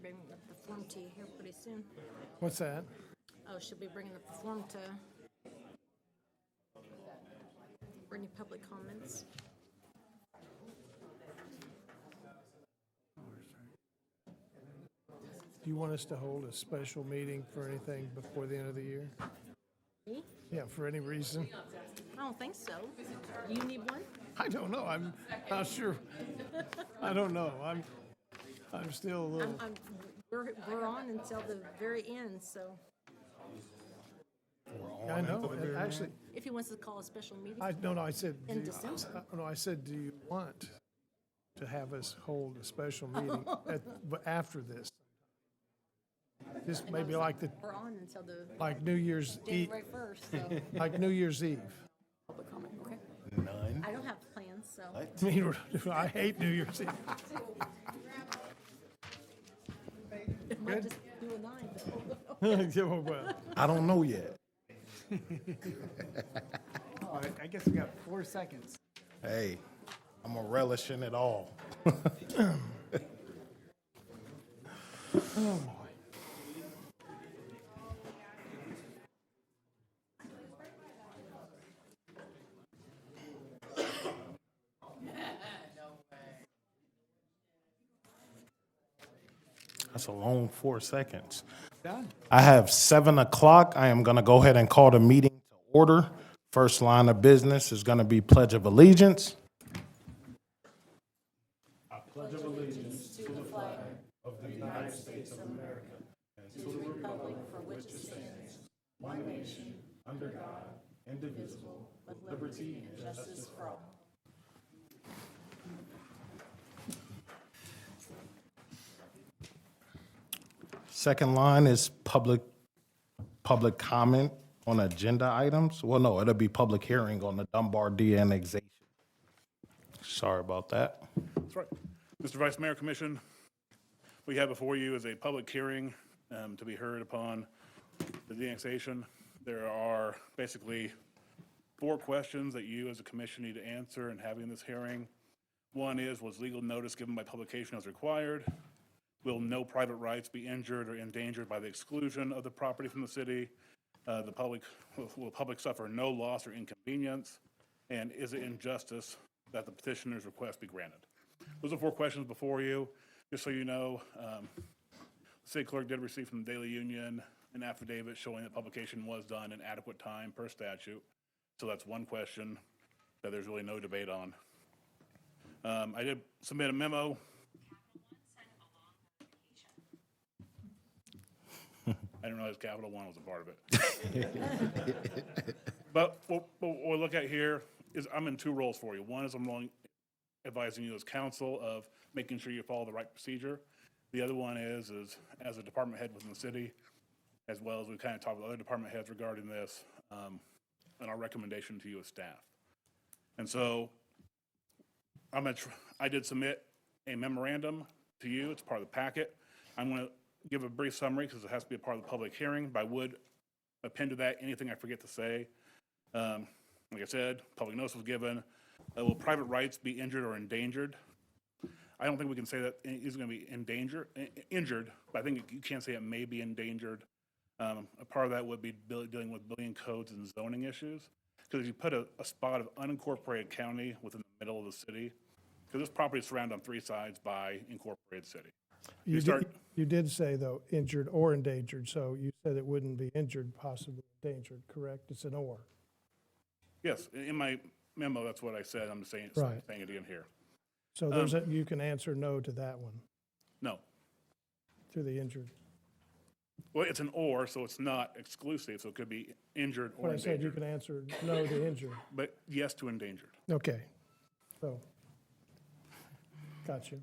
bring up the form to you here pretty soon. What's that? Oh, she'll be bringing up the form to, for any public comments. Do you want us to hold a special meeting for anything before the end of the year? Me? Yeah, for any reason? I don't think so. Do you need one? I don't know. I'm not sure. I don't know. I'm still a little. We're on until the very end, so I know. And actually, if he wants to call a special meeting. no. I said. In December. No, I said, do you want to have us hold a special meeting after this? Just maybe like We're on until the New Year's Eve, January 1st, so like New Year's Eve. public comment, okay? None. I don't have plans, so. I mean, I hate New Year's Eve. It might just do a 9. Yeah, well, I don't know yet. Oh, I guess we got 4 seconds. Hey, I'm a relish in it all. That's a long 4 seconds. Done. I have 7 o'clock. I am going to go ahead and call the meeting to order. First line of business is going to be Pledge of Allegiance. I pledge of allegiance to the flag of the United States of America and to the republic for which it stands, one nation, under God, indivisible, with liberty and justice for all. Second line is public comment on agenda items. Well, no, it'll be public hearing on the Dunbar de-annexation. Sorry about that. That's right. Mr. Vice Mayor, Commission, what you have before you is a public hearing to be heard upon the de-annexation. There are basically 4 questions that you as a commission need to answer in having this hearing. One is, was legal notice given by publication as required? Will no private rights be injured or endangered by the exclusion of the property from the city? Will the public suffer no loss or inconvenience? And is it injustice that the petitioner's request be granted? Those are 4 questions before you. Just so you know, the city clerk did receive from the Daily Union an affidavit showing that publication was done in adequate time per statute. So that's one question that there's really no debate on. I did submit a memo. I didn't realize Capital One was a part of it. But what we'll look at here is I'm in 2 roles for you. One is I'm advising you as counsel of making sure you follow the right procedure. The other one is as a department head within the city, as well as we kind of talked with other department heads regarding this, and our recommendation to you as staff. And so I did submit a memorandum to you. It's part of the packet. I'm going to give a brief summary because it has to be a part of the public hearing, but I would append to that anything I forget to say. Like I said, public notice was given. Will private rights be injured or endangered? I don't think we can say that it's going to be injured, but I think you can say it may be endangered. A part of that would be dealing with building codes and zoning issues. Because if you put a spot of unincorporated county within the middle of the city, because this property is surrounded on 3 sides by incorporated city. You did say, though, injured or endangered, so you said it wouldn't be injured, possibly endangered, correct? It's an or. Yes, in my memo, that's what I said. I'm just saying Right. it again here. So you can answer no to that one, No. to the injured. Well, it's an or, so it's not exclusive, so it could be injured or But I said you endangered. can answer no to injured. But yes to endangered. Okay, so, got you.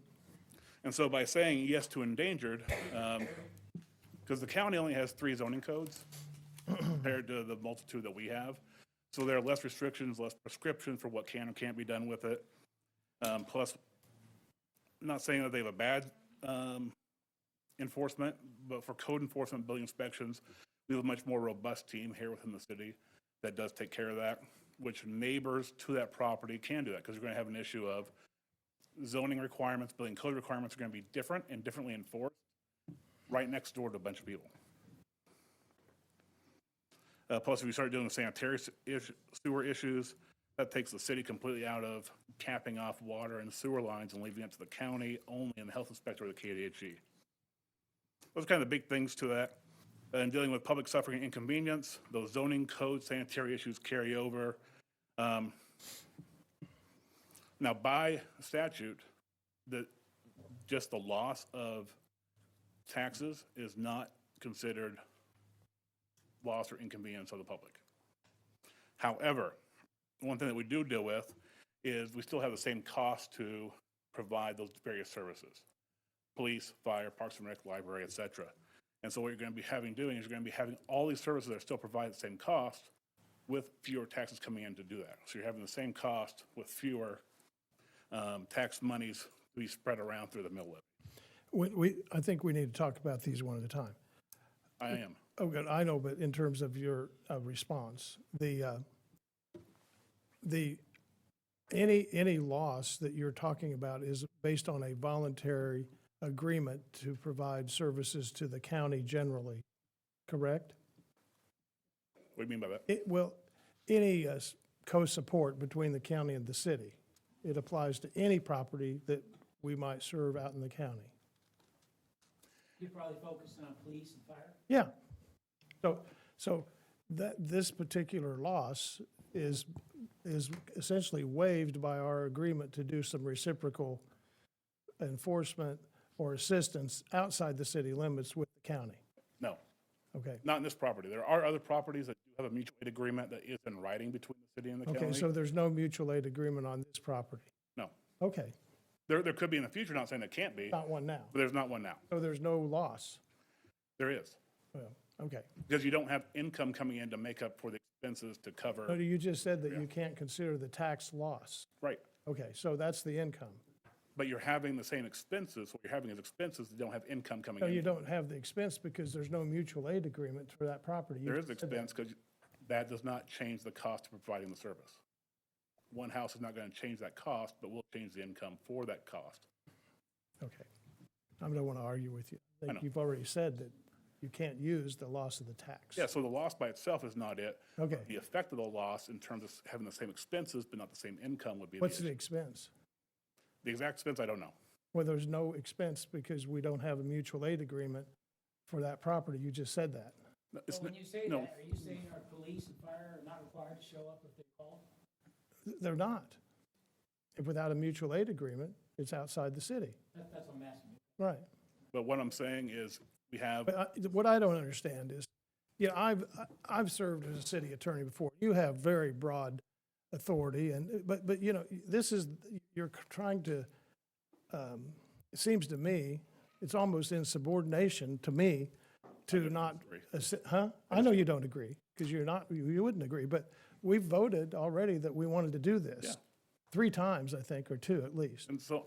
And so by saying yes to endangered, because the county only has 3 zoning codes compared to the multitude that we have. So there are less restrictions, less prescriptions for what can and can't be done with it. Plus, not saying that they have a bad enforcement, but for code enforcement, building inspections, we have a much more robust team here within the city that does take care of that, which neighbors to that property can do that, because you're going to have an issue of zoning requirements, building code requirements are going to be different and differently enforced right next door to a bunch of people. Plus, if you start dealing with sanitary sewer issues, that takes the city completely out of capping off water and sewer lines and leaving it to the county only and the health inspector or the KDHE. Those are kind of the big things to that. And dealing with public suffering and inconvenience, those zoning code sanitary issues carry over. Now, by statute, just the loss of taxes is not considered loss or inconvenience of the public. However, one thing that we do deal with is we still have the same cost to provide those various services. Police, fire, Parks and Rec, library, et cetera. And so what you're going to be doing is you're going to be having all these services that are still provided at the same cost with fewer taxes coming in to do that. So you're having the same cost with fewer tax monies to be spread around through the mill levy. I think we need to talk about these one at a time. I am. Oh, good, I know, but in terms of your response, any loss that you're talking about is based on a voluntary agreement to provide services to the county generally, correct? What do you mean by that? Well, any co-support between the county and the city, it applies to any property that we might serve out in the county. You're probably focusing on police and fire? Yeah. So this particular loss is essentially waived by our agreement to do some reciprocal enforcement or assistance outside the city limits with the county. No, Okay. not in this property. There are other properties that do have a mutual aid agreement that is in writing between the city and the county. Okay, so there's no mutual aid agreement on this property? No. Okay, There could be in the future, not saying there can't be, not one now. but there's not one now. So there's no loss? There is. Well, okay. Because you don't have income coming in to make up for the expenses to So cover, you just said that you can't consider the tax loss. right. Okay, so that's the income. But you're having the same expenses. What you're having is expenses that don't have income coming No, you in. don't have the expense because there's no mutual aid agreement for that property. You There is just said that. expense because that does not change the cost of providing the service. One house is not going to change that cost, but will change the income for that cost. Okay. I don't want to argue with you. I know. think you've already said that you can't use the loss of the tax. Yeah, so the loss by itself is not it. Okay. The effect of the loss in terms of having the same expenses but not the same income would be the What's the issue. expense? The exact expense, I don't know. Well, there's no expense because we don't have a mutual aid agreement for that property. You just said that. No, it's Well, when n- you say no. that, are you saying our police and fire are not required to show up if they call? They're not. If without a mutual aid agreement, it's outside the city. That's what I'm asking you. Right. But what I'm saying is we have, But what I don't understand is, I've served as a city attorney before. You have very broad authority but this is, you're trying to, it seems to me, it's almost insubordination to me to not, huh? I know you don't agree because you wouldn't agree, but we've voted already that we wanted to do this. Yeah. 3 times, I think, or 2 at least. and so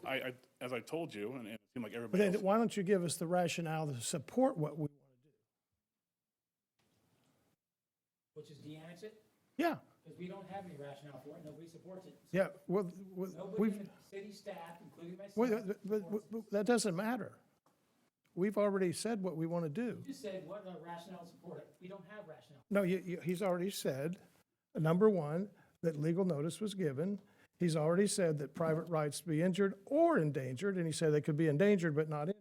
as I told you, and it seemed like But everybody then else, why don't you give us the rationale to support what we, Which is de-annex it? yeah, Because we don't have any rationale for it, nobody supports it. yeah, well, Nobody we've, in the city staff, including well, myself, supports it. but that doesn't matter. We've already said what we want to do. You just said what are the rationale to support it? We don't have rationale. No, he's already said, number one, that legal notice was given. He's already said that private rights be injured or endangered, and he said they could be endangered but not injured.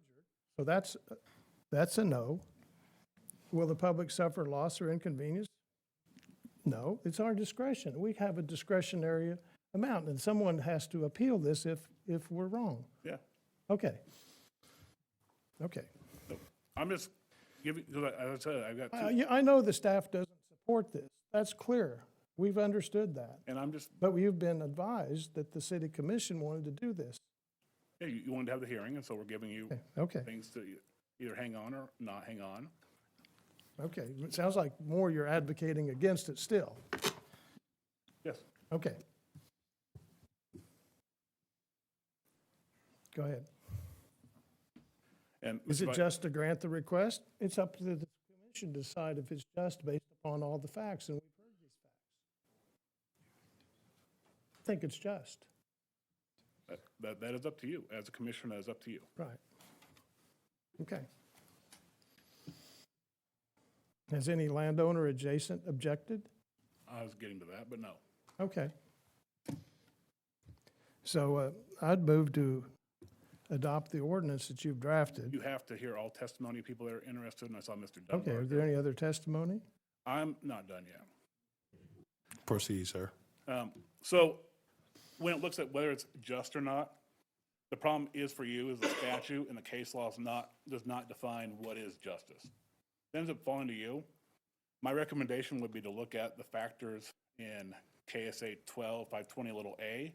So that's a no. Will the public suffer loss or inconvenience? No, it's our discretion. We have a discretionary amount, and someone has to appeal this if we're wrong. yeah. Okay. Okay. I'm just giving, because as I said, I've got two, Yeah, I know the staff doesn't support this. That's clear. We've understood that. and I'm just, But you've been advised that the city commission wanted to do this. yeah, you wanted to have the hearing, and so we're giving you Okay, things to either hang on or not hang on. okay. It sounds like more you're advocating against it still. Yes. Okay. Go ahead. And Is Mr. it Vi- just to grant the request? It's up to the commission to decide if it's just based upon all the facts, and we've heard these facts. I think it's just. that is up to you. As a commissioner, that is up to you. Right. Okay. Has any landowner adjacent objected? I was getting to that, but no. Okay. So I'd move to adopt the ordinance that you've drafted. You have to hear all testimony of people that are interested, and I saw Mr. Okay, Dunbar. are there any other testimony? I'm not done yet. Proceed, sir. So when it looks at whether it's just or not, the problem is for you is the statute and the case law does not define what is justice. It ends up falling to you. My recommendation would be to look at the factors in KSA 12-520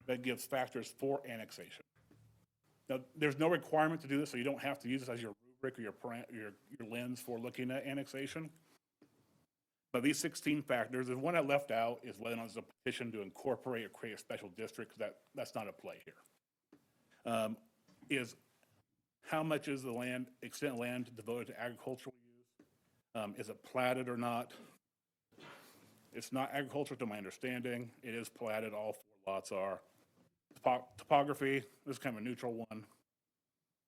that gives factors for annexation. Now, there's no requirement to do this, so you don't have to use this as your rubric or your lens for looking at annexation. But these 16 factors, the one I left out is whether or not there's a petition to incorporate or create a special district, because that's not at play here. Is how much is the land, extent of land devoted to agricultural use? Is it platted or not? It's not agricultural to my understanding. It is platted, all 4 lots are. Topography, this is kind of a neutral one,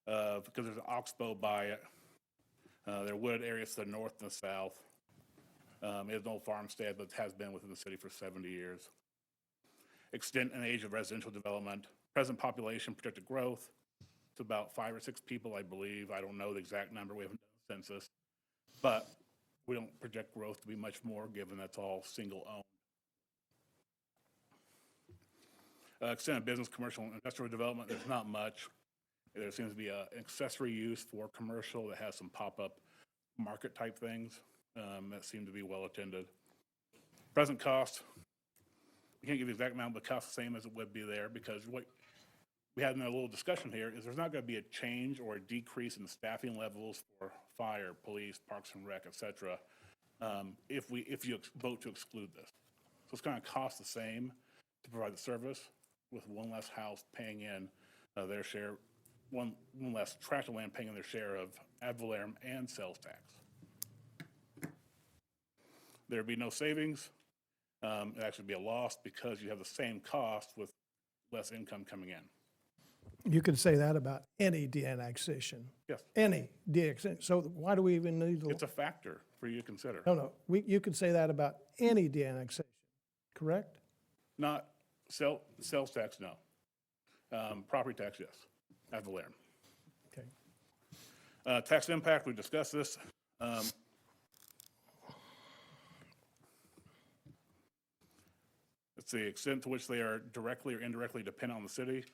because there's an oxbow by it. There are wooded areas to the north and the south. It is an old farmstead, but has been within the city for 70 years. Extent and age of residential development, present population, projected growth. It's about 5 or 6 people, I believe. I don't know the exact number. We haven't done a census. But we don't project growth to be much more, given that's all single owned. Extent of business, commercial, and industrial development, there's not much. There seems to be an accessory use for commercial that has some pop-up market type things that seem to be well attended. Present cost, we can't give the exact amount, but cost the same as it would be there, because what we had in a little discussion here is there's not going to be a change or a decrease in the staffing levels for fire, police, parks and rec, et cetera, if you vote to exclude this. So it's going to cost the same to provide the service, with one less house paying in their share, one less tract of land paying in their share of ad valorem and sales tax. There'd be no savings. It'd actually be a loss because you have the same cost with less income coming in. You could say that about any de-annexation. Yes, Any de-annexation. So why do we even need to? it's a factor for you to consider. No, you could say that about any de-annexation, correct? Not sales tax, no. Property tax, yes, ad valorem. Okay. Tax impact, we discussed this. It's the extent to which they are directly or indirectly dependent on the city.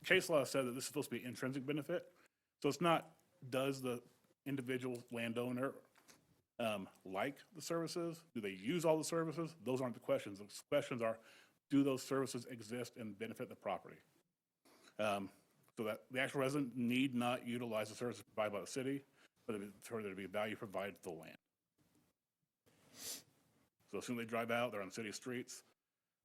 Case law said that this is supposed to be intrinsic benefit. So it's not, does the individual landowner like the services? Do they use all the services? Those aren't the questions. The questions are, do those services exist and benefit the property? So that the actual resident need not utilize the services provided by the city, but for there to be value provided to the land. So as soon as they drive out, they're on city streets,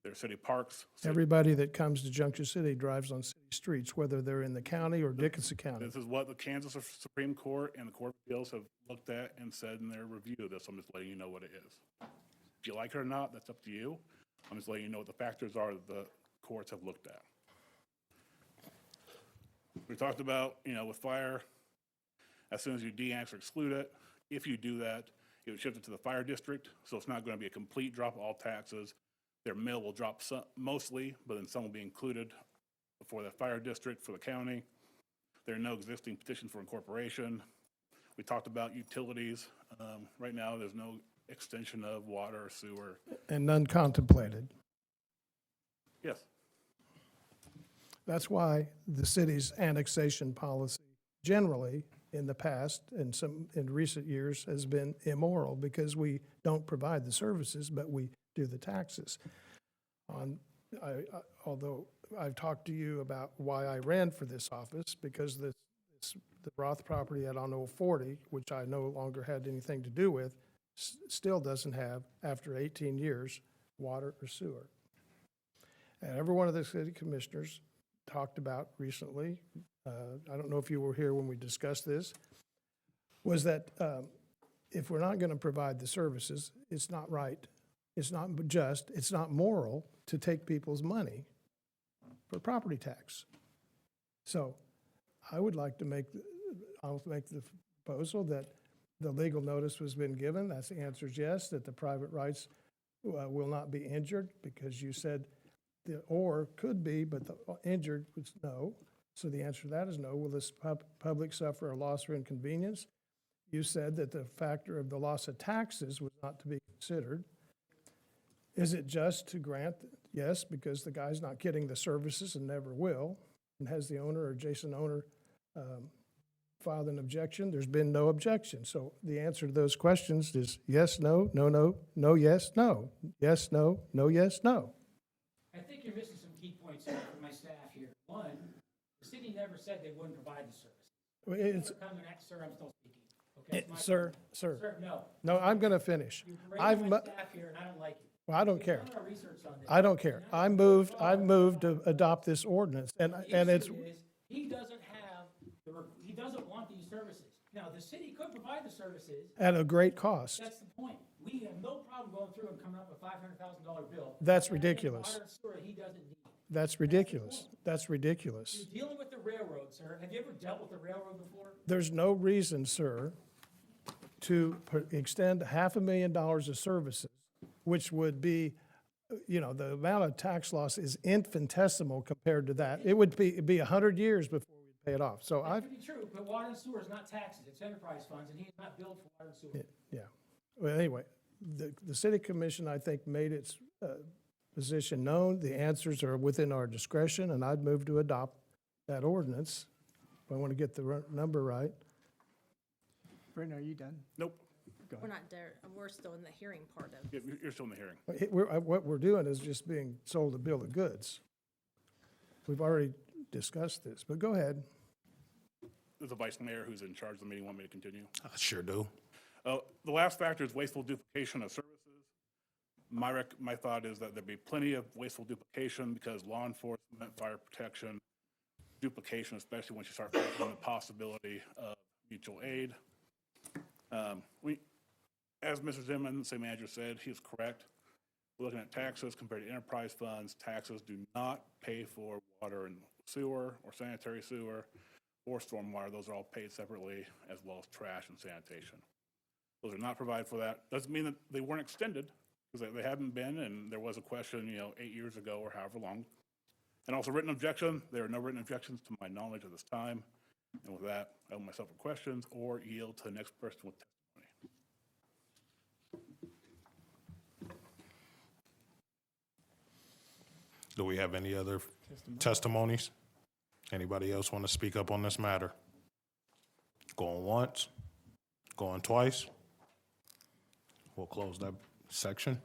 they're city parks. Everybody that comes to Junction City drives on city streets, whether they're in the county or Dickinson County. This is what the Kansas Supreme Court and the Court of Appeals have looked at and said in their review of this. I'm just letting you know what it is. If you like it or not, that's up to you. I'm just letting you know what the factors are that the courts have looked at. We talked about, with fire, as soon as you de-annex or exclude it, if you do that, it would shift it to the fire district, so it's not going to be a complete drop of all taxes. Their mill will drop mostly, but then some will be included for the fire district, for the county. There are no existing petitions for incorporation. We talked about utilities. Right now, there's no extension of water or sewer. And none contemplated. Yes, That's why the city's annexation policy generally in the past and in recent years has been immoral, because we don't provide the services, but we do the taxes. Although I've talked to you about why I ran for this office, because the Roth property at on Old 40, which I no longer had anything to do with, still doesn't have, after 18 years, water or sewer. And every one of the city commissioners talked about recently, I don't know if you were here when we discussed this, was that if we're not going to provide the services, it's not right, it's not just, it's not moral to take people's money for property tax. So I would like to I'll make the proposal that the legal notice was been given. That's the answer is yes, that the private rights will not be injured, because you said the or could be, but the injured was no. So the answer to that is no. Will this public suffer a loss or inconvenience? You said that the factor of the loss of taxes was not to be considered. Is it just to grant? Yes, because the guy's not getting the services and never will. And has the owner or adjacent owner filed an objection? There's been no objection. So the answer to those questions is yes, no, no, no, no, yes, no, yes, no, no, yes, no. I think you're missing some key points here for my staff here. One, the city never said they wouldn't provide the service. It's, Come and act, sir, I'm still speaking. Okay, it's my- sir, Sir, no. no, I'm going to finish. You're I've, berating my staff here, and I don't like it. well, I don't We've care. done our research on this. I don't care. I've moved to adopt this ordinance, and The it's, issue is, he doesn't he doesn't want these services. Now, the city could provide the services. at a great cost. That's the point. We have no problem going through and coming up with a $500,000 bill. That's And having ridiculous. water and sewer he doesn't need. That's ridiculous. That's ridiculous. You're dealing with the railroad, sir. Have you ever dealt with the railroad before? There's no reason, sir, to extend $500,000 of services, which would be, the amount of tax loss is infinitesimal compared to that. It would be, it'd be 100 years before we'd pay it off. So That I've, could be true, but water and sewer is not taxes. It's enterprise funds, and he is not billed for water and sewer. yeah. Well, anyway, the city commission, I think, made its position known. The answers are within our discretion, and I'd move to adopt that ordinance. If I want to get the number right. Brendan, are you done? Nope. We're not there, we're still in the hearing part of. You're still in the hearing. What we're doing is just being sold a bill of goods. We've already discussed this, but go ahead. There's a vice mayor who's in charge of the meeting. Want me to continue? I sure do. The last factor is wasteful duplication of services. My thought is that there'd be plenty of wasteful duplication because law enforcement, fire protection, duplication, especially once you start factoring the possibility of mutual aid. As Mr. Zimmerman, the city manager said, he is correct. We're looking at taxes compared to enterprise funds. Taxes do not pay for water and sewer or sanitary sewer or stormwater. Those are all paid separately, as well as trash and sanitation. Those are not provided for that. Doesn't mean that they weren't extended, because they haven't been, and there was a question, 8 years ago or however long. And also written objection. There are no written objections to my knowledge at this time. And with that, I open myself for questions or yield to the next person with testimony. Do we have any other testimonies? Anybody else want to speak up on this matter? Going once, going twice? We'll close that section.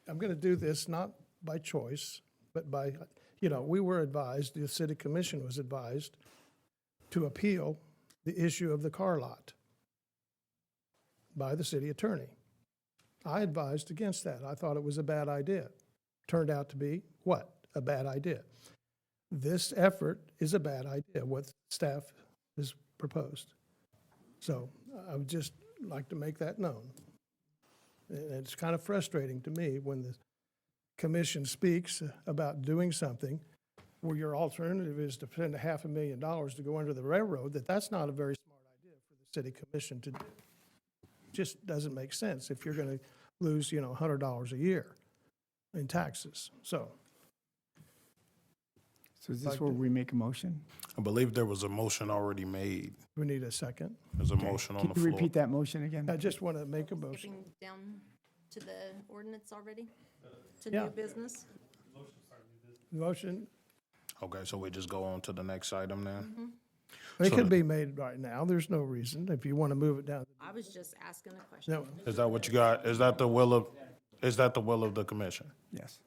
I'm going to do this not by choice, but by, we were advised, the city commission was advised to appeal the issue of the car lot by the city attorney. I advised against that. I thought it was a bad idea. Turned out to be what? A bad idea. This effort is a bad idea, what staff has proposed. So I would just like to make that known. And it's kind of frustrating to me when the commission speaks about doing something where your alternative is to spend $500,000 to go under the railroad, that's not a very smart idea for the city commission to do. Just doesn't make sense if you're going to lose, $100 a year in taxes. So is this where we make a motion? I believe there was a motion already made. we need a second. There's a motion on Can the you floor. repeat that motion again? I just want to make a motion. Skipping down to the ordinance already? To Yeah. new business? Motion, Okay, so we just go on to the next item then? it So could the- be made right now. There's no reason if you want to move it down. I was just asking a question. No, Is that what you got? Is that the will of the commission? Yes.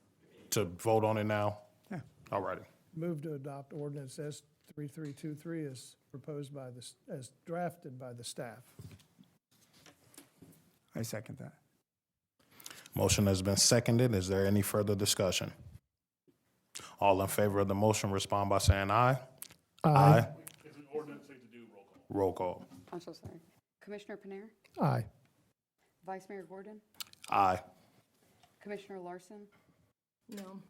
To vote on it now? Yeah. All righty. move to adopt ordinance S 3323 as proposed by as drafted by the staff. I second that. Motion has been seconded. Is there any further discussion? All in favor of the motion, respond by saying aye. Aye. It's an ordinance, so you have to do roll call. Roll call. I'm so sorry. Commissioner Panera? Aye. Vice Mayor Gordon? Aye. Commissioner Larson? No.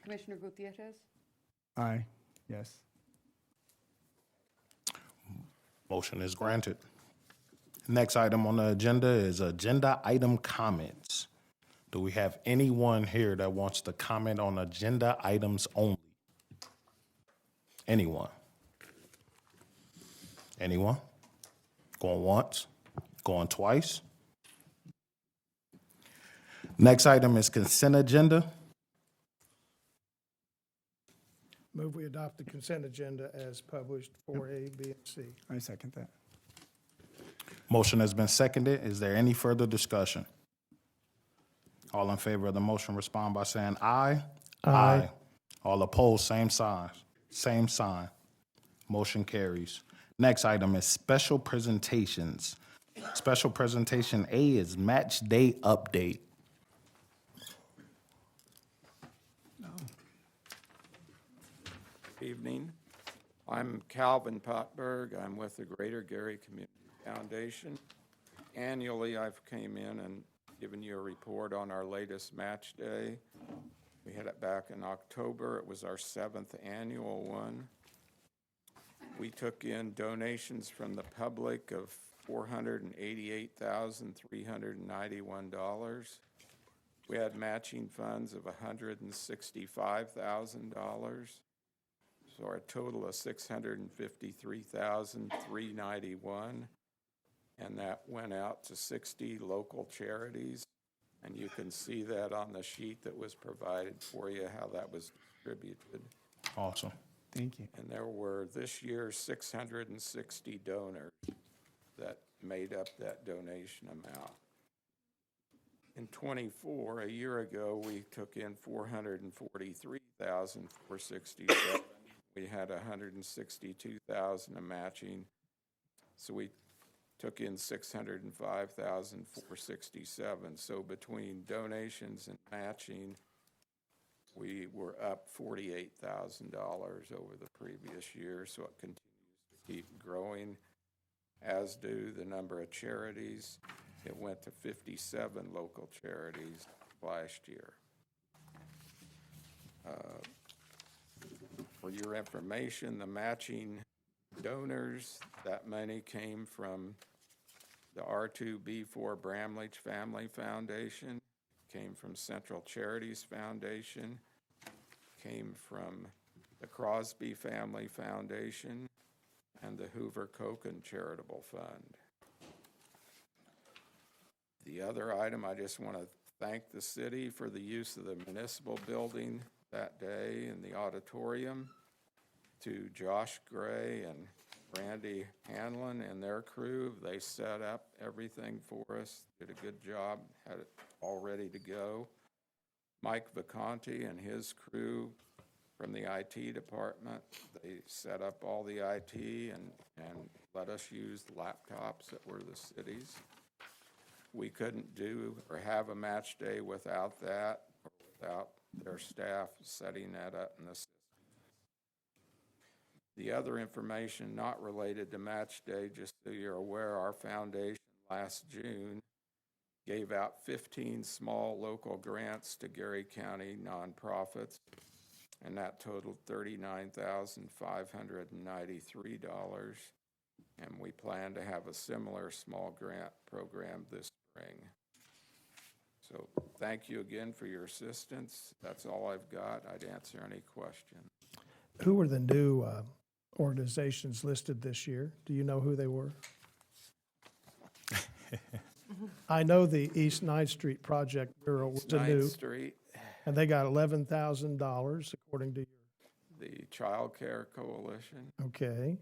Commissioner Gutierrez? Aye. Yes. Motion is granted. Next item on the agenda is agenda item comments. Do we have anyone here that wants to comment on agenda items only? Anyone? Anyone? Going once? Going twice? Next item is consent agenda. Move we adopt the consent agenda as published for A, B, and C. I second that. Motion has been seconded. Is there any further discussion? All in favor of the motion respond by saying aye. Aye. All opposed, same sign. Same sign. Motion carries. Next item is special presentations. Special presentation A is match day update. Evening. I'm Calvin Potberg. I'm with the Greater Gary Community Foundation. Annually, I've came in and given you a report on our latest match day. We had it back in October. It was our 7th annual one. We took in donations from the public of $488,391. We had matching funds of $165,000. So our total of $653,391, and that went out to 60 local charities. And you can see that on the sheet that was provided for you, how that was distributed. Awesome. Thank you. And there were this year 660 donors that made up that donation amount. In '24, a year ago, we took in $443,467. We had $162,000 of matching, so we took in $605,467. So between donations and matching, we were up $48,000 over the previous year. So it continues to keep growing, as do the number of charities. It went to 57 local charities last year. For your information, the matching donors, that money came from the R2B4 Bramlage Family Foundation, came from Central Charities Foundation, came from the Crosby Family Foundation, and the Hoover Kochen Charitable Fund. The other item, I just want to thank the city for the use of the municipal building that day in the auditorium, to Josh Gray and Randy Hanlon and their crew. They set up everything for us, did a good job, had it all ready to go. Mike Vacanti and his crew from the IT department, they set up all the IT and let us use laptops that were the city's. We couldn't do or have a match day without that, or without their staff setting that up in the system. The other information not related to match day, just so you're aware, our foundation last June gave out 15 small local grants to Gary County nonprofits, and that totaled $39,593. And we plan to have a similar small grant program this spring. So thank you again for your assistance. That's all I've got. I'd answer any questions. Who were the new organizations listed this year? Do you know who they were? I know the East 9th Street Project Bureau was a new, 9th Street, and they got $11,000 according to your, the Child Care Coalition. okay.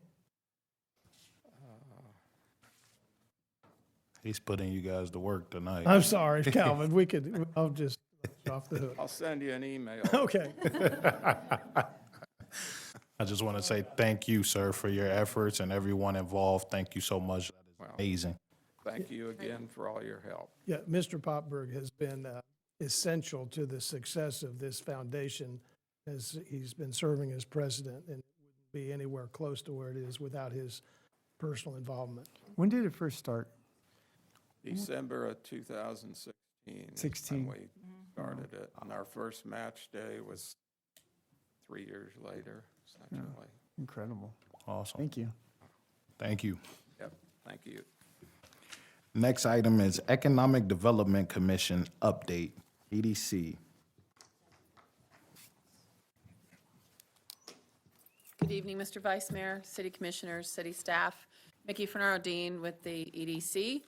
He's putting you guys to work tonight. I'm sorry, Calvin, I'll just let you off the hook. I'll send you an email. Okay. I just want to say thank you, sir, for your efforts and everyone involved. Thank you so much. That is Wow. amazing. Thank you again for all your help. Yeah, Mr. Popberg has been essential to the success of this foundation as he's been serving as president, and it wouldn't be anywhere close to where it is without his personal involvement. When did it first start? December of 2016. is 16. when we started it. And our first match day was 3 years later, essentially. Incredible. Awesome. Thank you. Thank you. Yep, thank you. Next item is Economic Development Commission update, EDC. Good evening, Mr. Vice Mayor, City Commissioners, City Staff. Mickey Fernaro Dean with the EDC.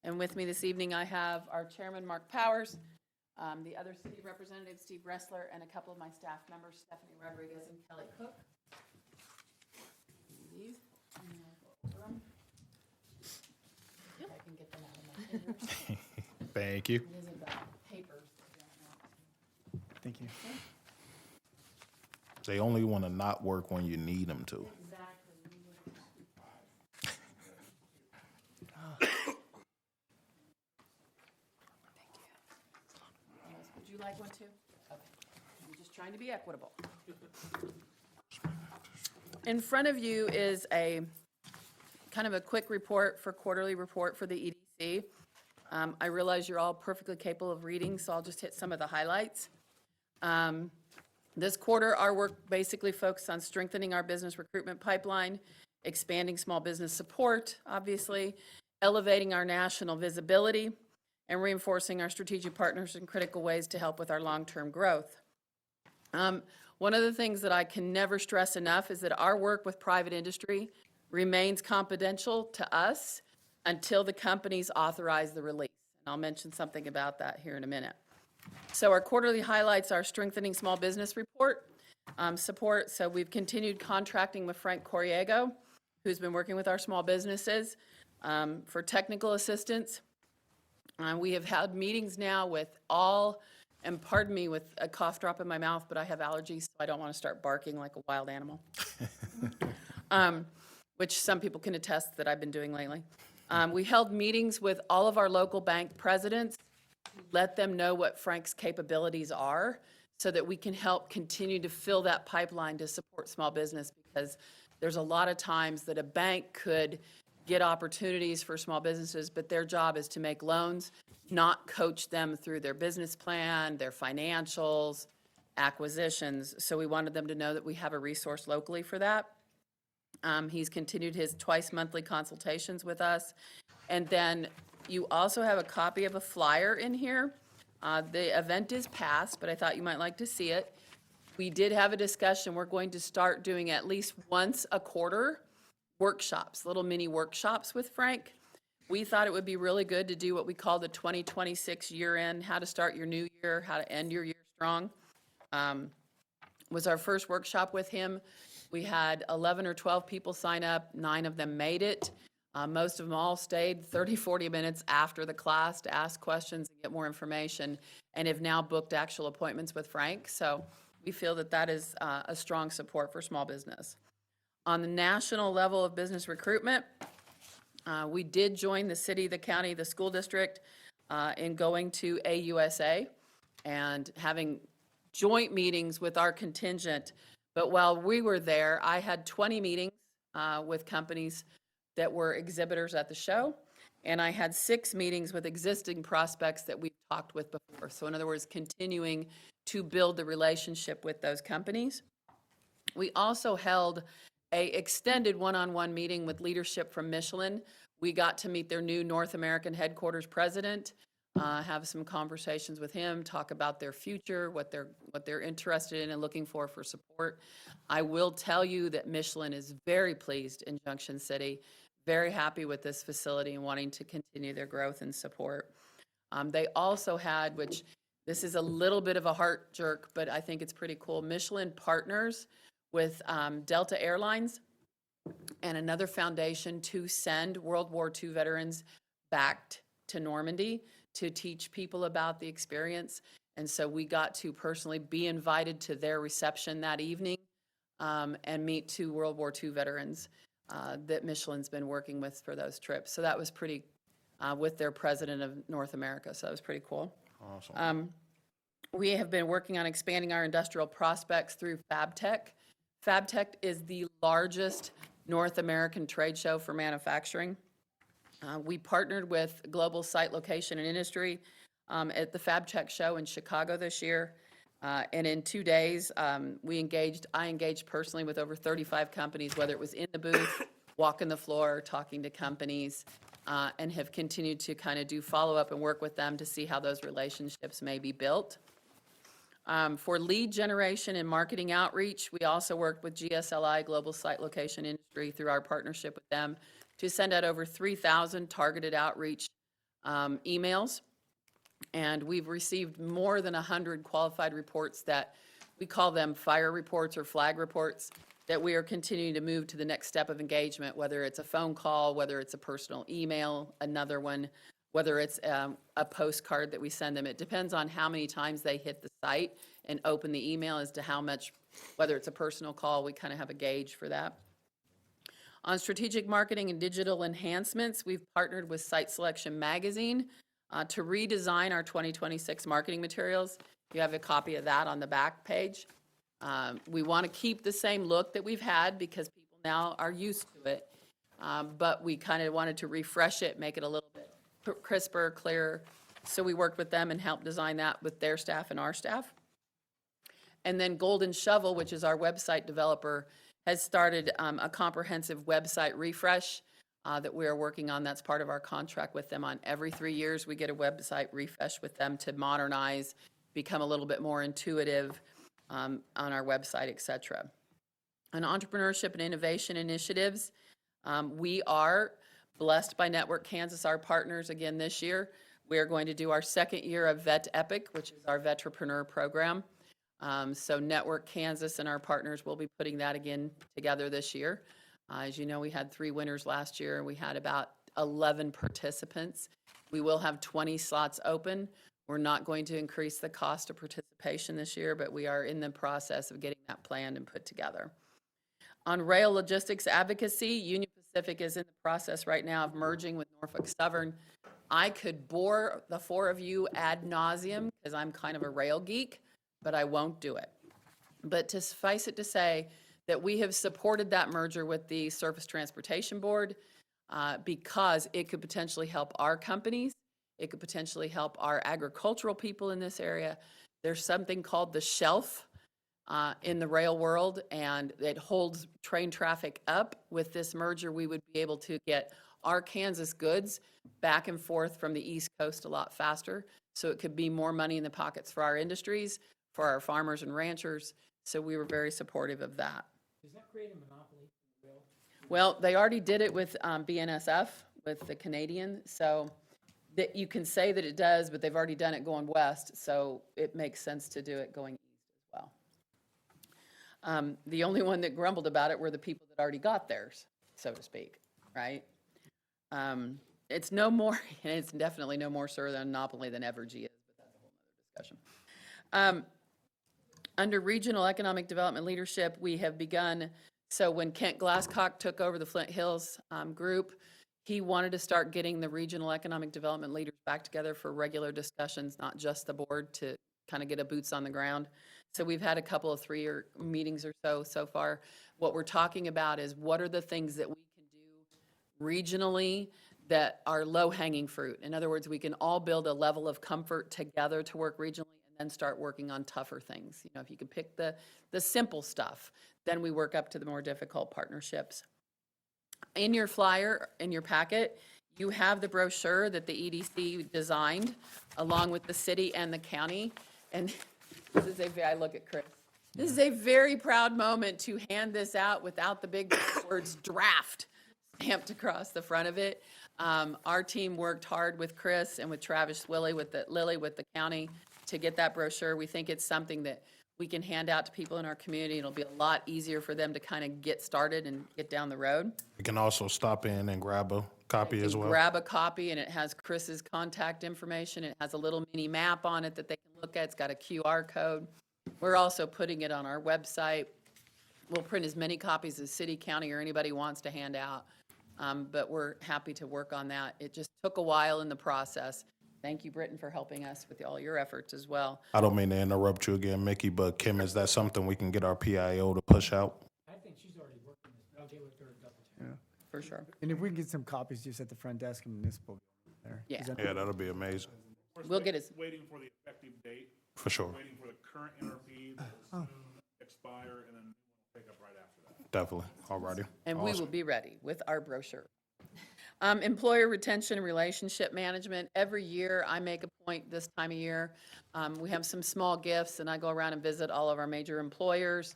And with me this evening, I have our Chairman, Mark Powers, the other city representatives, Steve Ressler, and a couple of my staff members, Stephanie Rodriguez and Kelly Cook. These, and I'll go over them. If I can get them out of my fingers. Thank you. It isn't the papers. Thank you. They only want to not work when you need them to. Exactly. Would you like one too? Okay. I'm just trying to be equitable. In front of you is a kind of a quick report for quarterly report for the EDC. I realize you're all perfectly capable of reading, so I'll just hit some of the highlights. This quarter, our work basically focused on strengthening our business recruitment pipeline, expanding small business support, obviously, elevating our national visibility, and reinforcing our strategic partners in critical ways to help with our long-term growth. One of the things that I can never stress enough is that our work with private industry remains confidential to us until the companies authorize the release. And I'll mention something about that here in a minute. So our quarterly highlights are strengthening small business report support. So we've continued contracting with Frank Corriego, who's been working with our small businesses for technical assistance. We have had meetings now with all, and pardon me with a cough drop in my mouth, but I have allergies, so I don't want to start barking like a wild animal, which some people can attest that I've been doing lately. We held meetings with all of our local bank presidents, let them know what Frank's capabilities are so that we can help continue to fill that pipeline to support small business, because there's a lot of times that a bank could get opportunities for small businesses, but their job is to make loans, not coach them through their business plan, their financials, acquisitions. So we wanted them to know that we have a resource locally for that. He's continued his twice monthly consultations with us. And then you also have a copy of a flyer in here. The event is past, but I thought you might like to see it. We did have a discussion. We're going to start doing at least once a quarter workshops, little mini workshops with Frank. We thought it would be really good to do what we call the 2026 year end, how to start your new year, how to end your year strong. Was our first workshop with him. We had 11 or 12 people sign up. 9 of them made it. Most of them all stayed 30, 40 minutes after the class to ask questions and get more information, and have now booked actual appointments with Frank. So we feel that that is a strong support for small business. On the national level of business recruitment, we did join the city, the county, the school district in going to AUSA and having joint meetings with our contingent. But while we were there, I had 20 meetings with companies that were exhibitors at the show, and I had 6 meetings with existing prospects that we've talked with before. So in other words, continuing to build the relationship with those companies. We also held a extended one-on-one meeting with leadership from Michelin. We got to meet their new North American headquarters president, have some conversations with him, talk about their future, what they're interested in and looking for support. I will tell you that Michelin is very pleased in Junction City, very happy with this facility and wanting to continue their growth and support. They also had, which this is a little bit of a heart jerk, but I think it's pretty cool, Michelin partners with Delta Airlines and another foundation to send World War II veterans back to Normandy to teach people about the experience. And so we got to personally be invited to their reception that evening and meet 2 World War II veterans that Michelin's been working with for those trips. So that was pretty, with their president of North America. So that was pretty cool. Awesome. We have been working on expanding our industrial prospects through FabTech. FabTech is the largest North American trade show for manufacturing. We partnered with Global Site Location and Industry at the FabTech show in Chicago this year. And in 2 days, I engaged personally with over 35 companies, whether it was in the booth, walking the floor, talking to companies, and have continued to kind of do follow-up and work with them to see how those relationships may be built. For lead generation and marketing outreach, we also worked with GSLI, Global Site Location Industry, through our partnership with them to send out over 3,000 targeted outreach emails. And we've received more than 100 qualified reports that we call them fire reports or flag reports, that we are continuing to move to the next step of engagement, whether it's a phone call, whether it's a personal email, another one, whether it's a postcard that we send them. It depends on how many times they hit the site and open the email as to how much, whether it's a personal call, we kind of have a gauge for that. On strategic marketing and digital enhancements, we've partnered with Site Selection Magazine to redesign our 2026 marketing materials. You have a copy of that on the back page. We want to keep the same look that we've had because people now are used to it, but we kind of wanted to refresh it, make it a little bit crisper, clearer. So we worked with them and helped design that with their staff and our staff. And then Golden Shovel, which is our website developer, has started a comprehensive website refresh that we are working on. That's part of our contract with them. On every 3 years, we get a website refresh with them to modernize, become a little bit more intuitive on our website, et cetera. On entrepreneurship and innovation initiatives, we are blessed by Network Kansas, our partners, again this year. We are going to do our second year of Vet Epic, which is our Vetrepreneur program. So Network Kansas and our partners will be putting that again together this year. As you know, we had 3 winners last year, and we had about 11 participants. We will have 20 slots open. We're not going to increase the cost of participation this year, but we are in the process of getting that planned and put together. On rail logistics advocacy, Union Pacific is in the process right now of merging with Norfolk Southern. I could bore the 4 of you ad nauseum because I'm kind of a rail geek, but I won't do it. But to suffice it to say that we have supported that merger with the Surface Transportation Board because it could potentially help our companies. It could potentially help our agricultural people in this area. There's something called the shelf in the rail world, and it holds train traffic up. With this merger, we would be able to get our Kansas goods back and forth from the East Coast a lot faster. So it could be more money in the pockets for our industries, for our farmers and ranchers. So we were very supportive of that. Does that create a monopoly for the rail? Well, they already did it with BNSF, with the Canadian. So that you can say that it does, but they've already done it going west. So it makes sense to do it going east as well. The only one that grumbled about it were the people that already got theirs, so to speak, right? It's no more, and it's definitely no more sort of a monopoly than Evergy is, but that's a whole other discussion. Under regional economic development leadership, we have begun, so when Kent Glasscock took over the Flint Hills group, he wanted to start getting the regional economic development leaders back together for regular discussions, not just the board, to kind of get a boots on the ground. So we've had a couple of 3-year meetings or so far. What we're talking about is what are the things that we can do regionally that are low-hanging fruit. In other words, we can all build a level of comfort together to work regionally and then start working on tougher things. You know, if you can pick the simple stuff, then we work up to the more difficult partnerships. In your flyer, in your packet, you have the brochure that the EDC designed along with the city and the county. And this is I look at Chris. This is a very proud moment to hand this out without the big words draft stamped across the front of it. Our team worked hard with Chris and with Travis Lilly with the county to get that brochure. We think it's something that we can hand out to people in our community. It'll be a lot easier for them to kind of get started and get down the road. You can also stop in and grab a copy as well. Grab a copy, and it has Chris's contact information. It has a little mini map on it that they can look at. It's got a QR code. We're also putting it on our website. We'll print as many copies as city, county, or anybody wants to hand out. But we're happy to work on that. It just took a while in the process. Thank you, Britton, for helping us with all your efforts as well. I don't mean to interrupt you again, Mickey, but Kim, is that something we can get our PIO to push out? I think she's already working this, but I'll get with her and double check. Yeah. For sure. And if we can get some copies just at the front desk in municipal there. Yeah. Is that- Yeah, that'll be amazing, We'll get it. Waiting for the effective date, for sure. waiting for the current NRP that will soon expire, and then we'll pick up right after that. Definitely, alrighty. And we will be ready with our brochure. Employer retention and relationship management. Every year, I make a point this time of year. We have some small gifts, and I go around and visit all of our major employers,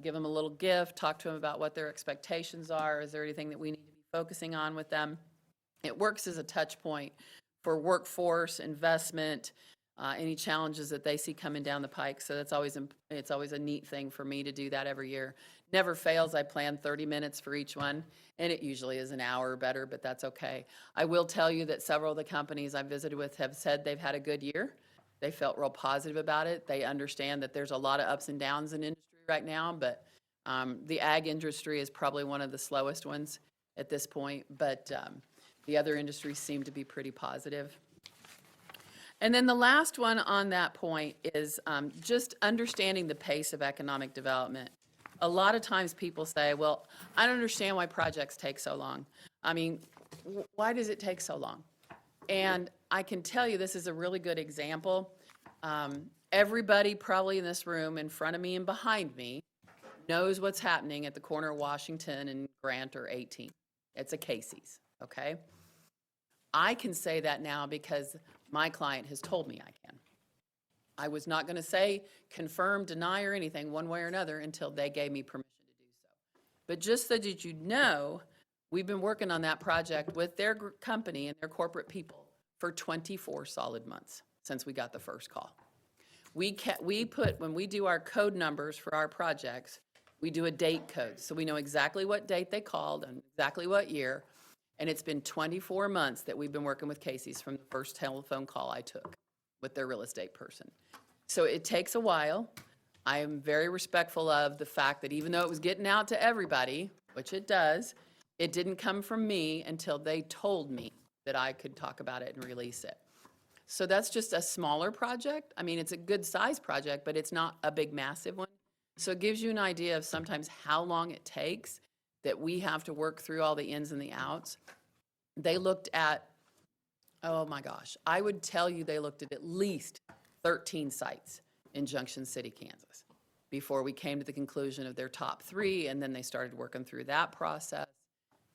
give them a little gift, talk to them about what their expectations are. Is there anything that we need to be focusing on with them? It works as a touch point for workforce, investment, any challenges that they see coming down the pike. So it's always a neat thing for me to do that every year. Never fails. I plan 30 minutes for each one, and it usually is an hour or better, but that's okay. I will tell you that several of the companies I've visited with have said they've had a good year. They felt real positive about it. They understand that there's a lot of ups and downs in industry right now, but the ag industry is probably one of the slowest ones at this point, but the other industries seem to be pretty positive. And then the last one on that point is just understanding the pace of economic development. A lot of times people say, well, I don't understand why projects take so long. I mean, why does it take so long? And I can tell you this is a really good example. Everybody probably in this room, in front of me and behind me, knows what's happening at the corner of Washington and Grant or 18th. It's a Casey's, okay? I can say that now because my client has told me I can. I was not going to say confirm, deny, or anything one way or another until they gave me permission to do so. But just so that you know, we've been working on that project with their company and their corporate people for 24 solid months since we got the first call. When we do our code numbers for our projects, we do a date code. So we know exactly what date they called and exactly what year. And it's been 24 months that we've been working with Casey's from the first telephone call I took with their real estate person. So it takes a while. I am very respectful of the fact that even though it was getting out to everybody, which it does, it didn't come from me until they told me that I could talk about it and release it. So that's just a smaller project. I mean, it's a good size project, but it's not a big, massive one. So it gives you an idea of sometimes how long it takes that we have to work through all the ins and the outs. They looked at, oh my gosh, I would tell you they looked at least 13 sites in Junction City, Kansas, before we came to the conclusion of their top 3, and then they started working through that process.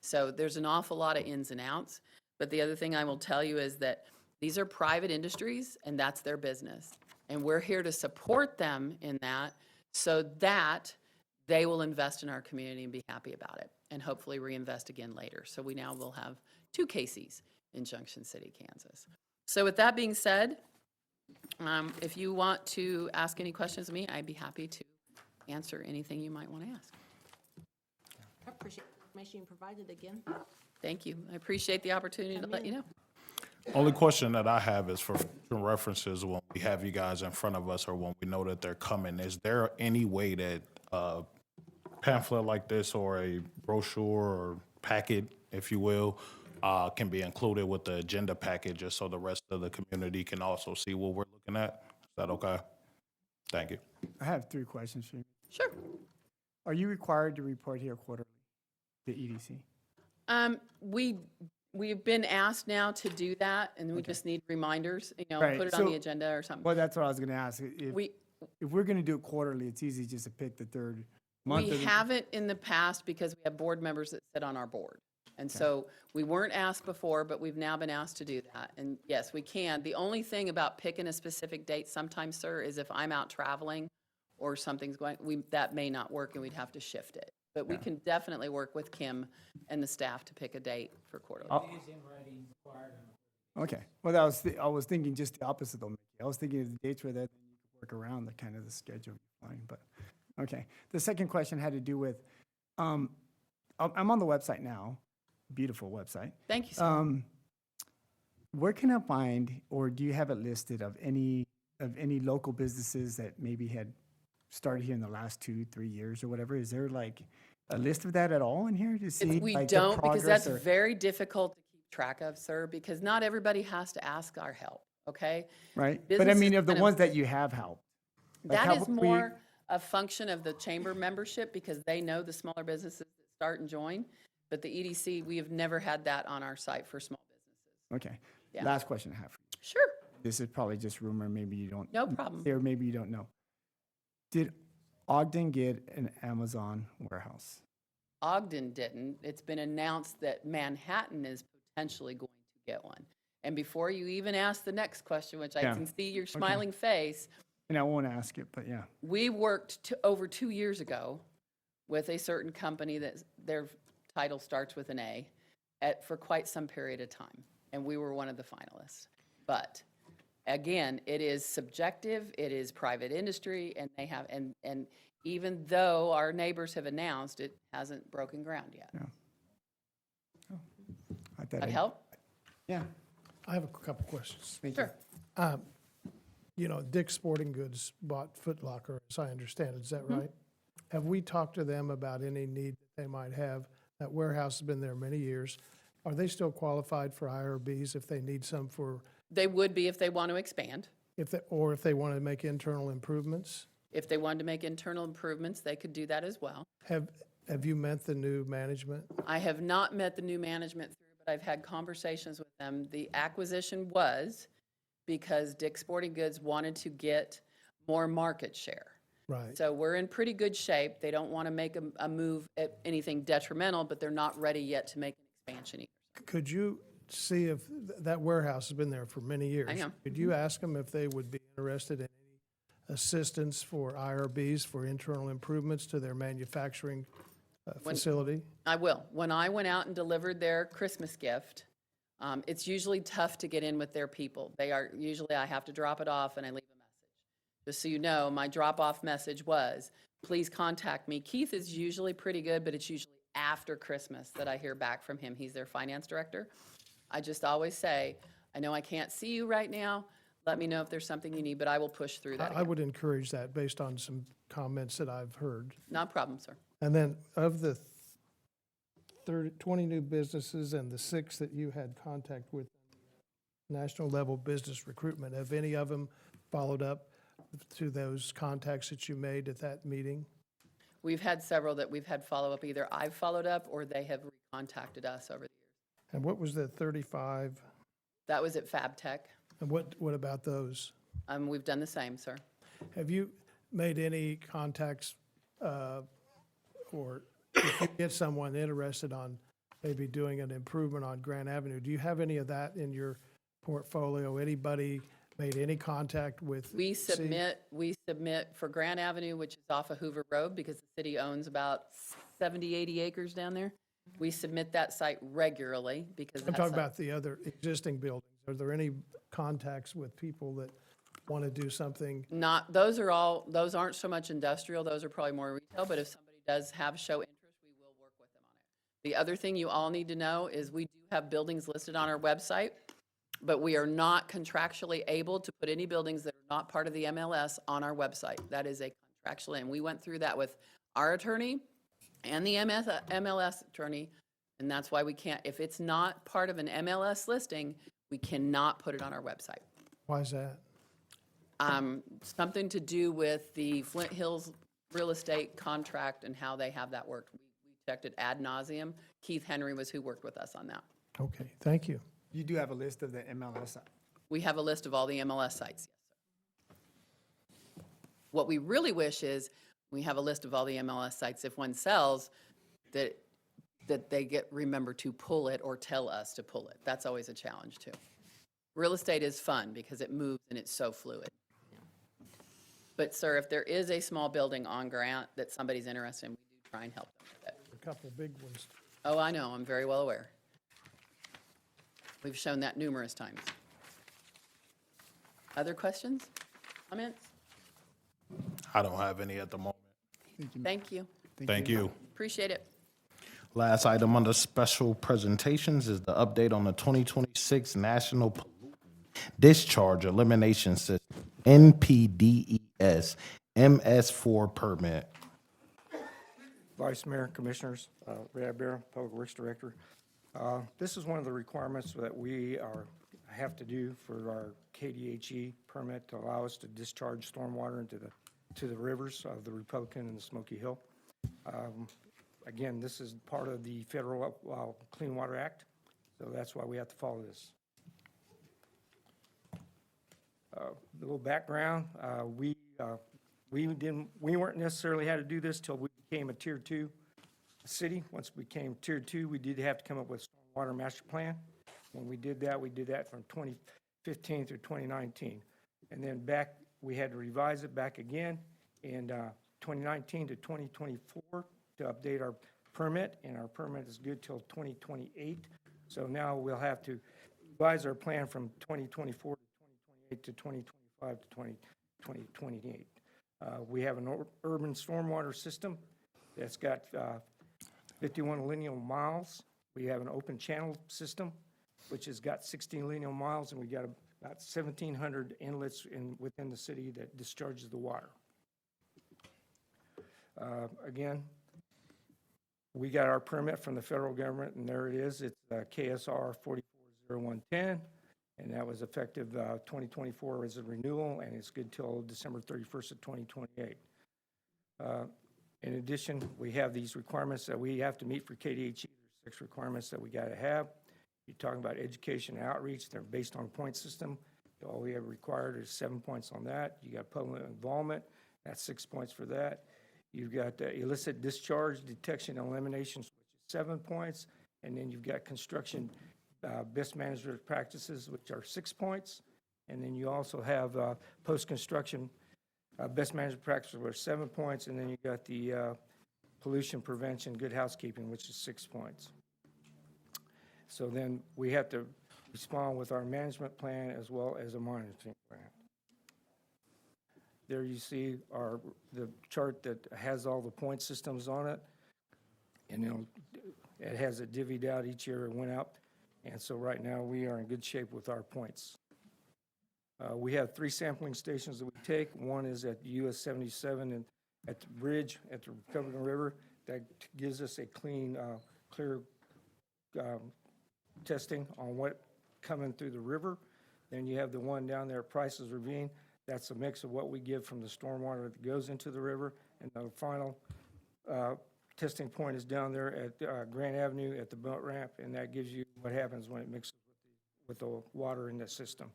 So there's an awful lot of ins and outs. But the other thing I will tell you is that these are private industries, and that's their business. And we're here to support them in that so that they will invest in our community and be happy about it, and hopefully reinvest again later. So we now will have 2 Casey's in Junction City, Kansas. So with that being said, if you want to ask any questions of me, I'd be happy to answer anything you might want to ask. I appreciate the information you provided again. Thank you. I appreciate the opportunity to let you know. Only question that I have is for future references when we have you guys in front of us or when we know that they're coming. Is there any way that a pamphlet like this or a brochure or packet, if you will, can be included with the agenda package just so the rest of the community can also see what we're looking at? Is that okay? Thank you. I have 3 questions for you. Sure. Are you required to report here quarterly, the EDC? We've been asked now to do that, and we just need reminders, Right, put it on the so- agenda or something. Well, that's what I was going to ask. If we're going to do it quarterly, it's easy just to pick the third month. We of the- haven't in the past because we have board members that sit on our board. And so we weren't asked before, but we've now been asked to do that. And yes, we can. The only thing about picking a specific date sometimes, sir, is if I'm out traveling or something's going, that may not work and we'd have to shift it. But we can definitely work with Kim and the staff to pick a date for quarterly. It is in writing required. Okay. Well, I was thinking just the opposite though, Mickey. I was thinking if the dates were there, then you could work around the kind of the schedule. Fine, but, okay. The second question had to do with, I'm on the website now. Beautiful website. Thank you, sir. Where can I find, or do you have it listed of any local businesses that maybe had started here in the last 2-3 years or whatever? Is there like a list of that at all in here to see? We like, the don't, because progress that's or- very difficult to keep track of, sir, because not everybody has to ask our help, okay? Right, but I mean, businesses of the kind of- ones that you have helped. like, That how is we- more a function of the chamber membership because they know the smaller businesses that start and join. But the EDC, we have never had that on our site for small businesses. Okay, Yeah. last question I have for you. Sure, This is probably just rumor, maybe you don't. no problem. Or maybe you don't know. Did Ogden get an Amazon warehouse? Ogden didn't. It's been announced that Manhattan is potentially going to get one. And before you even ask the next question, which I Yeah. can see your smiling face, And I won't ask it, but yeah. we worked over 2 years ago with a certain company that their title starts with an A for quite some period of time. And we were one of the finalists. But again, it is subjective, it is private industry, and they have, and even though our neighbors have announced, it hasn't broken ground yet. I thought That help? Yeah. I have a couple questions. Thank you. Sure. You know, Dick's Sporting Goods bought Foot Locker, as I understand it, is that Mm-hmm. right? Have we talked to them about any need that they might have? That warehouse has been there many years. Are they still qualified for IRBs if they need some for, They would be if they want to expand. or if they want to make internal improvements? If they wanted to make internal improvements, they could do that as well. Have you met the new management? I have not met the new management through, but I've had conversations with them. The acquisition was because Dick's Sporting Goods wanted to get more market share. Right. So we're in pretty good shape. They don't want to make a move at anything detrimental, but they're not ready yet to make an expansion either. Could you see if, that warehouse has been there for many years? I am. Could you ask them if they would be interested in any assistance for IRBs for internal improvements to their manufacturing facility? I will. When I went out and delivered their Christmas gift, it's usually tough to get in with their people. Usually I have to drop it off and I leave a message. Just so you know, my drop-off message was, please contact me. Keith is usually pretty good, but it's usually after Christmas that I hear back from him. He's their finance director. I just always say, I know I can't see you right now. Let me know if there's something you need, but I will push through that I again. would encourage that based on some comments that I've heard. Not a problem, sir. And then of the 20 new businesses and the 6 that you had contact with, national level business recruitment, have any of them followed up to those contacts that you made at that meeting? We've had several that we've had follow-up. Either I've followed up or they have recontacted us over the years. And what was the 35, That was at FabTech. and what about those? We've done the same, sir. Have you made any contacts, or if you get someone interested on maybe doing an improvement on Grant Avenue, do you have any of that in your portfolio? Anybody made any contact with? We C? submit for Grant Avenue, which is off of Hoover Road, because the city owns about 70, 80 acres down there. We submit that site regularly because I'm that's talking about the other existing buildings. Are there any contacts with people that want to do something? those aren't so much industrial, those are probably more retail, but if somebody does show interest, we will work with them on it. The other thing you all need to know is we do have buildings listed on our website, but we are not contractually able to put any buildings that are not part of the MLS on our website. That is a contractual, and we went through that with our attorney and the MLS attorney, and that's why we can't, if it's not part of an MLS listing, we cannot put it on our website. Why is that? Something to do with the Flint Hills real estate contract and how they have that worked. We checked it ad nauseum. Keith Henry was who worked with us on that. Okay, thank you. You do have a list of the MLS. We have a list of all the MLS sites, yes, sir. What we really wish is we have a list of all the MLS sites. If one sells, that they remember to pull it or tell us to pull it. That's always a challenge too. Real estate is fun because it moves and it's so fluid. But sir, if there is a small building on Grant that somebody's interested in, we do try and help them with it. A couple of big ones. Oh, I know, I'm very well aware. We've shown that numerous times. Other questions, comments? I don't have any at the moment. Thank you, Thank you. appreciate it. Last item under special presentations is the update on the 2026 National Pollutant Discharge Elimination System, NPDES, MS4 permit. Vice Mayor, Commissioners, Ray Ibarra, Public Works Director. This is one of the requirements that we have to do for our KDHE permit to allow us to discharge stormwater to the rivers of the Republican and the Smoky Hill. Again, this is part of the Federal Clean Water Act, so that's why we have to follow this. A little background, we we weren't necessarily had to do this till we became a Tier 2 city. Once we became Tier 2, we did have to come up with a stormwater master plan. When we did that from 2015 through 2019. And then we had to revise it back again in 2019 to 2024 to update our permit, and our permit is good till 2028. So now we'll have to revise our plan from 2024 to 2028 to 2025 to 2028. We have an urban stormwater system that's got 51 lineal miles. We have an open channel system, which has got 16 lineal miles, and we got about 1,700 inlets within the city that discharges the water. Again, we got our permit from the federal government, and there it is. It's KSR 440110, and that was effective 2024 as a renewal, and it's good till December 31st of 2028. In addition, we have these requirements that we have to meet for KDHE. There's 6 requirements that we got to have. You're talking about education and outreach. They're based on a point system. All we have required is 7 points on that. You got public involvement. That's 6 points for that. You've got illicit discharge detection and elimination, which is 7 points. And then you've got construction best management practices, which are 6 points. And then you also have post-construction best management practices, which are 7 points. And then you got the pollution prevention, good housekeeping, which is 6 points. So then we have to respond with our management plan as well as a monitoring plan. There you see the chart that has all the point systems on it. And it has it divvied out each year it went out. And so right now we are in good shape with our points. We have 3 sampling stations that we take. One is at US 77 and at the bridge at the Republican River. That gives us a clean, clear testing on what coming through the river. Then you have the one down there at Price's Ravine. That's a mix of what we give from the stormwater that goes into the river. And the final testing point is down there at Grant Avenue at the boat ramp, and that gives you what happens when it mixes with the water in the system.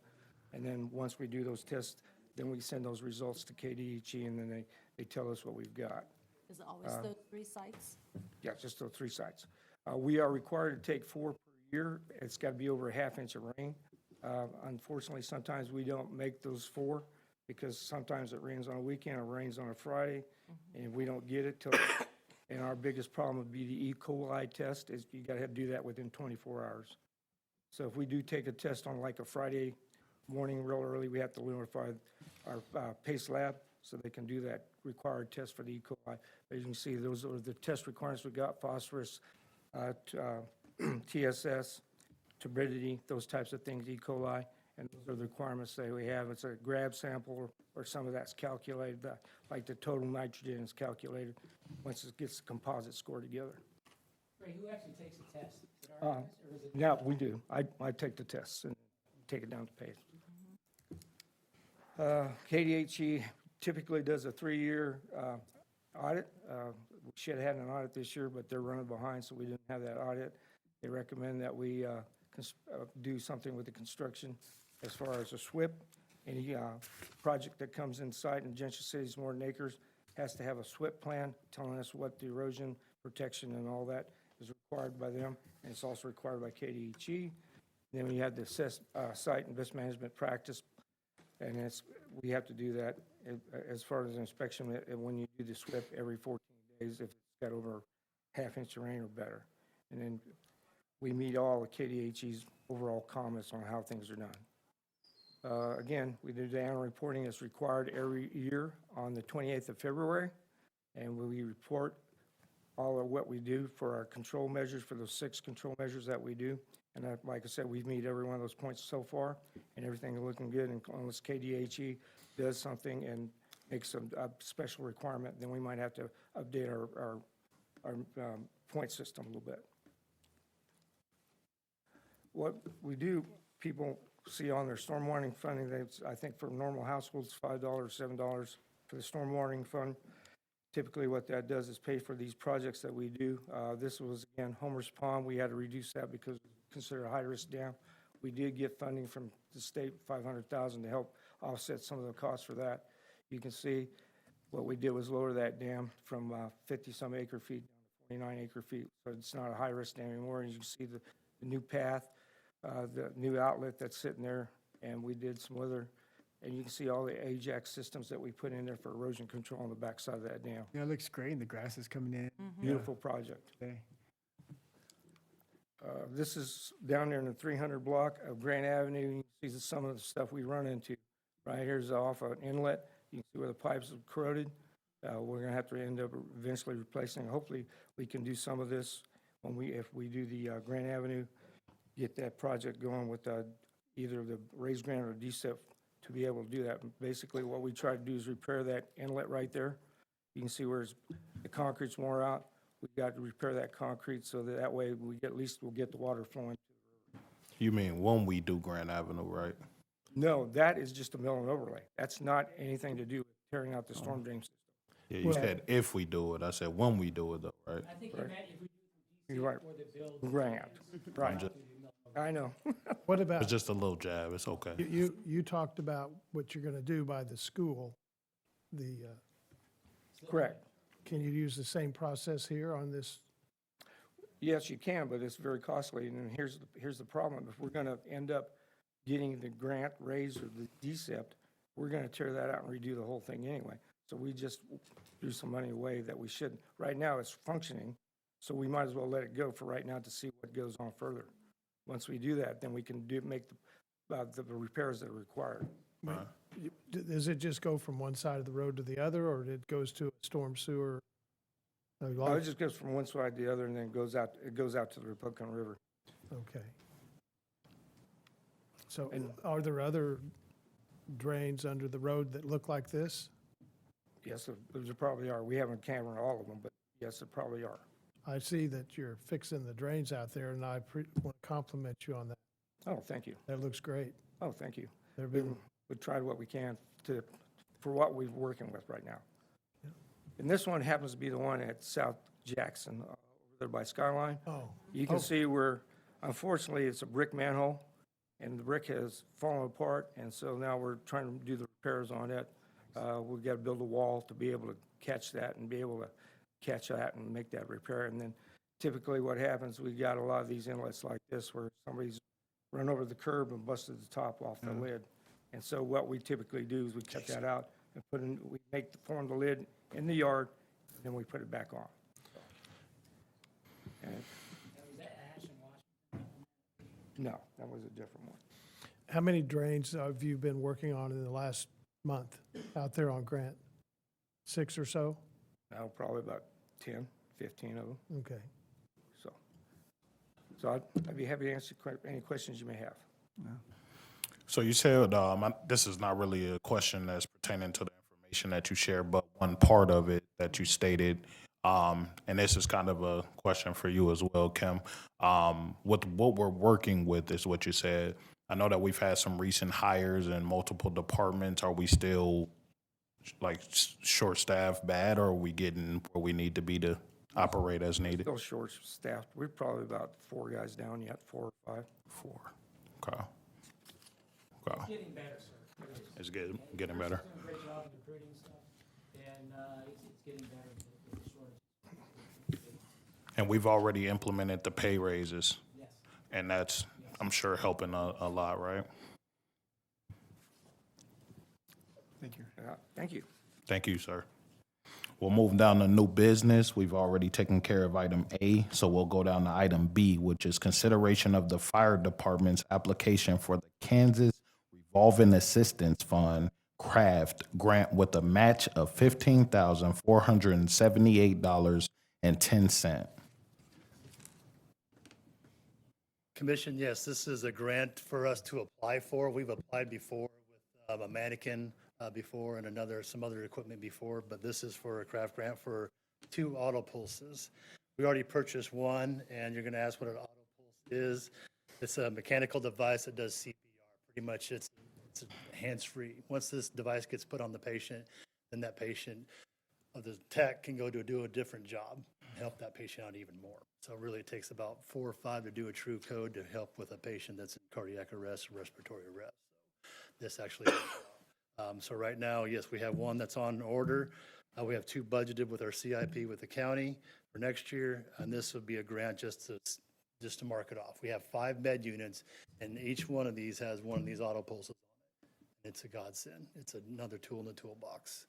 And then once we do those tests, then we send those results to KDHE, and then they tell us what we've got. Is it always those 3 sites? Yeah, just those 3 sites. We are required to take 4 per year. It's got to be over a half-inch of rain. Unfortunately, sometimes we don't make those 4 because sometimes it rains on a weekend or rains on a Friday, and we don't get it till. And our biggest problem would be the E. coli test. Is you got to do that within 24 hours. So if we do take a test on like a Friday morning real early, we have to notify our PACE lab so they can do that required test for the E. coli. As you can see, those are the test requirements we got: phosphorus, TSS, turbidity, those types of things, E. coli, and those are the requirements that we have. It's a grab sample, or some of that's calculated, like the total nitrogen is calculated once it gets the composite score together. Ray, who actually takes the test? Is it our guys, or is it? Yeah, we do. I take the tests and take it down to PACE. KDHE typically does a 3-year audit. We should have had an audit this year, but they're running behind, so we didn't have that audit. They recommend that we do something with the construction as far as a SWIP. Any project that comes in sight in Gensha City's more than acres has to have a SWIP plan telling us what the erosion protection and all that is required by them, and it's also required by KDHE. Then we have the site and best management practice, and we have to do that as far as inspection when you do the SWIP every 14 days if it's got over half-inch of rain or better. And then we meet all of KDHE's overall comments on how things are done. Again, we do the annual reporting as required every year on the 28th of February, and we report all of what we do for our control measures, for those 6 control measures that we do. And like I said, we've met every one of those points so far, and everything is looking good. And unless KDHE does something and makes a special requirement, then we might have to update our point system a little bit. What we do, people see on their storm warning funding, I think for normal households, $5, $7 for the storm warning fund. Typically what that does is pay for these projects that we do. This was, again, Homer's Pond. We had to reduce that because we consider a high-risk dam. We did get funding from the state, $500,000 to help offset some of the costs for that. You can see What we did was lower that dam from 50-some acre feet down to 49 acre feet, so it's not a high-risk dam anymore. And you can see the new path, the new outlet that's sitting there, and we did some other, and you can see all the Ajax systems that we put in there for erosion control on the backside of that dam. Yeah, it looks great, and the grass is coming in Beautiful project. today. This is down there in the 300 block of Grant Avenue. You see some of the stuff we run into. Right here's off an inlet. You can see where the pipes are corroded. We're gonna have to end up eventually replacing. Hopefully, we can do some of this if we do the Grant Avenue, get that project going with either the raised grant or DSEP to be able to do that. Basically, what we try to do is repair that inlet right there. You can see where the concrete's wore out. We've got to repair that concrete so that way at least we'll get the water flowing. You mean when we do Grand Avenue, right? No, that is just a mill and overlay. That's not anything to do with tearing out the storm drain system. Yeah, you said if we do it. I said when we do it though, right? I think you meant if we do You're right. for the build. Grant, right. I know. What about, It's just a little jab. It's okay. you talked about what you're gonna do by the school. Correct. Can you use the same process here on this? Yes, you can, but it's very costly. And then here's the problem. If we're going to end up getting the grant raised or the DSEP, we're going to tear that out and redo the whole thing anyway. So we just threw some money away that we shouldn't. Right now, it's functioning, so we might as well let it go for right now to see what goes on further. Once we do that, then we can make the repairs that are required. Does it just go from one side of the road to the other, or it goes to a storm sewer? It just goes from one side to the other and then it goes out to the Republican River. Okay. So are there other drains under the road that look like this? Yes, there probably are. We haven't cambered all of them, but yes, there probably are. I see that you're fixing the drains out there, and I want to compliment you on that. Oh, thank you. That looks great. Oh, thank you. There've been, We tried what we can for what we're working with right now. And this one happens to be the one at South Jackson, over there by Skyline. oh, You can see where, unfortunately, it's a brick manhole, and the brick has fallen apart, and so now we're trying to do the repairs on it. We've got to build a wall to be able to catch that and be able to catch that and make that repair. And then typically what happens, we got a lot of these inlets like this where somebody's run over the curb and busted the top off the lid. And so what we typically do is we cut that out and we form the lid in the yard, and then we put it back on. And, Was that Ash and Washington? no, that was a different one. how many drains have you been working on in the last month out there on Grant? 6 or so? Now, probably about 10, 15 of them. Okay. So I'd be happy to answer any questions you may have. So you said, this is not really a question that's pertaining to the information that you shared, but one part of it that you stated, and this is kind of a question for you as well, Kim. With what we're working with is what you said. I know that we've had some recent hires in multiple departments. Are we still like short-staffed bad, or are we getting where we need to be to operate as needed? Still short-staffed. We're probably about 4 guys down yet, 4 or 5. 4. Okay. Okay. Getting better, sir. It is. It's getting better. Doing a great job in recruiting stuff, and it's getting better with the shortage. And we've already implemented the pay raises, Yes. and that's, I'm sure, helping a lot, right? Thank you. Thank you. Thank you, sir. We'll move down to new business. We've already taken care of item A, so we'll go down to item B, which is consideration of the fire department's application for the Kansas Revolving Assistance Fund craft grant with a match of $15,478.10. Commission, yes, this is a grant for us to apply for. We've applied before with a mannequin before and some other equipment before, but this is for a craft grant for 2 auto pulses. We already purchased one, and you're going to ask what an auto pulse is. It's a mechanical device that does CPR. Pretty much it's hands-free. Once this device gets put on the patient, then that patient, the tech can go to do a different job and help that patient out even more. So really it takes about 4 or 5 to do a true code to help with a patient that's in cardiac arrest or respiratory arrest. So this actually, so right now, yes, we have one that's on order. We have 2 budgeted with our CIP with the county for next year, and this would be a grant just to mark it off. We have 5 med units, and each one of these has one of these auto pulses on it. It's a godsend. It's another tool in the toolbox.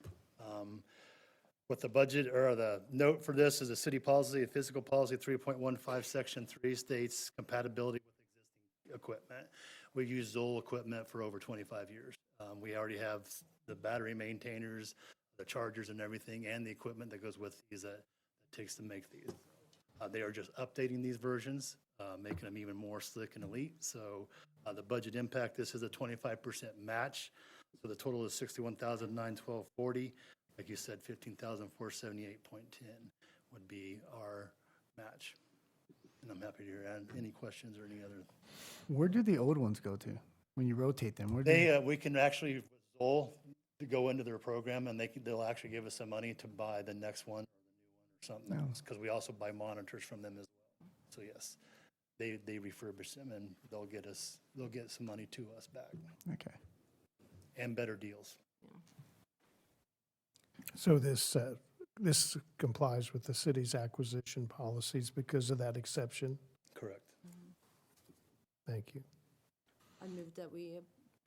What the budget or the note for this is a city policy, a physical policy 3.15, section 3 states compatibility with existing equipment. We've used Zoll equipment for over 25 years. We already have the battery maintainers, the chargers and everything, and the equipment that goes with these that it takes to make these. They are just updating these versions, making them even more slick and elite. So the budget impact, this is a 25% match. So the total is $61,912.40. Like you said, $15,478.10 would be our match. And I'm happy to hear any questions or any other. Where do the old ones go to when you rotate them? Where do They, we can actually, with Zoll, to go into their program, and they'll actually give us some money to buy the next one or the new one or something else, because we also buy monitors from them as well. So yes, they refurbish them, and they'll get some money to us back, Okay. and better deals. So this complies with the city's acquisition policies because of that exception? Correct. Thank you. I move that we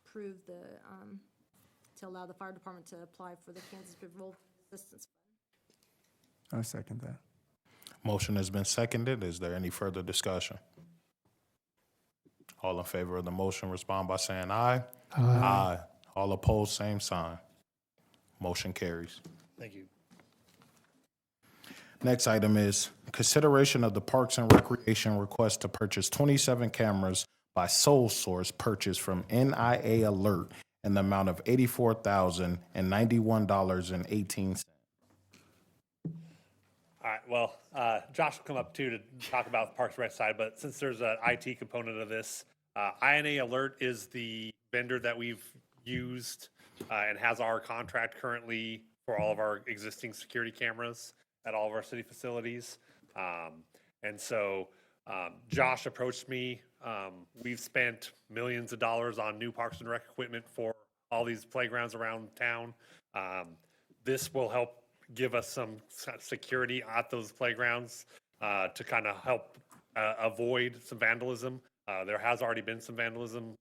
approve to allow the fire department to apply for the Kansas Revolt Assistance Fund. I'll second that. Motion has been seconded. Is there any further discussion? All in favor of the motion, respond by saying aye. Aye. All opposed, same sign. Motion carries. Thank you. Next item is consideration of the Parks and Recreation request to purchase 27 cameras by sole source purchase from NIA Alert in the amount of $84,091.18. All right, well, Josh will come up too to talk about the Parks and Rec side, but since there's an IT component of this, INA Alert is the vendor that we've used and has our contract currently for all of our existing security cameras at all of our city facilities. And so Josh approached me. We've spent millions of dollars on new Parks and Rec equipment for all these playgrounds around town. This will help give us some security at those playgrounds to kind of help avoid some vandalism. There has already been some vandalism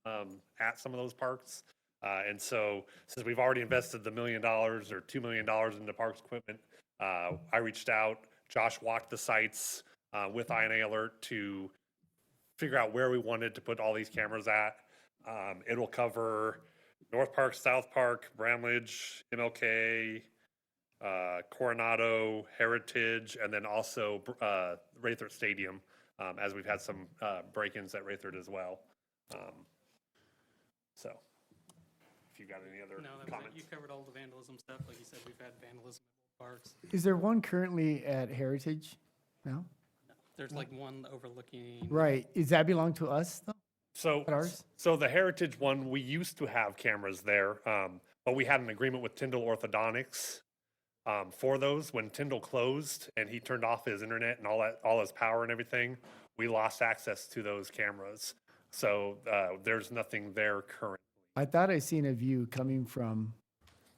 at some of those parks. And so since we've already invested the $1 million or $2 million into parks equipment, I reached out. Josh walked the sites with INA Alert to figure out where we wanted to put all these cameras at. It'll cover North Park, South Park, Bramlage, MLK, Coronado, Heritage, and then also Raythort Stadium, as we've had some break-ins at Raythort as well. So, if you've got any other No, that was it. comments. You covered all the vandalism stuff. Like you said, we've had vandalism at both parks. Is there one currently at Heritage? No? There's like one overlooking. Right. Does that belong to us though? So, At ours? so the Heritage one, we used to have cameras there, but we had an agreement with Tyndall Orthodontics for those. When Tyndall closed and he turned off his internet and all his power and everything, we lost access to those cameras. So there's nothing there currently. I thought I seen a view coming from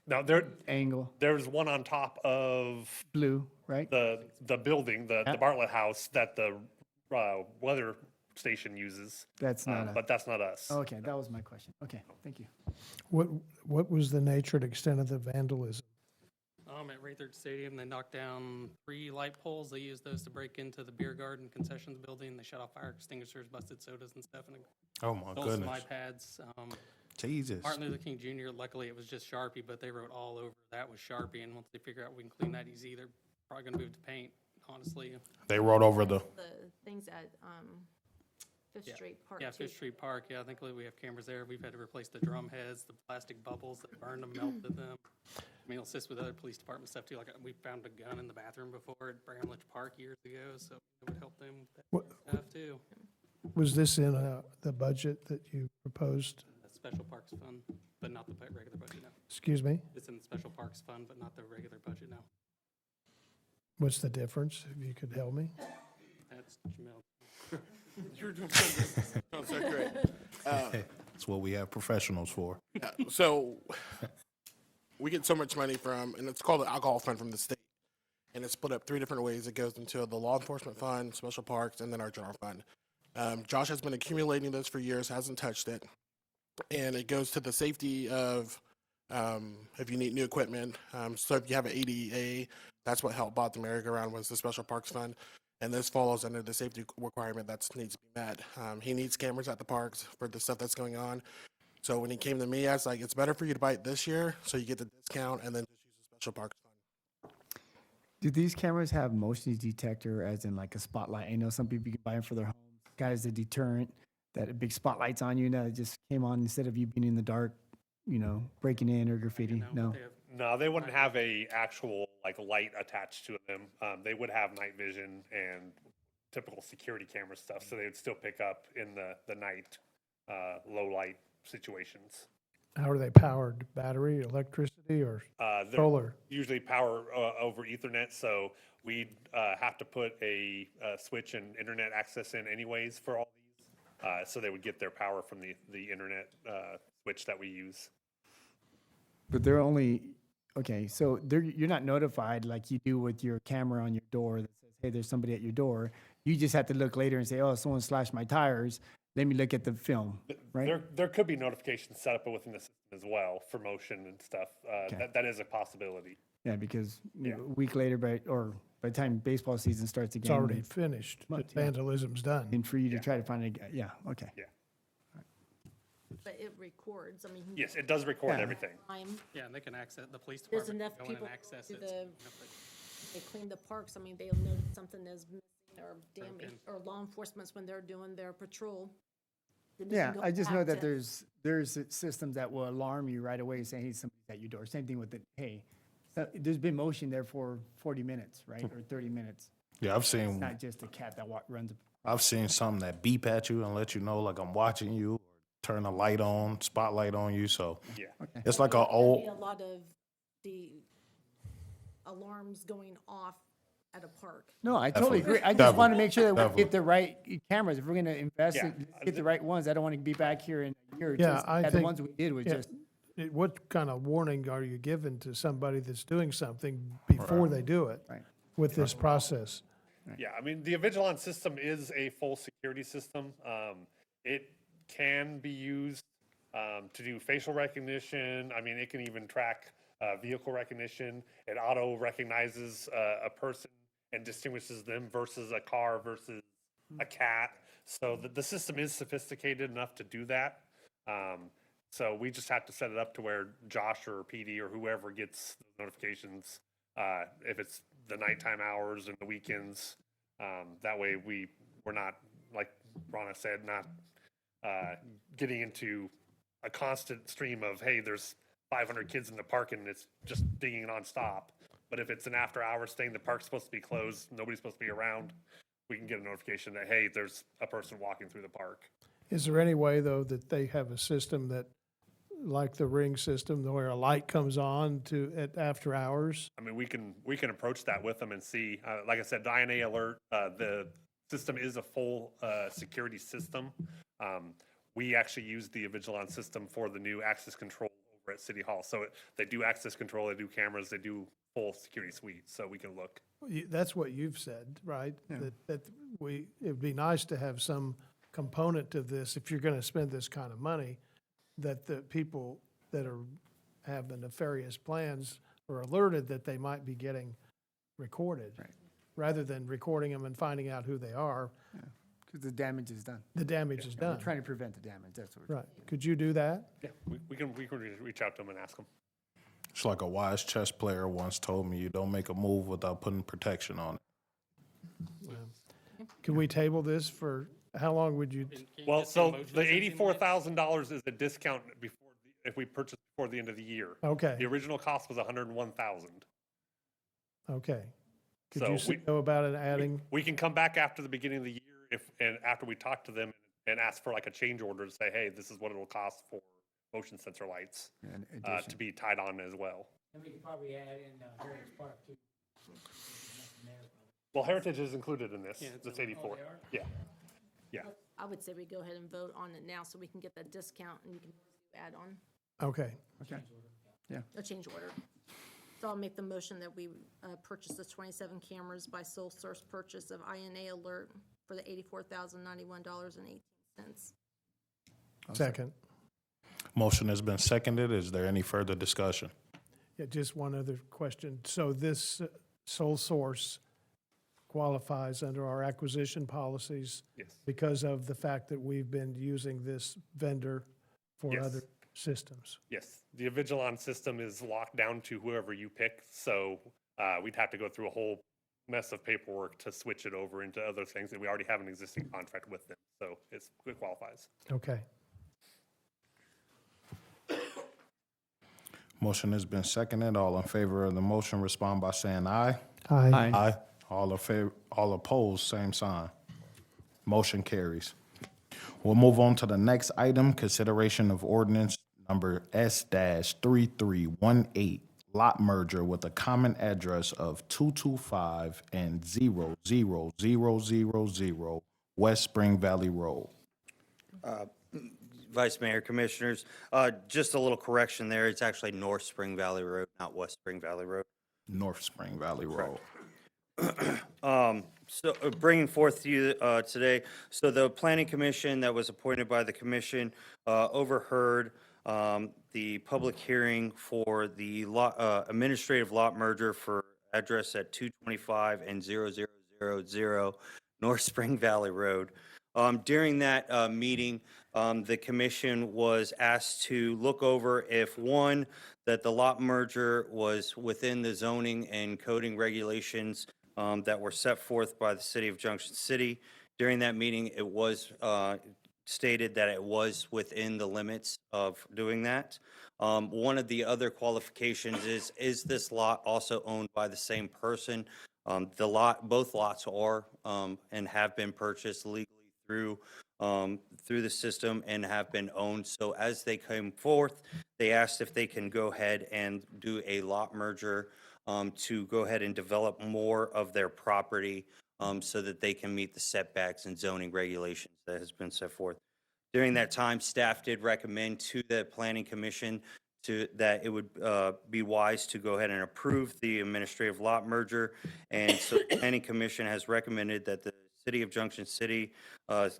Now angle there's one on top of blue, right? the building, the Yeah. Bartlett House that the weather station uses. That's not but that's not us. Okay, that was my question. Okay, thank you. What was the nature and extent of the vandalism? At Raythort Stadium, they knocked down 3 light poles. They used those to break into the beer garden concessions building. They shut off fire extinguishers, busted sodas and stuff, and Oh, my stole some goodness. iPads. Jesus. Martin Luther King Jr., luckily it was just Sharpie, but they wrote all over that with Sharpie, and once they figure out we can clean that easy, they're probably gonna move to paint, honestly. They wrote over the, The things at Fifth Yeah. Street Park Yeah, too. Fish Street Park, yeah, I think we have cameras there. We've had to replace the drum heads, the plastic bubbles that burned them, melted them. I mean, it'll assist with other police department stuff too, like we found a gun in the bathroom before at Bramlage Park years ago, so it would help them with What- that stuff too. Was this in the budget that you proposed? The Special Parks Fund, but not the regular budget, no. Excuse me? It's in the Special Parks Fund, but not the regular budget, no. What's the difference, if you could help me? That's Jamil. You're doing so great. that's what we have professionals for. So we get so much money from, and it's called the alcohol fund from the state. And it's split up 3 different ways. It goes into the law enforcement fund, special parks, and then our general fund. Josh has been accumulating those for years, hasn't touched it. And it goes to the safety of, if you need new equipment. So if you have an ADA, that's what helped bought the merry-go-round was the special parks fund. And this follows under the safety requirement that needs to be met. He needs cameras at the parks for the stuff that's going on. So when he came to me, I was like, it's better for you to buy it this year so you get the discount and then just use the special parks fund. Do these cameras have motion detector as in like a spotlight? I know some people can buy them for their homes. Got as a deterrent, that a big spotlight's on you, that it just came on instead of you being in the dark, you know, breaking in or graffiti? No? They have- No, they wouldn't have a actual like light attached to them. They would have night vision and typical security camera stuff, so they would still pick up in the night, low light situations. How are they powered? Battery, electricity, or They're solar? usually power over Ethernet, so we'd have to put a switch and internet access in anyways for all these. So they would get their power from the internet switch that we use. But they're only, okay, so you're not notified like you do with your camera on your door that says, hey, there's somebody at your door. You just have to look later and say, oh, someone slashed my tires. Let me look at the film, right? There could be notifications set up within the system as well for motion and stuff. That is a possibility. Yeah, because you know, a week later, by the time baseball season starts again. It's already finished. The vandalism's done. And for you to try to find a, yeah, okay. Yeah. But it records, I mean. Yes, it does record Yeah. everything. Time. Yeah, and they can access, the police There's department enough can go in people and access to it. they clean the parks, I mean, they'll notice something is missing or damaged, or law enforcement's when they're doing their patrol. then they Yeah, can go I just know back that to- there's systems that will alarm you right away saying, hey, somebody's at your door. Same thing with the, hey, there's been motion there for 40 minutes, right, or 30 minutes. Yeah, I've It's seen, not just a cat that runs. I've seen some that beep at you and let you know like I'm watching you, or turn a light on, spotlight on you, so. Yeah. It's like a There'd be old, a lot of the alarms going off at a park. No, I totally Definitely. agree. I just want to Definitely. make sure that we Definitely. get the right cameras. If we're going to invest, Yeah. let's get the right ones. I don't want to be back here in a year or Yeah, just, I the think- ones we did was yeah. just, What kind of warning are you giving to somebody that's doing something before they do it Right. with this process? Yeah, I mean, the Avigilon system is a full security system. It can be used to do facial recognition. I mean, it can even track vehicle recognition. It auto recognizes a person and distinguishes them versus a car versus a cat. So the system is sophisticated enough to do that. So we just have to set it up to where Josh or PD or whoever gets those notifications, if it's the nighttime hours and the weekends. That way we're not, like Ronna said, not getting into a constant stream of, hey, there's 500 kids in the park and it's just dinging nonstop. But if it's an after hours thing, the park's supposed to be closed, nobody's supposed to be around, we can get a notification that, hey, there's a person walking through the park. Is there any way, though, that they have a system that, like the Ring system, where a light comes on at after hours? I mean, we can approach that with them and see. Like I said, INA Alert, the system is a full security system. We actually use the Avigilon system for the new access control over at City Hall. So they do access control, they do cameras, they do full security suite, so we can look. That's what you've said, right? That it'd be nice to have some component to this, if you're gonna spend this kind of money, that the people that have the nefarious plans are alerted that they might be getting recorded. Right. Rather than recording them and finding out who they are, because the damage is done. the damage is We're done. trying to prevent the damage, that's what we're. Right. Could you do that? Yeah, we can reach out to them and ask them. it's like a wise chess player once told me, you don't make a move without putting protection on it. Can we table this for, how long would you? Can you Well, get some so motion the sensing lights? $84,000 is a discount if we purchase before the end of the year. Okay, The original cost was $101,000. okay. Could So you know about it adding? We can come back after the beginning of the year and after we talk to them and ask for like a change order to say, hey, this is what it'll cost for motion sensor lights And to be tied on as well. And we could probably add in Heritage Park too. Well, Heritage is included in this. Yeah, it's It's a- 84. Oh, they are? Yeah. Yeah. I would say we go ahead and vote on it now so we can get that discount and you can add on. Okay, Okay. Yeah. a change order. So I'll make the motion that we purchase the 27 cameras by sole source purchase of INA Alert for the $84,091.18. Second. Motion has been seconded. Is there any further discussion? Yeah, just one other question. So this sole source qualifies under our acquisition policies Yes. because of the fact that we've been using this vendor for Yes. other systems? Yes, the Avigilon system is locked down to whoever you pick, so we'd have to go through a whole mess of paperwork to switch it over into other things, and we already have an existing contract with them, so it qualifies. Okay. Motion has been seconded. All in favor of the motion, respond by saying aye. Aye. Aye. All in favor, all opposed, same sign. Motion carries. We'll move on to the next item, consideration of ordinance number S-3318, lot merger with a common address of 225 and 00000 West Spring Valley Road. Vice Mayor, Commissioners, just a little correction there. It's actually North Spring Valley Road, not West Spring Valley Road. North Spring Valley Road. So bringing forth to you today, so the Planning Commission that was appointed by the commission overheard the public hearing for the administrative lot merger for address at 225 and 0000 North Spring Valley Road. During that meeting, the commission was asked to look over if, one, that the lot merger was within the zoning and coding regulations that were set forth by the city of Junction City. During that meeting, it was stated that it was within the limits of doing that. One of the other qualifications is this lot also owned by the same person? Both lots are and have been purchased legally through the system and have been owned. So as they came forth, they asked if they can go ahead and do a lot merger to go ahead and develop more of their property so that they can meet the setbacks and zoning regulations that has been set forth. During that time, staff did recommend to the Planning Commission that it would be wise to go ahead and approve the administrative lot merger. And so the Planning Commission has recommended that the City of Junction City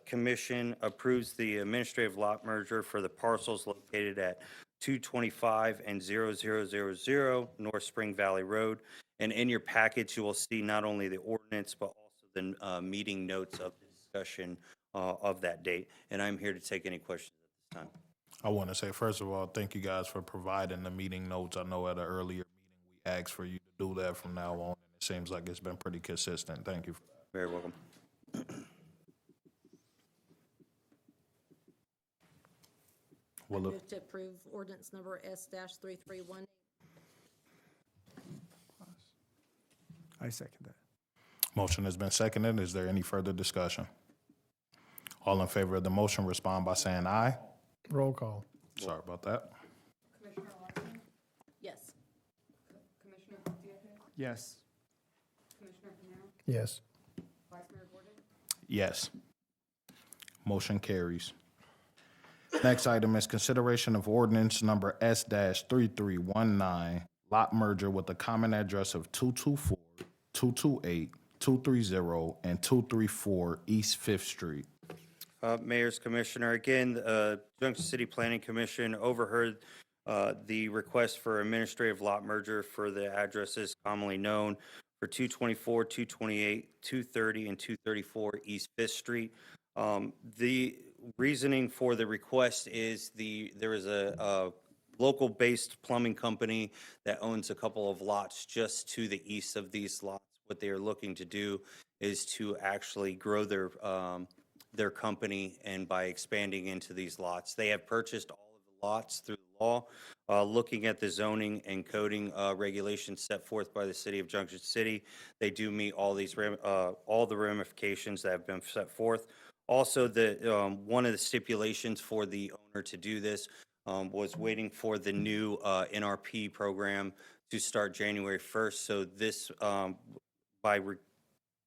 Commission approves the administrative lot merger for the parcels located at 225 and 0000 North Spring Valley Road. And in your package, you will see not only the ordinance, but also the meeting notes of the discussion of that date. And I'm here to take any questions at this time. I want to say, first of all, thank you guys for providing the meeting notes. I know at an earlier meeting, we asked for you to do that from now on, and it seems like it's been pretty consistent. Thank you. Very welcome. I Well, move to approve ordinance number S-3318. I second that. motion has been seconded. Is there any further discussion? All in favor of the motion, respond by saying aye. Roll call. Sorry about that. Commissioner Larson? Yes. Commissioner Gutierrez? Yes. Commissioner Canal? Yes. Vice Mayor Gordon? Yes. Motion carries. Next item is consideration of ordinance number S-3319, lot merger with a common address of 224, 228, 230, and 234 East Fifth Street. Mayor's Commissioner, again, Junction City Planning Commission overheard the request for administrative lot merger for the addresses commonly known for 224, 228, 230, and 234 East Fifth Street. The reasoning for the request is there is a local-based plumbing company that owns a couple of lots just to the east of these lots. What they are looking to do is to actually grow their company, and by expanding into these lots. They have purchased all of the lots through the law. Looking at the zoning and coding regulations set forth by the City of Junction City, they do meet all the ramifications that have been set forth. Also, one of the stipulations for the owner to do this was waiting for the new NRP program to start January 1st. So this, by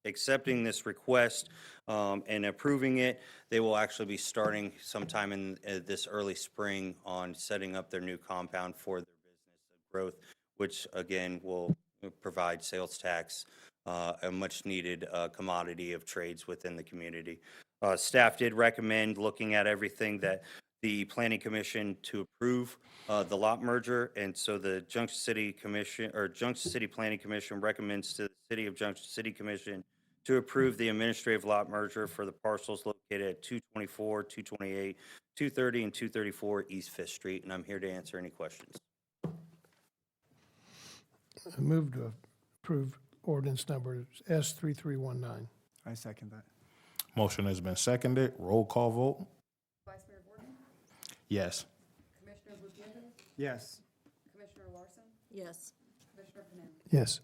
accepting this request and approving it, they will actually be starting sometime in this early spring on setting up their new compound for their business growth, which again will provide sales tax, a much-needed commodity of trades within the community. Staff did recommend, looking at everything, that the Planning Commission to approve the lot merger, and so the Junction City Commission, or Junction City Planning Commission recommends to the City of Junction City Commission to approve the administrative lot merger for the parcels located at 224, 228, 230, and 234 East Fifth Street, and I'm here to answer any questions. I move to approve ordinance number S3319. I second that. Motion has been seconded. Roll call vote. Vice Mayor Gordon, Yes. Commissioner Gutierrez, Yes. Commissioner Larson, Yes. Commissioner Panera. Yes.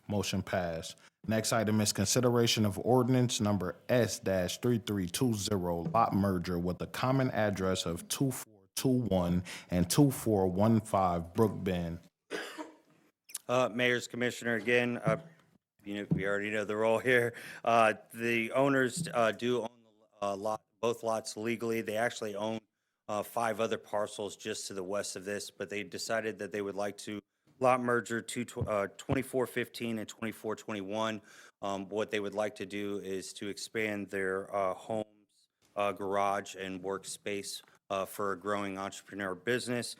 Motion passed. Next item is consideration of ordinance number S-3320, lot merger with a common address of 2421 and 2415 Brook Bend. Mayor's Commissioner, again, we already know the role here. The owners do own the lot, both lots legally. They actually own 5 other parcels just to the west of this, but they decided that they would like to lot merger 2415 and 2421. What they would like to do is to expand their homes, garage, and workspace for a growing entrepreneur business.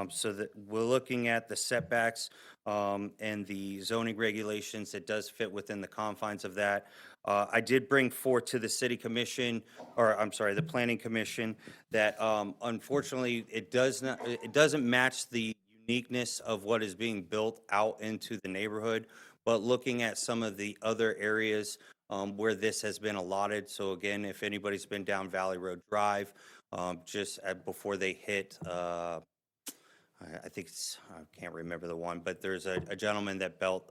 So that we're looking at the setbacks and the zoning regulations. It does fit within the confines of that. I did bring forth to the city commission, or I'm sorry, the planning commission, that unfortunately it doesn't match the uniqueness of what is being built out into the neighborhood, but looking at some of the other areas where this has been allotted. So again, if anybody's been down Valley Road Drive, just before they hit, I think I can't remember the one, but there's a gentleman that built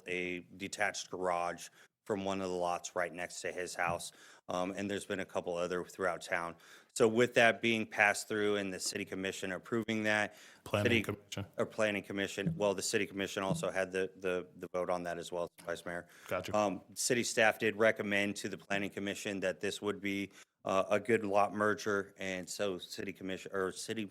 a detached garage from one of the lots right next to his house. And there's been a couple other throughout town. So with that being passed through and the city commission approving that. Planning Commission. Or planning commission, well, the city commission also had the vote on that as well, Vice Mayor. Gotcha. City staff did recommend to the planning commission that this would be a good lot merger. And so the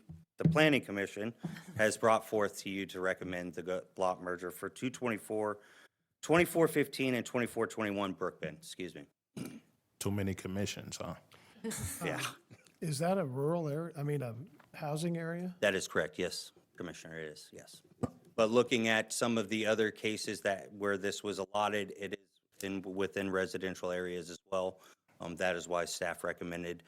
planning commission has brought forth to you to recommend the lot merger for 2415 and 2421 Brook Bend, excuse me. Too many commissions, huh? Yeah, Is that a rural area, I mean, a housing area? that is correct. Yes, Commissioner, it is, yes. But looking at some of the other cases where this was allotted, it is within residential areas as well. That is why staff recommended,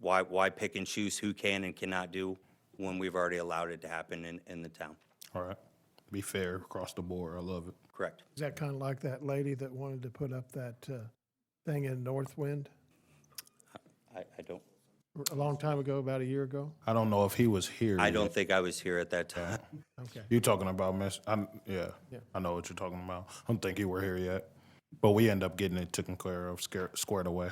why pick and choose who can and cannot do when we've already allowed it to happen in the town. All right. Be fair across the board. I love it. Correct. Is that kind of like that lady that wanted to put up that thing in Northwind I don't, a long time ago, about a year ago? I don't know if he was here. I yet. don't think I was here at that time. Okay. You talking about yeah, I know what you're talking about. I don't think you were here yet, but we end up getting it taken care of, squared away.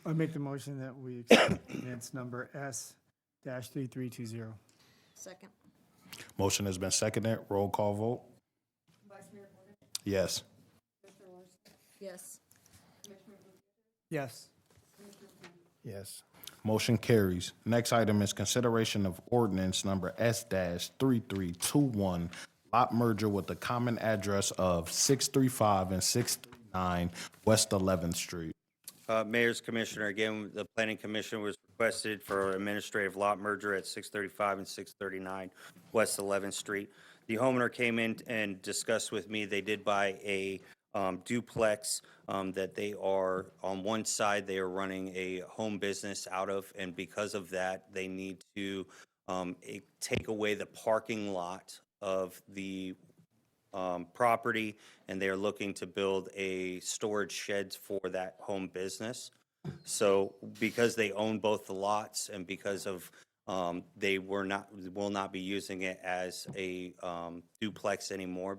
I make the motion that we accept ordinance number S-3320. Second. Motion has been seconded. Roll call vote. Vice Mayor Gordon, Yes. Commissioner Larson, Yes. Commissioner Gutierrez, Yes. Commissioner Panera. Yes. Motion carries. Next item is consideration of ordinance number S-3321, lot merger with the common address of 635 and 639 West 11th Street. Mayor's Commissioner, again, the Planning Commission was requested for administrative lot merger at 635 and 639 West 11th Street. The homeowner came in and discussed with me, they did buy a duplex that they are, on one side, they are running a home business out of, and because of that, they need to take away the parking lot of the property, and they're looking to build a storage sheds for that home business. So because they own both the lots and because of they will not be using it as a duplex anymore,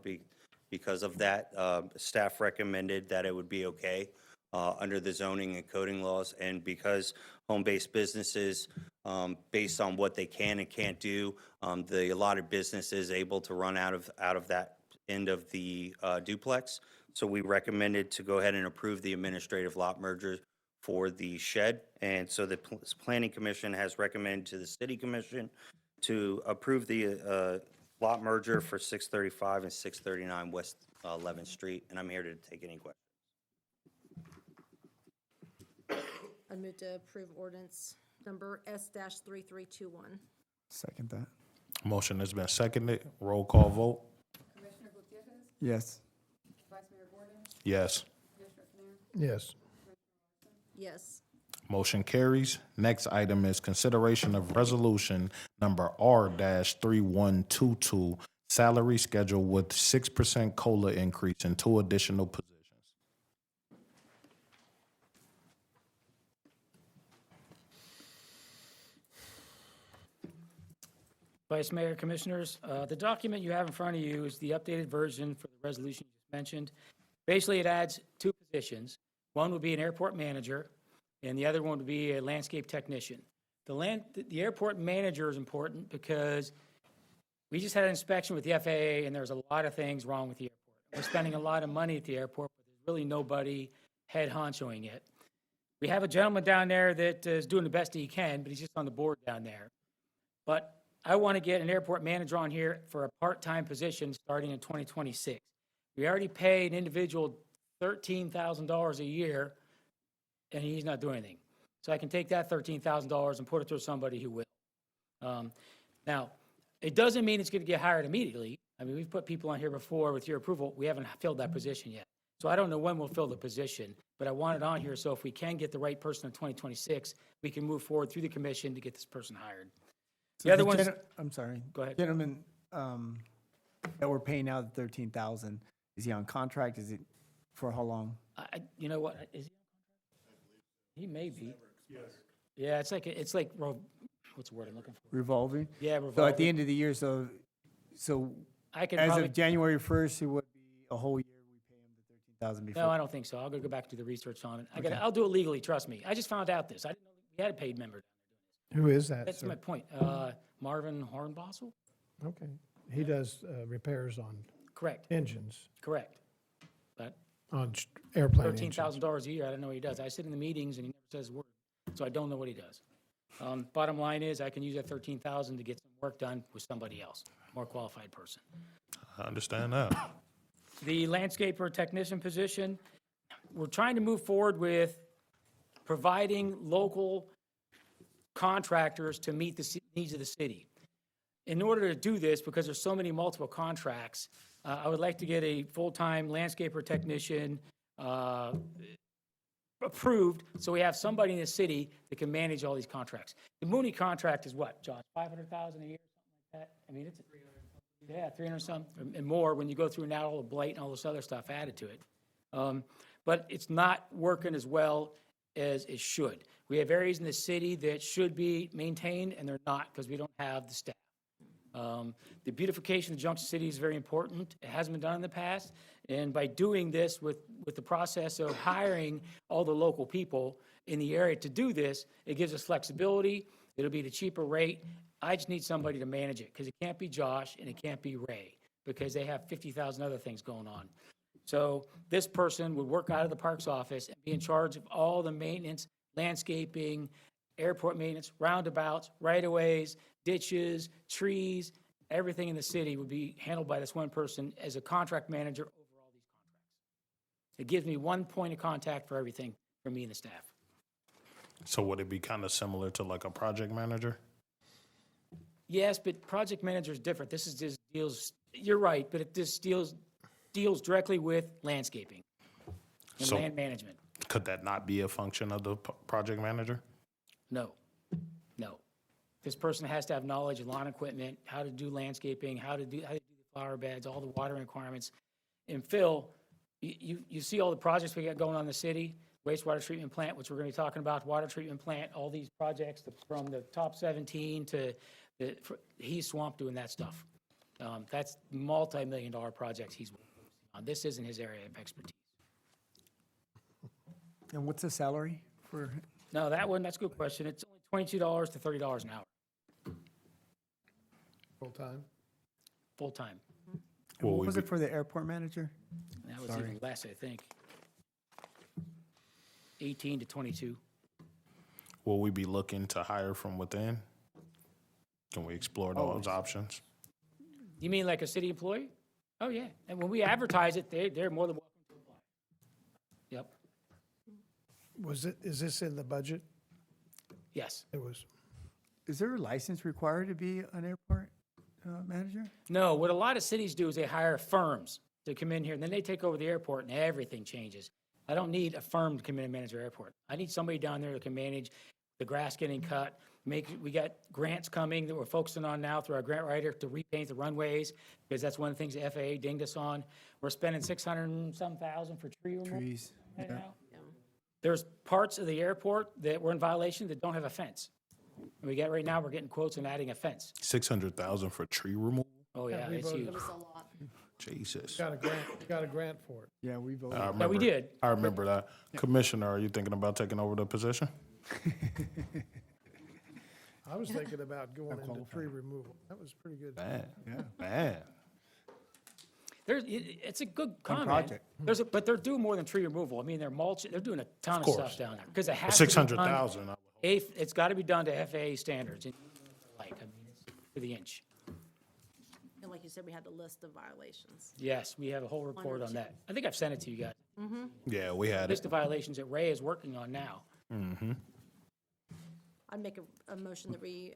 because of that, staff recommended that it would be okay under the zoning and coding laws, and because home-based businesses, based on what they can and can't do, the allotted business is able to run out of that end of the duplex. So we recommended to go ahead and approve the administrative lot merger for the shed. And so the Planning Commission has recommended to the City Commission to approve the lot merger for 635 and 639 West 11th Street, and I'm here to take any questions. I move to approve ordinance number S-3321. Second that. Motion has been seconded. Roll call vote. Commissioner Gutierrez, Yes. Vice Mayor Gordon, Yes. Commissioner Fennell, Yes. Yes. Motion carries. Next item is consideration of resolution number R-3122, salary schedule with 6% COLA increase and 2 additional positions. Vice Mayor, Commissioners, the document you have in front of you is the updated version for the resolution you just mentioned. Basically, it adds 2 positions. One would be an airport manager, and the other one would be a landscape technician. The airport manager is important because we just had an inspection with the FAA, and there's a lot of things wrong with the airport. We're spending a lot of money at the airport, but there's really nobody head honchoing it. We have a gentleman down there that is doing the best he can, but he's just on the board down there. But I want to get an airport manager on here for a part-time position starting in 2026. We already pay an individual $13,000 a year, and he's not doing anything. So I can take that $13,000 and put it to somebody who will. Now, it doesn't mean it's going to get hired immediately. I mean, we've put people on here before with your approval. We haven't filled that position yet. So I don't know when we'll fill the position, but I want it on here so if we can get the right person in 2026, we can move forward through the commission to get this person hired. So The other one's, I'm sorry. Go ahead. Gentleman, that we're paying out the 13,000, is he on contract? Is it for how long? you know what, is he? He may be. Yeah, it's like, what's the word I'm looking for? Revolving? Yeah, So at revolving. the end of the year, so I could as probably, of January 1st, it would be a whole year we pay him the 13,000 before? no, I don't think so. I'll go back and do the research on it. Okay. I'll do it legally, trust me. I just found out this. I didn't know we had a paid member. Who is that, That's sir? my point. Marvin Hornbossel? Okay. He does repairs on Correct, engines, correct. But on airplane engines. $13,000 a year, I don't know what he does. I sit in the meetings and he never says a word, so I don't know what he does. Bottom line is, I can use that $13,000 to get some work done with somebody else, more qualified person. I understand that. The landscaper technician position, we're trying to move forward with providing local contractors to meet the needs of the city. In order to do this, because there's so many multiple contracts, I would like to get a full-time landscaper technician approved, so we have somebody in the city that can manage all these contracts. The Mooney contract is what, Josh, 500,000 a year, something like that? I mean, it's, yeah, 300 some, and more, when you go through now all the blight and all this other stuff added to it. But it's not working as well as it should. We have areas in the city that should be maintained, and they're not, because we don't have the staff. The beautification of Junction City is very important. It hasn't been done in the past. And by doing this with the process of hiring all the local people in the area to do this, it gives us flexibility. It'll be the cheaper rate. I just need somebody to manage it, because it can't be Josh and it can't be Ray, because they have 50,000 other things going on. So this person would work out of the parks office and be in charge of all the maintenance, landscaping, airport maintenance, roundabouts, right-of-ways, ditches, trees, everything in the city would be handled by this one person as a contract manager over all these contracts. It gives me one point of contact for everything for me and the staff. So would it be kind of similar to like a project manager? Yes, but project manager is different. This is just deals, you're right, but it just deals directly with landscaping and So- land management. Could that not be a function of the project manager? No, no. This person has to have knowledge of lawn equipment, how to do landscaping, how to do the flower beds, all the water requirements. And Phil, you see all the projects we got going on in the city, wastewater treatment plant, which we're gonna be talking about, water treatment plant, all these projects, from the top 17 to he's swamped doing that stuff. That's multi-million-dollar projects he's working on. This isn't his area of expertise. And what's the salary for? No, that's a good question. It's only $22 to $30 an hour, Full-time? full-time. Will What we was be- it for the airport manager? That was Sorry. even less, I think. 18 to 22. Will we be looking to hire from within? Can we explore those options? You mean like a city employee? Oh, yeah. And when we advertise it, they're more than welcome to apply. Yep, Is this in the budget? yes. It was. Is there a license required to be an airport manager? No, what a lot of cities do is they hire firms to come in here, and then they take over the airport, and everything changes. I don't need a firm to come in and manage our airport. I need somebody down there that can manage the grass getting cut, we got grants coming that we're focusing on now through our grant writer to repaint the runways, because that's one of the things the FAA dinged us on. We're spending 600 and some thousand for tree removal Trees. right yeah. now. There's parts of the airport that we're in violation that don't have a fence. And right now, we're getting quotes on adding a fence. 600,000 for tree removal? Oh, yeah, we it's voted huge. It was a lot. Jesus. Got a grant for it. Yeah, we voted. I Yeah, we remember- did. I remember that. Commissioner, are you thinking about taking over the position? I was thinking about going into tree removal. That was pretty good. Man, Yeah. man. It's a good comment. project. But they're doing more than tree removal. I mean, they're mulching, they're doing a ton of course. stuff down there. Because it has to be done. 600,000. It's got to be done to FAA standards, like, I mean, it's to the inch. And like you said, we had a list of violations. Yes, we have a whole report on that. I think I've sent it to you guys. Yeah, we had List it. of violations that Ray is working on now. I'd make a motion that we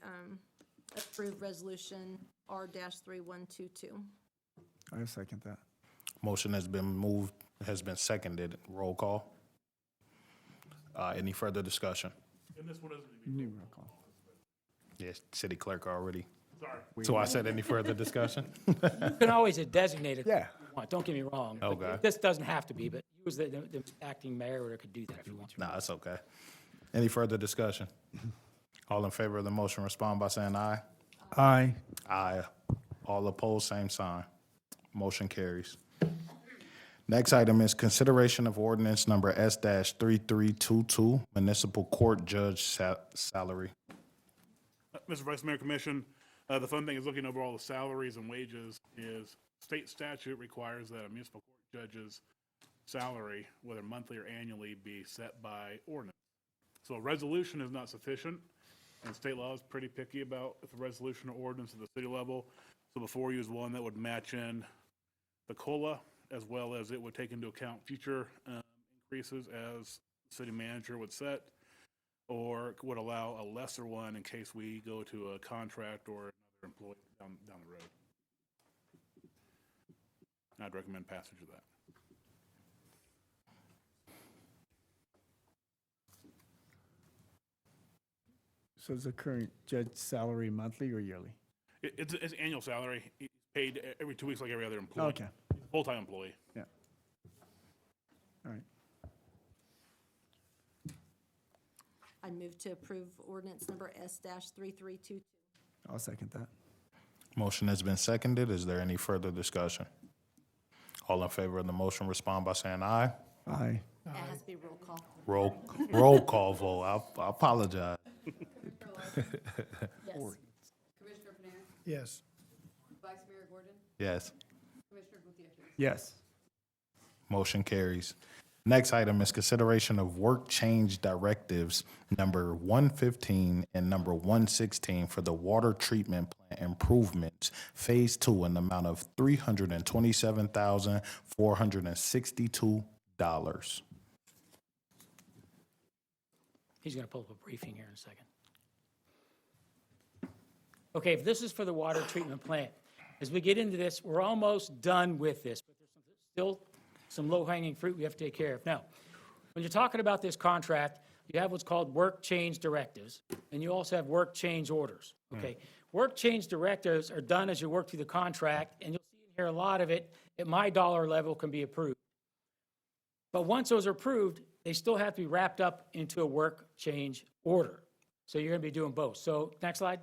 approve resolution R-3122. I second that. Motion has been moved, has been seconded. Roll call. Any further discussion? And this one doesn't New roll call. Yes, city clerk already. sorry. So I said any further discussion? You can always designate it. Yeah. Don't get me wrong. but Okay. This doesn't have to be, but you as the acting mayor could do that if you want. Nah, it's okay. Any further discussion? All in favor of the motion, respond by saying aye. Aye. Aye. All opposed, same sign. Motion carries. Next item is consideration of ordinance number S-3322, municipal court judge salary. Mr. Vice Mayor Commission, the fun thing is looking over all the salaries and wages is state statute requires that a municipal court judge's salary, whether monthly or annually, be set by ordinance. So a resolution is not sufficient, and state law is pretty picky about if a resolution or ordinance at the city level. So before you is one that would match in the COLA, as well as it would take into account future increases as city manager would set, or would allow a lesser one in case we go to a contract or another employee down the road. I'd recommend passage of that. So is the current judge salary monthly or yearly? It's annual salary, He's paid every 2 weeks like every other employee. Okay. Full-time employee. Yeah. All right. I move to approve ordinance number S-3322. I'll second that. Motion has been seconded. Is there any further discussion? All in favor of the motion, respond by saying aye. Aye. It has to be roll call. Roll call vote. I apologize. Yes. Commissioner Panera, Yes. Vice Mayor Gordon, Yes. Commissioner Gutierrez. Yes. Motion carries. Next item is consideration of work change directives number 115 and number 116 for the water treatment plant improvements, Phase 2, in the amount of $327,462. He's going to pull up a briefing here in a second. Okay, if this is for the water treatment plant, as we get into this, we're almost done with this, but there's still some low-hanging fruit we have to take care of. Now, when you're talking about this contract, you have what's called work change directives, and you also have work change orders, okay? Work change directives are done as you work through the contract, and you'll see in here a lot of it at my dollar level can be approved. But once those are approved, they still have to be wrapped up into a work change order. So you're going to be doing both. So next slide.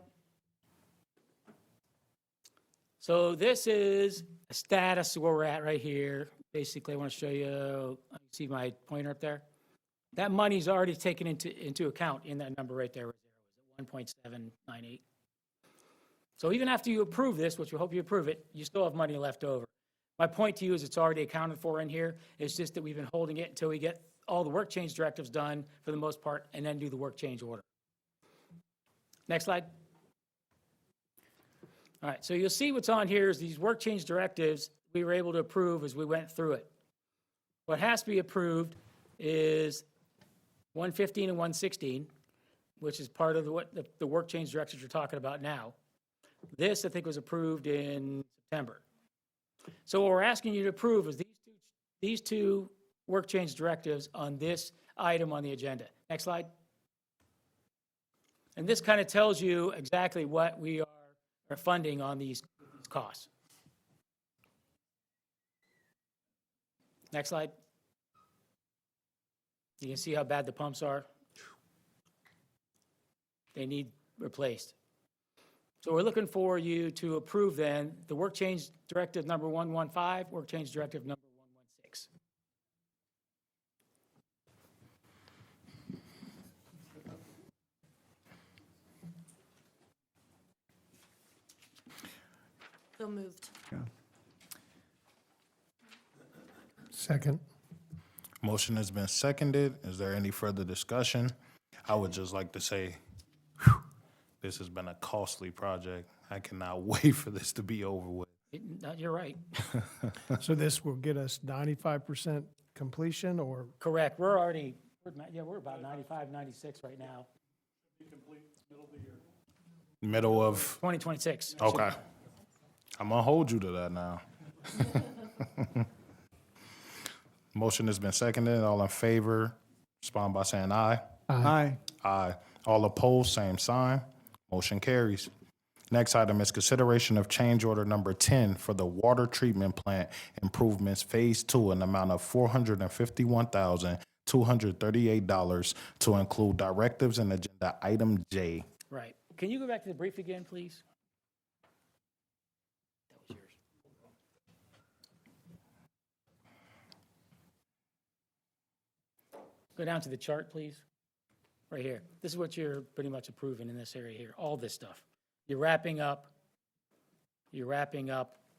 So this is a status of where we're at right here. Basically, I want to show you, see my pointer up there? That money's already taken into account in that number right there, 1.798. So even after you approve this, which we hope you approve it, you still have money left over. My point to you is it's already accounted for in here. It's just that we've been holding it until we get all the work change directives done for the most part, and then do the work change order. Next slide. All right, so you'll see what's on here is these work change directives we were able to approve as we went through it. What has to be approved is 115 and 116, which is part of the work change directives you're talking about now. This, I think, was approved in September. So what we're asking you to approve is these two work change directives on this item on the agenda. Next slide. And this kind of tells you exactly what we are funding on these costs. Next slide. You can see how bad the pumps are. They need replaced. So we're looking for you to approve then the work change directive number 115, work change directive number 116. So moved. Second. Motion has been seconded. Is there any further discussion? I would just like to say, whew, this has been a costly project. I cannot wait for this to be over with. You're right. So this will get us 95% completion, or Correct. We're about 95, 96 right now. Middle of, 2026. okay. I'm gonna hold you to that now. Motion has been seconded. All in favor, respond by saying aye. Aye. Aye. All opposed, same sign. Motion carries. Next item is consideration of change order number 10 for the water treatment plant improvements Phase 2 in the amount of $451,238 to include directives and agenda item J. Right. Can you go back to the brief again, please? That was yours. Go down to the chart, please. Right here. This is what you're pretty much approving in this area here, all this stuff. You're wrapping up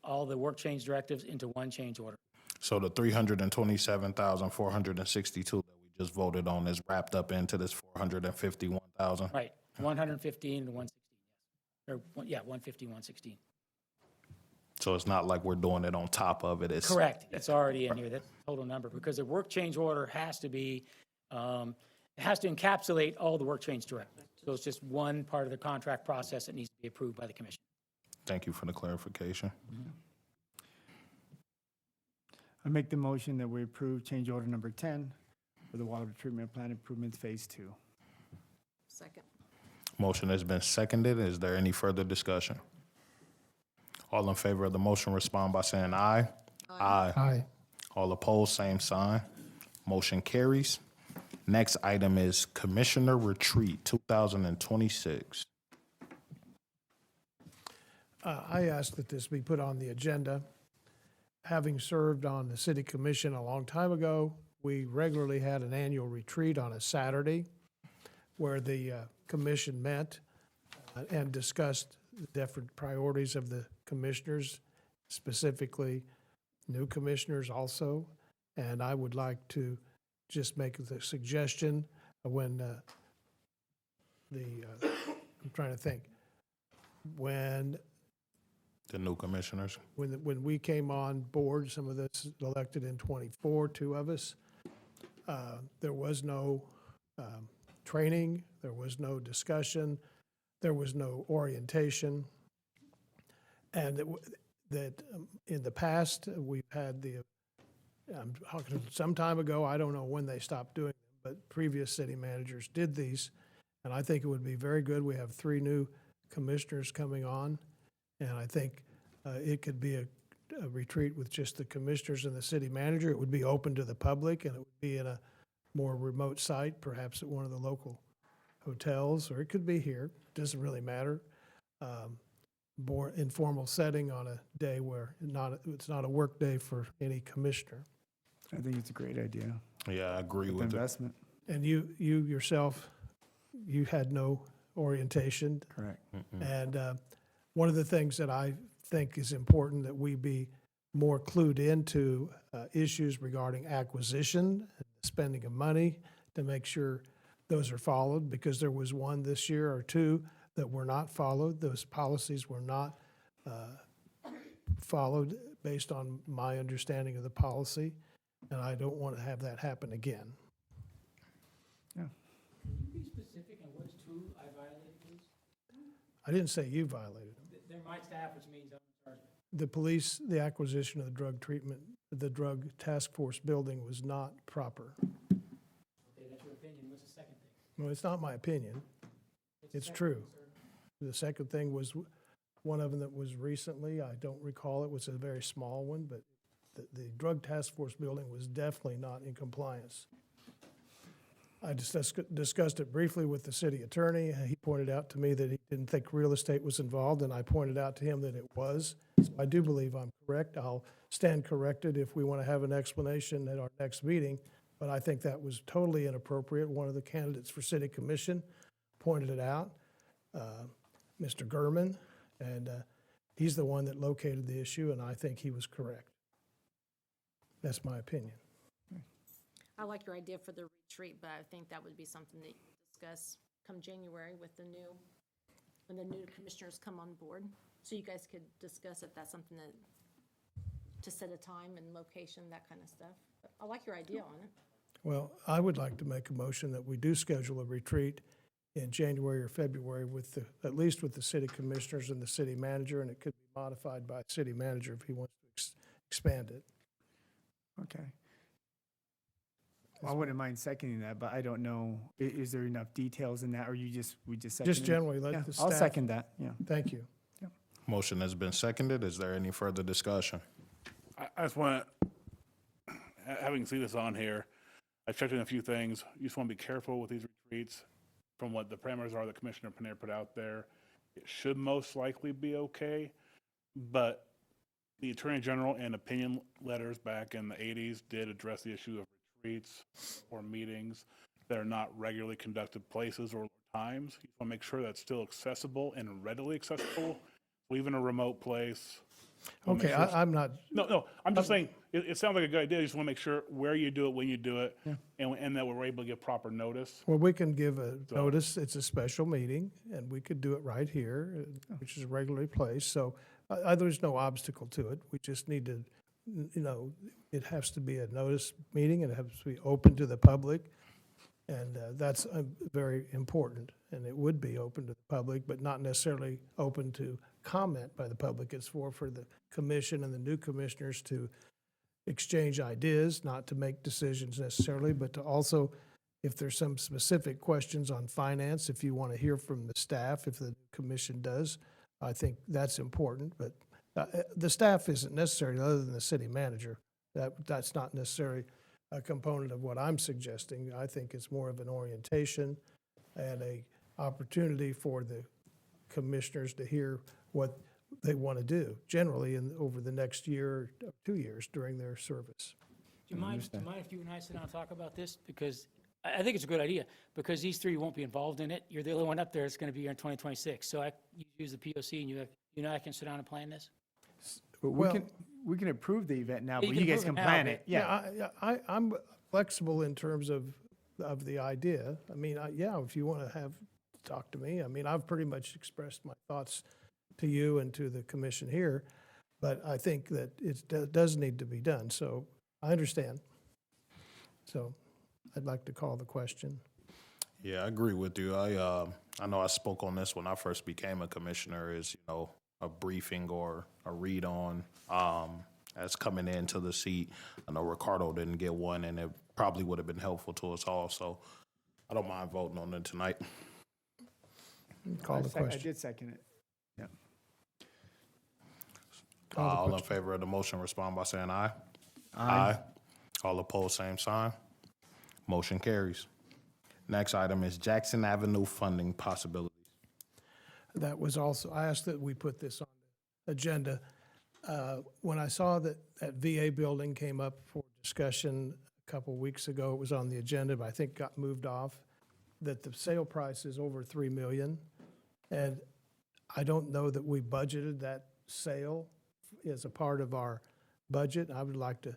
all the work change directives into one change order. So the 327,462 that we just voted on is wrapped up into this 451,000. Right, 115 and 116. Or, 115, 116. So it's not like we're doing it on top of it. It's Correct. It's already in here, that total number, because the work change order has to be, it has to encapsulate all the work change directives. So it's just one part of the contract process that needs to be approved by the commission. Thank you for the clarification. I make the motion that we approve change order number 10 for the water treatment plant improvements Phase 2. Second. Motion has been seconded. Is there any further discussion? All in favor of the motion respond by saying aye. Aye. aye. All opposed, same sign. Motion carries. Next item is Commissioner Retreat 2026. I asked that this be put on the agenda. Having served on the city commission a long time ago, we regularly had an annual retreat on a Saturday where the commission met and discussed the different priorities of the commissioners, specifically new commissioners also. And I would like to just make the suggestion when I'm trying to think, when The new commissioners. when we came on board, some of us elected in '24, two of us, there was no training, there was no discussion, there was no orientation. And that in the past, we've had I'm talking some time ago, I don't know when they stopped doing them, but previous city managers did these. And I think it would be very good. We have 3 new commissioners coming on. And I think it could be a retreat with just the commissioners and the city manager. It would be open to the public, and it would be in a more remote site, perhaps at one of the local hotels, or it could be here. Doesn't really matter. More informal setting on a day where it's not a work day for any commissioner. I think it's a great idea. Yeah, I agree With with it. investment. And you yourself, you had no orientation. Correct. And one of the things that I think is important that we be more clued into issues regarding acquisition, spending of money, to make sure those are followed, because there was one this year or two that were not followed. Those policies were not followed based on my understanding of the policy, and I don't want to have that happen again. Can you be specific on which two I violated, please? I didn't say you violated them. They're my staff, which means I'm in charge of it. The police, the acquisition of the drug treatment, the drug task force building was not proper. Okay, that's your opinion. What's the second thing? Well, it's not my opinion. What's the It's second true. thing, sir? The second thing was one of them that was recently, I don't recall, it was a very small one, but the drug task force building was definitely not in compliance. I discussed it briefly with the city attorney. He pointed out to me that he didn't think real estate was involved, and I pointed out to him that it was. So I do believe I'm correct. I'll stand corrected if we want to have an explanation at our next meeting, but I think that was totally inappropriate. One of the candidates for city commission pointed it out, Mr. Gurman, and he's the one that located the issue, and I think he was correct. That's my opinion. I like your idea for the retreat, but I think that would be something that you discuss come January with when the new commissioners come on board. So you guys could discuss if that's something to set a time and location, that kind of stuff. But I like your idea on it. Well, I would like to make a motion that we do schedule a retreat in January or February with at least with the city commissioners and the city manager, and it could be modified by the city manager if he wants to expand it. Okay. I wouldn't mind seconding that, but I don't know, is there enough details in that, or we just second it? Just generally let Yeah, the I'll staff. second that, yeah. Thank you. Motion has been seconded. Is there any further discussion? I just want to, having seen this on here, I checked in a few things. You just want to be careful with these retreats. From what the parameters are that Commissioner Panera put out there, it should most likely be okay. But the Attorney General in opinion letters back in the 80s did address the issue of retreats or meetings that are not regularly conducted places or times. You want to make sure that's still accessible and readily accessible, even a remote place. Wanna make Okay, sure I'm not, no, I'm just saying, it sounds like a good idea. You just want to make sure where you do it, when you do it, and that we're able to give proper notice. well, we can give a notice, it's a special meeting, and we could do it right here, which is regularly placed, so there's no obstacle to it. We just need to, it has to be a notice meeting, and it has to be open to the public, and that's very important, and it would be open to the public, but not necessarily open to comment by the public. It's for the commission and the new commissioners to exchange ideas, not to make decisions necessarily, but to also, if there's some specific questions on finance, if you want to hear from the staff, if the commission does, I think that's important, but the staff isn't necessary other than the city manager. That's not necessarily a component of what I'm suggesting. I think it's more of an orientation and a opportunity for the commissioners to hear what they want to do, generally over the next year, 2 years during their service. Do you mind if you and I sit down and talk about this? Because I think it's a good idea, because these three won't be involved in it. You're the only one up there that's going to be here in 2026. So you use the POC and you and I can sit down and plan this? But Well- we can approve the event now, You but can you guys approve can it now, plan but- it, yeah. I'm flexible in terms of the idea. I mean, if you want to talk to me, I mean, I've pretty much expressed my thoughts to you and to the commission here, but I think that it does need to be done, so I understand. So I'd like to call the question. Yeah, I agree with you. I know I spoke on this when I first became a commissioner, is, a briefing or a read on, as coming into the seat. I know Ricardo didn't get one, and it probably would have been helpful to us all, so I don't mind voting on it tonight. Call the I question. did second it, yeah. Call the All in question. favor of the motion, respond by saying aye. Aye. All opposed, same sign. Motion carries. Next item is Jackson Avenue funding possibilities. That was also, I asked that we put this on the agenda. When I saw that VA building came up for discussion a couple weeks ago, it was on the agenda, but I think got moved off, that the sale price is over $3 million. And I don't know that we budgeted that sale as a part of our budget. I would like to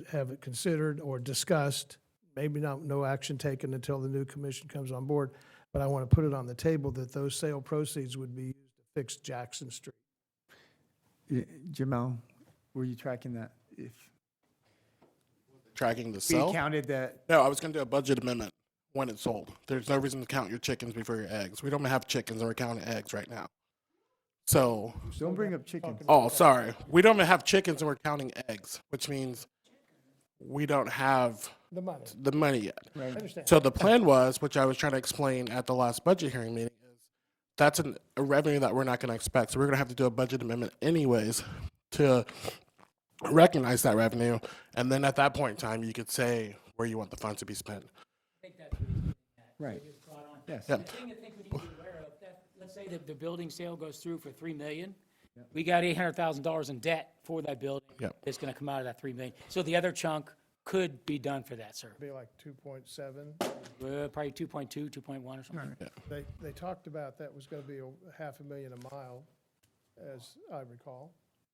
have it considered or discussed, maybe no action taken until the new commission comes on board, but I want to put it on the table that those sale proceeds would be used to fix Jackson Street. Jamal, were you tracking that? If Tracking the we sell? counted that, No, I was going to do a budget amendment when it's sold. There's no reason to count your chickens before your eggs. We don't have chickens and we're counting eggs right now. So, don't bring up chickens. oh, sorry. We don't have chickens and we're counting eggs, which means we don't have The money, the money yet. I understand. So the plan was, which I was trying to explain at the last budget hearing meeting, is that's a revenue that we're not going to expect. So we're going to have to do a budget amendment anyways to recognize that revenue. And then at that point in time, you could say where you want the funds to be spent. I think that's what he's getting at. Right. It's brought on. Yes. Yeah. The thing I think we need to be aware of, that, let's say that the building sale goes through for $3 million. We got $800,000 in debt for that building. Yep. It's gonna come out of that $3 million. So the other chunk could be done for that, sir. Be like 2.7. Probably 2.2, 2.1 or something. They talked about that was going to be a $500,000 a mile, as I recall.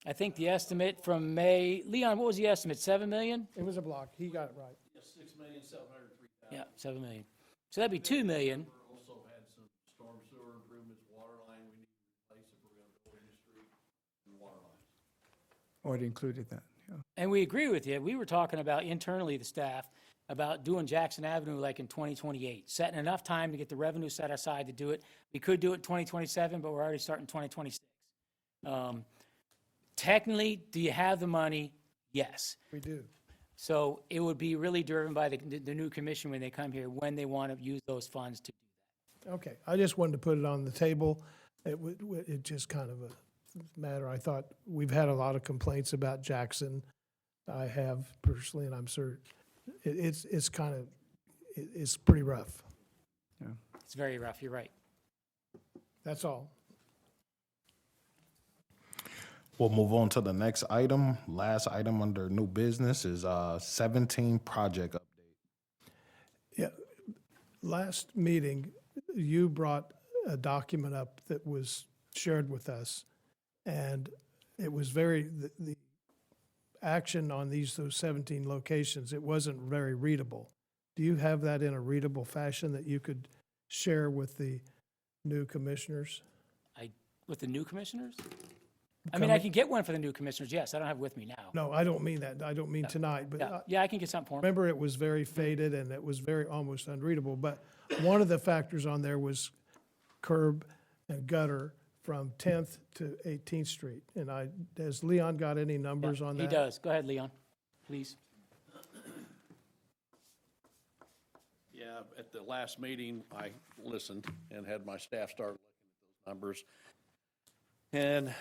I think the estimate from May, Leon, what was the estimate? 7 million? It was a block. He got it right. Yeah, 7 million. So that'd be 2 million. Also had some storm sewer improvements, water line we need to replace if we're gonna go in the street, and water lines. Oh, it included that, yeah. And we agree with you. We were talking about internally, the staff, about doing Jackson Avenue like in 2028, setting enough time to get the revenue set aside to do it. We could do it in 2027, but we're already starting 2026. Technically, do you have the money? Yes. We do. So it would be really driven by the new commission when they come here, when they want to use those funds to do Okay, I just wanted to put it on the table. It just kind of a matter. I thought we've had a lot of complaints about Jackson. I have personally, and I'm sure it's kind of, it's pretty rough. that. It's very rough, you're right. That's all. We'll move on to the next item. Last item under new business is 17 project update. Yeah, last meeting, you brought a document up that was shared with us, and it was the action on those 17 locations, it wasn't very readable. Do you have that in a readable fashion that you could share with the new commissioners? With the new commissioners? I mean, I can get one for the new commissioners, yes. I don't have it with me now. No, I don't mean that. I don't mean tonight, but Yeah, I can get something for them. remember, it was very faded and it was very almost unreadable. But one of the factors on there was curb and gutter from 10th to 18th Street. And has Leon got any numbers on that? He does. Go ahead, Leon, please. Yeah, at the last meeting, I listened and had my staff start looking at those numbers. And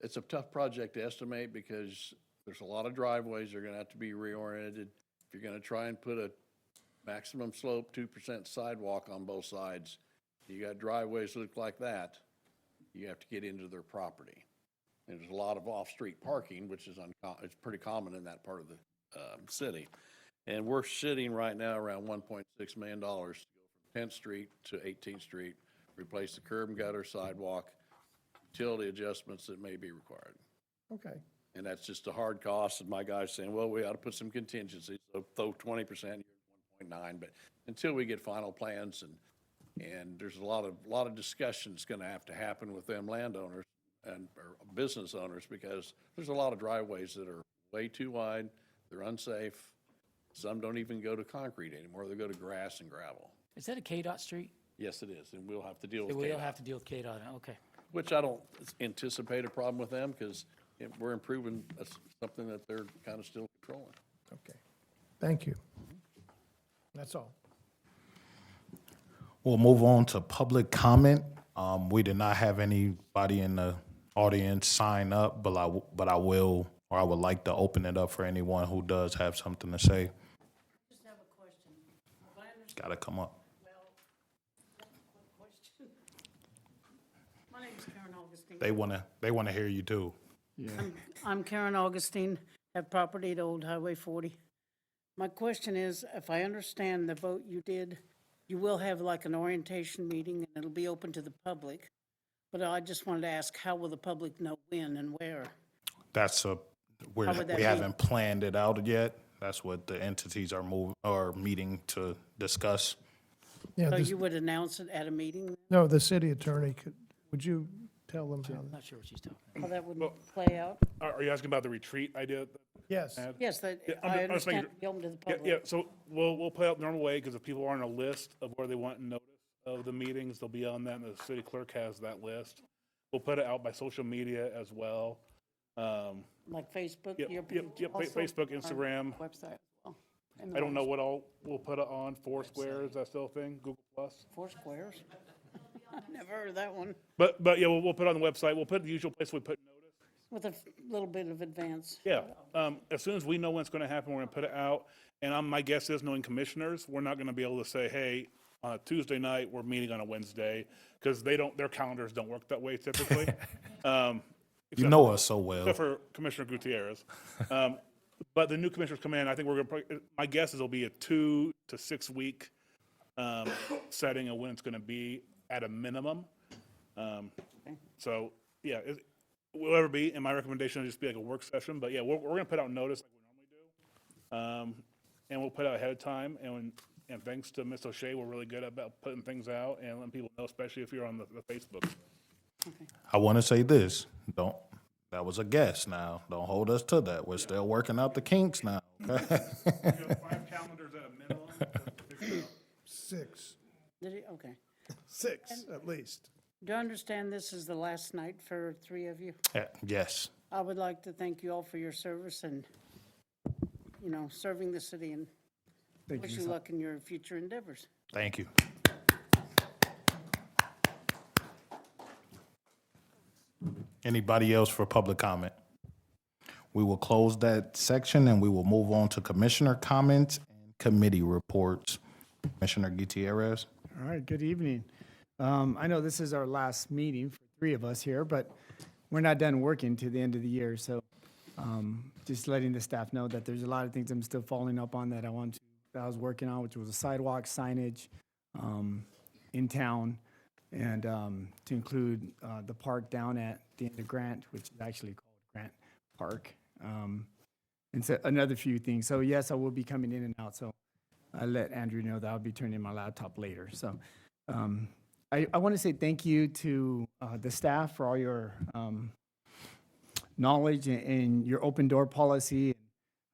it's a tough project to estimate because there's a lot of driveways that are gonna have to be reoriented. If you're gonna try and put a maximum slope, 2% sidewalk on both sides, you got driveways that look like that, you have to get into their property. And there's a lot of off-street parking, which is it's pretty common in that part of the city. And we're sitting right now around $1.6 million to go from 10th Street to 18th Street, replace the curb and gutter, sidewalk, utility adjustments that may be required. Okay. And that's just a hard cost, and my guy's saying, well, we ought to put some contingencies, so throw 20%, you're 1.9, but until we get final plans, and there's a lot of discussions gonna have to happen with them landowners or business owners, because there's a lot of driveways that are way too wide, they're unsafe, some don't even go to concrete anymore, they go to grass and gravel. Is that a KDOT street? Yes, it is, and we'll have to deal with We'll KDOT, have to deal with KDOT, okay. which I don't anticipate a problem with them, because we're improving something that they're kind of still controlling. Okay. Thank you. That's all. We'll move on to public comment. We did not have anybody in the audience sign up, but I will, or I would like to open it up for anyone who does have something to say. Just have a question. Gotta come up. My name is Karen Augustine. They wanna hear you too. I'm Karen Augustine, have property at Old Highway 40. My question is, if I understand the vote you did, you will have like an orientation meeting and it'll be open to the public. But I just wanted to ask, how will the public know when and where? How would that be? we haven't planned it out yet. That's what the entities are meeting to discuss. Yeah, So you would announce it at a meeting? no, the city attorney would you tell them how. Not sure what she's talking How that would play out? Are you asking about the retreat idea? Yes, Ed? Yes, that, Yeah, I I'm just making understand, be open to the Yeah, public. yeah, so we'll play out the normal way, because if people are on a list of where they want notice of the meetings, they'll be on that, and the city clerk has that list. We'll put it out by social media as well. Like Facebook, Yep, your yep, page yep, also, Facebook, or Instagram. Website as well. And I don't know the what all we'll put it on, Foursquare, is that still a thing, Google Plus? Four squares? Never heard of that one. But yeah, we'll put it on the website, we'll put it the usual place we put notice. With a little bit of advance. Yeah, as soon as we know when it's gonna happen, we're gonna put it out, and my guess is, knowing commissioners, we're not gonna be able to say, hey, on a Tuesday night, we're meeting on a Wednesday, because their calendars don't work that way typically. You know us so well. Except for Commissioner Gutierrez. But the new commissioners come in, I think my guess is it'll be a 2 to 6 week setting of when it's gonna be at a minimum. So, yeah, it will ever be, and my recommendation is just be like a work session, but yeah, we're gonna put out notice like we normally do. And we'll put it out ahead of time, and thanks to Ms. O'Shea, we're really good about putting things out and letting people know, especially if you're on the Facebook. I want to say this, that was a guess now. Don't hold us to that. We're still working out the kinks now, okay? 5 calendars at a minimum. 6, Did he? Okay. 6 at least. Do I understand this is the last night for 3 of you? Yes. I would like to thank you all for your service and, serving the city, and Thank wish you, you Ms. luck in your future endeavors. Thank you. Anybody else for public comment? We will close that section and we will move on to commissioner comments and committee reports. Commissioner Gutierrez? All right, good evening. I know this is our last meeting for 3 of us here, but we're not done working to the end of the year, so just letting the staff know that there's a lot of things I'm still following up on that I was working on, which was a sidewalk signage in town, and to include the park down at the end of Grant, which is actually called Grant Park, and so another few things. So yes, I will be coming in and out, so I let Andrew know that I'll be turning in my laptop later. So I want to say thank you to the staff for all your knowledge and your open door policy.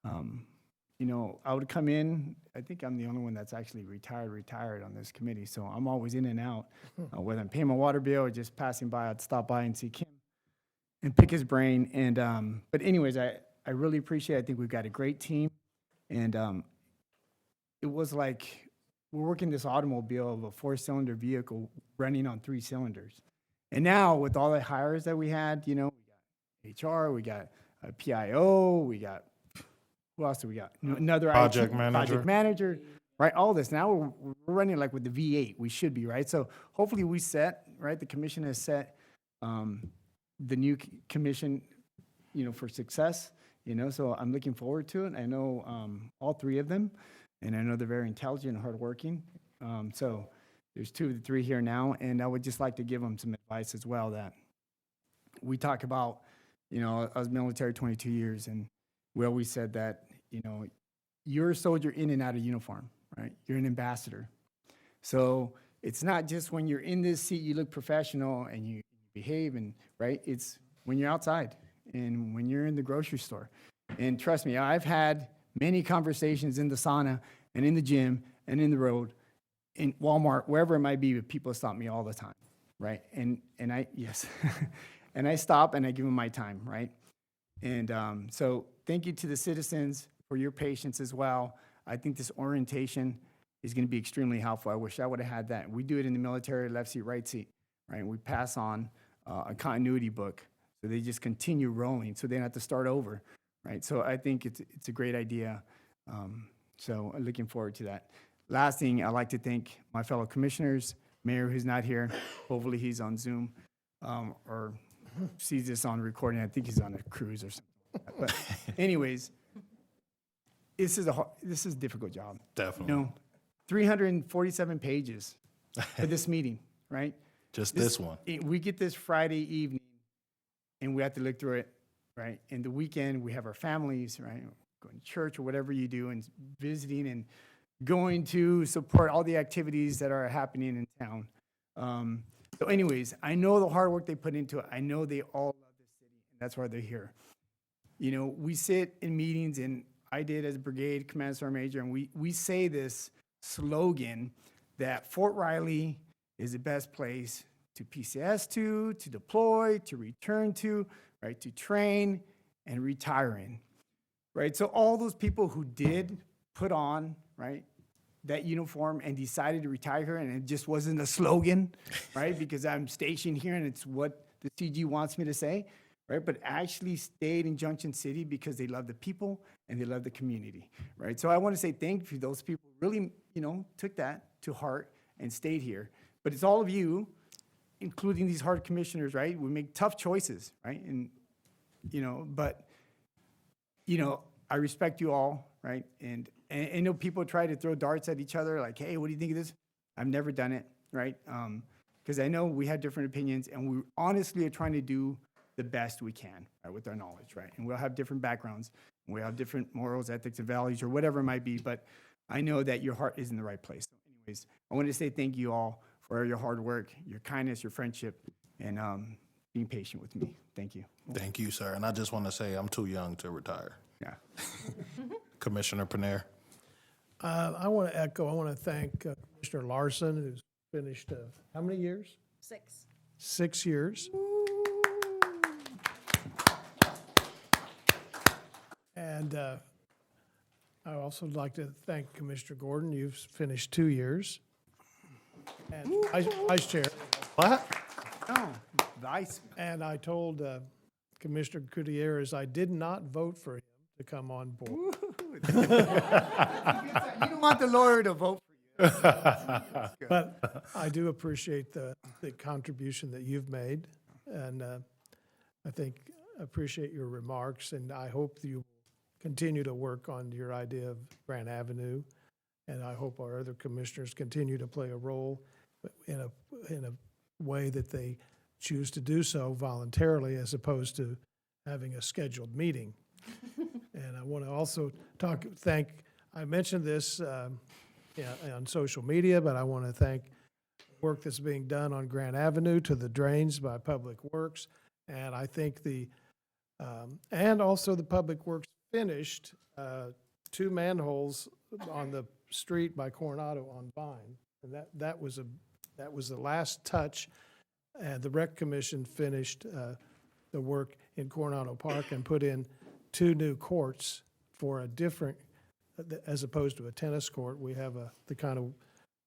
I would come in, I think I'm the only one that's actually retired on this committee, so I'm always in and out. Whether I'm paying my water bill or just passing by, I'd stop by and see Kim and pick his brain. And but anyways, I really appreciate it. I think we've got a great team. And it was like we're working this automobile of a 4-cylinder vehicle running on 3 cylinders. And now with all the hires that we had, we got HR, we got a PIO, we got, who else do we got? Another Project IT, manager. Project manager, right? All this. Now we're running like with the V8. We should be, right? So hopefully we set, right? The commission has set the new commission, for success, so I'm looking forward to it. I know all 3 of them, and I know they're very intelligent and hardworking. So there's 2 of the 3 here now, and I would just like to give them some advice as well that we talk about, I was military 22 years, and we always said that, you're a soldier in and out of uniform, right? You're an ambassador. So it's not just when you're in this seat, you look professional and you behave, and right? It's when you're outside and when you're in the grocery store. And trust me, I've had many conversations in the sauna and in the gym and in the road, in Walmart, wherever it might be, but people stop me all the time, right? And I, yes, and I stop and I give them my time, right? And so thank you to the citizens for your patience as well. I think this orientation is going to be extremely helpful. I wish I would have had that. We do it in the military, left seat, right seat, right? We pass on a continuity book, so they just continue rolling, so they don't have to start over, right? So I think it's a great idea. So I'm looking forward to that. Last thing, I'd like to thank my fellow commissioners, Mayor who's not here. Hopefully he's on Zoom or sees this on recording. I think he's on a cruise or something. But anyways, this is a difficult job. Definitely. 347 pages for this meeting, right? Just this one. We get this Friday evening, and we have to look through it, right? And the weekend, we have our families, right? Going to church or whatever you do, and visiting and going to support all the activities that are happening in town. So anyways, I know the hard work they put into it. I know they all love this city, and that's why they're here. You know, we sit in meetings, and I did as brigade command sergeant major, and we say this slogan that Fort Riley is the best place to PCS to deploy, to return to, right, to train and retire in, right? So all those people who did put on, right, that uniform and decided to retire here, and it just wasn't a slogan, right? Because I'm stationed here and it's what the CG wants me to say, right? But actually stayed in Junction City because they love the people and they love the community, right? So I want to say thank you to those people who really, you know, took that to heart and stayed here. But it's all of you, including these hard commissioners, right? We make tough choices, right? And, you know, but, you know, I respect you all, right? And I know people try to throw darts at each other, like, hey, what do you think of this? I've never done it, right? Because I know we have different opinions, and we honestly are trying to do the best we can, right, with our knowledge, right? And we'll have different backgrounds, and we have different morals, ethics, and values, or whatever it might be, but I know that your heart is in the right place. So anyways, I want to say thank you all for your hard work, your kindness, your friendship, and being patient with me. Thank you. Thank you, sir. And I just want to say I'm too young to retire. Yeah. Commissioner Panera. I want to echo, I want to thank Commissioner Larson, who's finished, how many years? 6. 6 years. And I also would like to thank Commissioner Gordon. You've finished 2 years. And Vice Chair. What? Oh, vice. And I told Commissioner Gutierrez I did not vote for him to come on board. You don't want the lawyer to vote for you. But I do appreciate the contribution that you've made, and I think appreciate your remarks, and I hope that you continue to work on your idea of Grant Avenue, and I hope our other commissioners continue to play a role in a way that they choose to do so voluntarily as opposed to having a scheduled meeting. And I want to also I mentioned this on social media, but I want to thank work that's being done on Grant Avenue to the drains by Public Works. And I think and also the Public Works finished 2 manholes on the street by Coronado on Vine. And that was the last touch. And the Rec Commission finished the work in Coronado Park and put in 2 new courts for a different, as opposed to a tennis court. We have the kind of,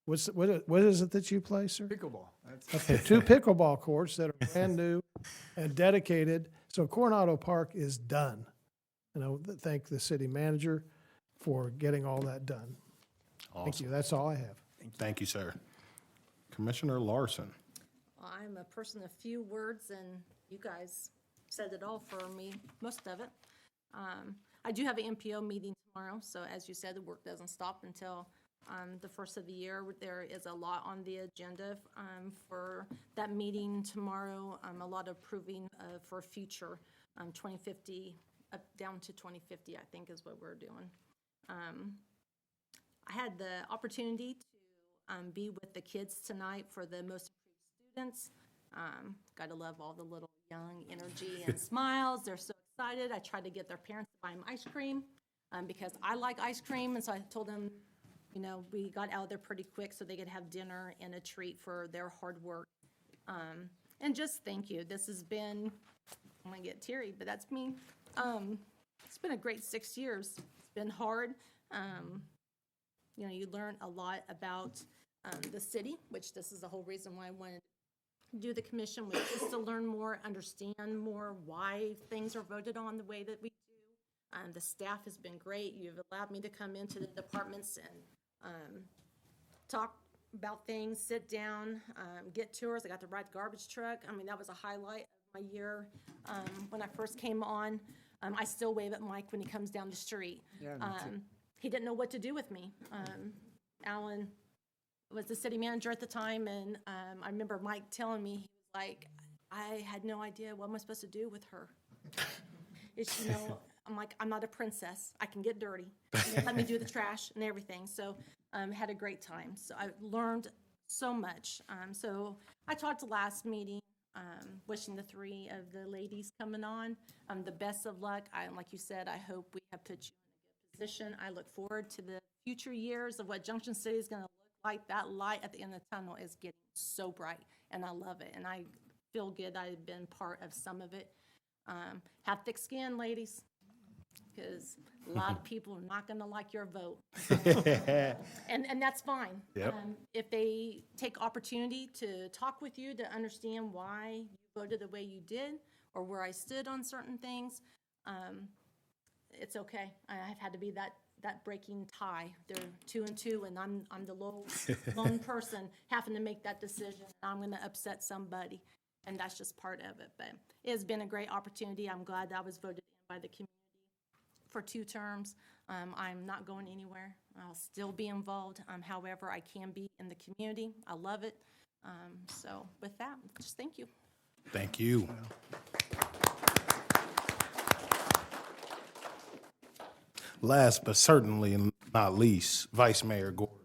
what is it that you play, sir? Pickleball. Okay, 2 pickleball courts that are brand new and dedicated. So Coronado Park is done. And I would thank the city manager for getting all that done. Thank you. That's all I have. Thank you, sir. Commissioner Larson. I'm a person of few words, and you guys said it all for me, most of it. I do have an MPO meeting tomorrow, so as you said, the work doesn't stop until the first of the year. There is a lot on the agenda for that meeting tomorrow, a lot of proving for future 2050, up down to 2050, I think is what we're doing. I had the opportunity to be with the kids tonight for the Most Improved Students. Got to love all the little young energy and smiles. They're so excited. I tried to get their parents to buy them ice cream because I like ice cream. And so I told them, you know, we got out there pretty quick so they could have dinner and a treat for their hard work. And just thank you. This has been, I'm going to get teary, but that's me. It's been a great 6 years. It's been hard. You know, you learn a lot about the city, which this is the whole reason why I wanted to do the commission, was just to learn more, understand more why things are voted on the way that we do. The staff has been great. You've allowed me to come into the departments and talk about things, sit down, get tours. I got to ride the garbage truck. I mean, that was a highlight of my year. When I first came on, I still wave at Mike when he comes down the street. Yeah, me too. He didn't know what to do with me. Alan was the city manager at the time, and I remember Mike telling me, he was like, I had no idea what am I supposed to do with her. It's, you know, I'm like, I'm not a princess. I can get dirty. Let me do the trash and everything. So had a great time. So I learned so much. So I talked last meeting, wishing the three of the ladies coming on the best of luck. Like you said, I hope we have put you in a good position. I look forward to the future years of what Junction City is going to look like. That light at the end of the tunnel is getting so bright, and I love it. And I feel good I've been part of some of it. Have thick skin, ladies, because a lot of people are not going to like your vote. And that's fine. Yep. If they take opportunity to talk with you, to understand why you voted the way you did, or where I stood on certain things, it's okay. I've had to be that breaking tie. They're 2 and 2, and I'm the lone person having to make that decision. I'm going to upset somebody, and that's just part of it. But it has been a great opportunity. I'm glad that I was voted in by the community for 2 terms. I'm not going anywhere. I'll still be involved. However, I can be in the community. I love it. So with that, just thank you. Thank you. Last but certainly not least, Vice Mayor Gordon.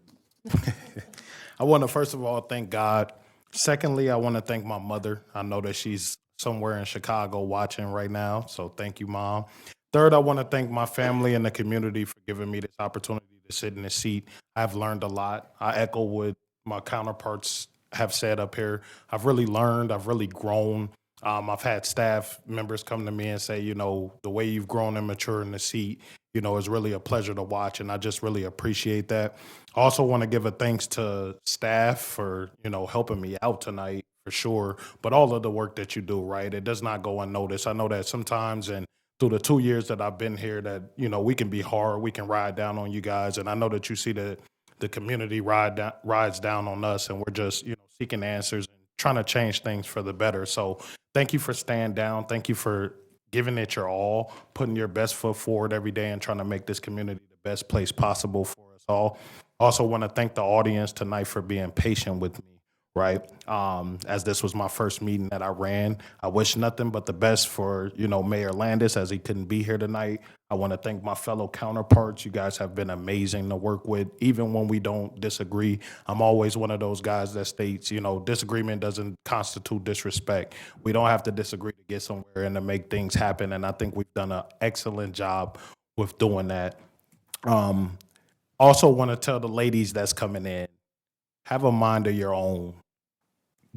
I want to first of all thank God. Secondly, I want to thank my mother. I know that she's somewhere in Chicago watching right now, so thank you, Mom. Third, I want to thank my family and the community for giving me this opportunity to sit in this seat. I've learned a lot. I echo what my counterparts have said up here. I've really learned. I've really grown. I've had staff members come to me and say, you know, the way you've grown and matured in the seat, you know, is really a pleasure to watch, and I just really appreciate that. I also want to give a thanks to staff for, you know, helping me out tonight for sure, but all of the work that you do, right? It does not go unnoticed. I know that sometimes, and through the 2 years that I've been here, that, you know, we can be hard, we can ride down on you guys, and I know that you see the community rides down on us, and we're just, you know, seeking answers and trying to change things for the better. So thank you for staying down. Thank you for giving it your all, putting your best foot forward every day and trying to make this community the best place possible for us all. Also want to thank the audience tonight for being patient with me, right? As this was my first meeting that I ran. I wish nothing but the best for, you know, Mayor Landis as he couldn't be here tonight. I want to thank my fellow counterparts. You guys have been amazing to work with, even when we don't disagree. I'm always one of those guys that states, you know, disagreement doesn't constitute disrespect. We don't have to disagree to get somewhere and to make things happen. And I think we've done an excellent job with doing that. Also want to tell the ladies that's coming in, have a mind of your own.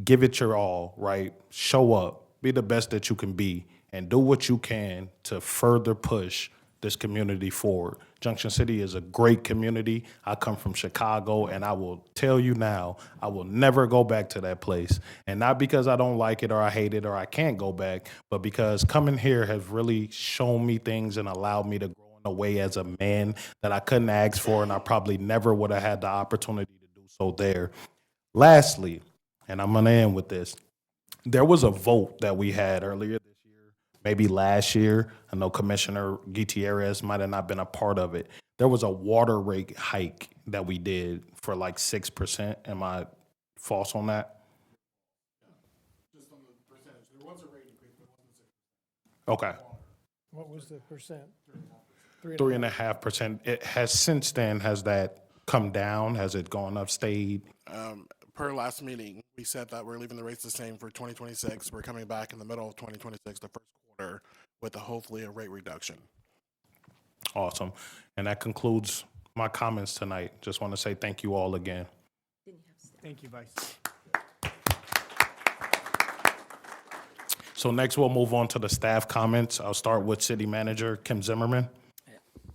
Give it your all, right? Show up, be the best that you can be, and do what you can to further push this community forward. Junction City is a great community. I come from Chicago, and I will tell you now, I will never go back to that place. And not because I don't like it or I hate it or I can't go back, but because coming here has really shown me things and allowed me to grow in a way as a man that I couldn't ask for, and I probably never would have had the opportunity to do so there. Lastly, and I'm going to end with this, there was a vote that we had earlier this year, maybe last year. I know Commissioner Gutierrez might have not been a part of it. There was a water rate hike that we did for like 6%. Am I false on that? Just on the percentage, there was a rate increase, but it wasn't 6%. Okay. What was the percent? 3.5%. It has since then, has that come down? Has it gone up, stayed? Per last meeting, we said that we're leaving the rates the same for 2026. We're coming back in the middle of 2026, the first quarter, with hopefully a rate reduction. Awesome. And that concludes my comments tonight. Just want to say thank you all again. Thank you, Vice. So next we'll move on to the staff comments. I'll start with City Manager Kim Zimmerman.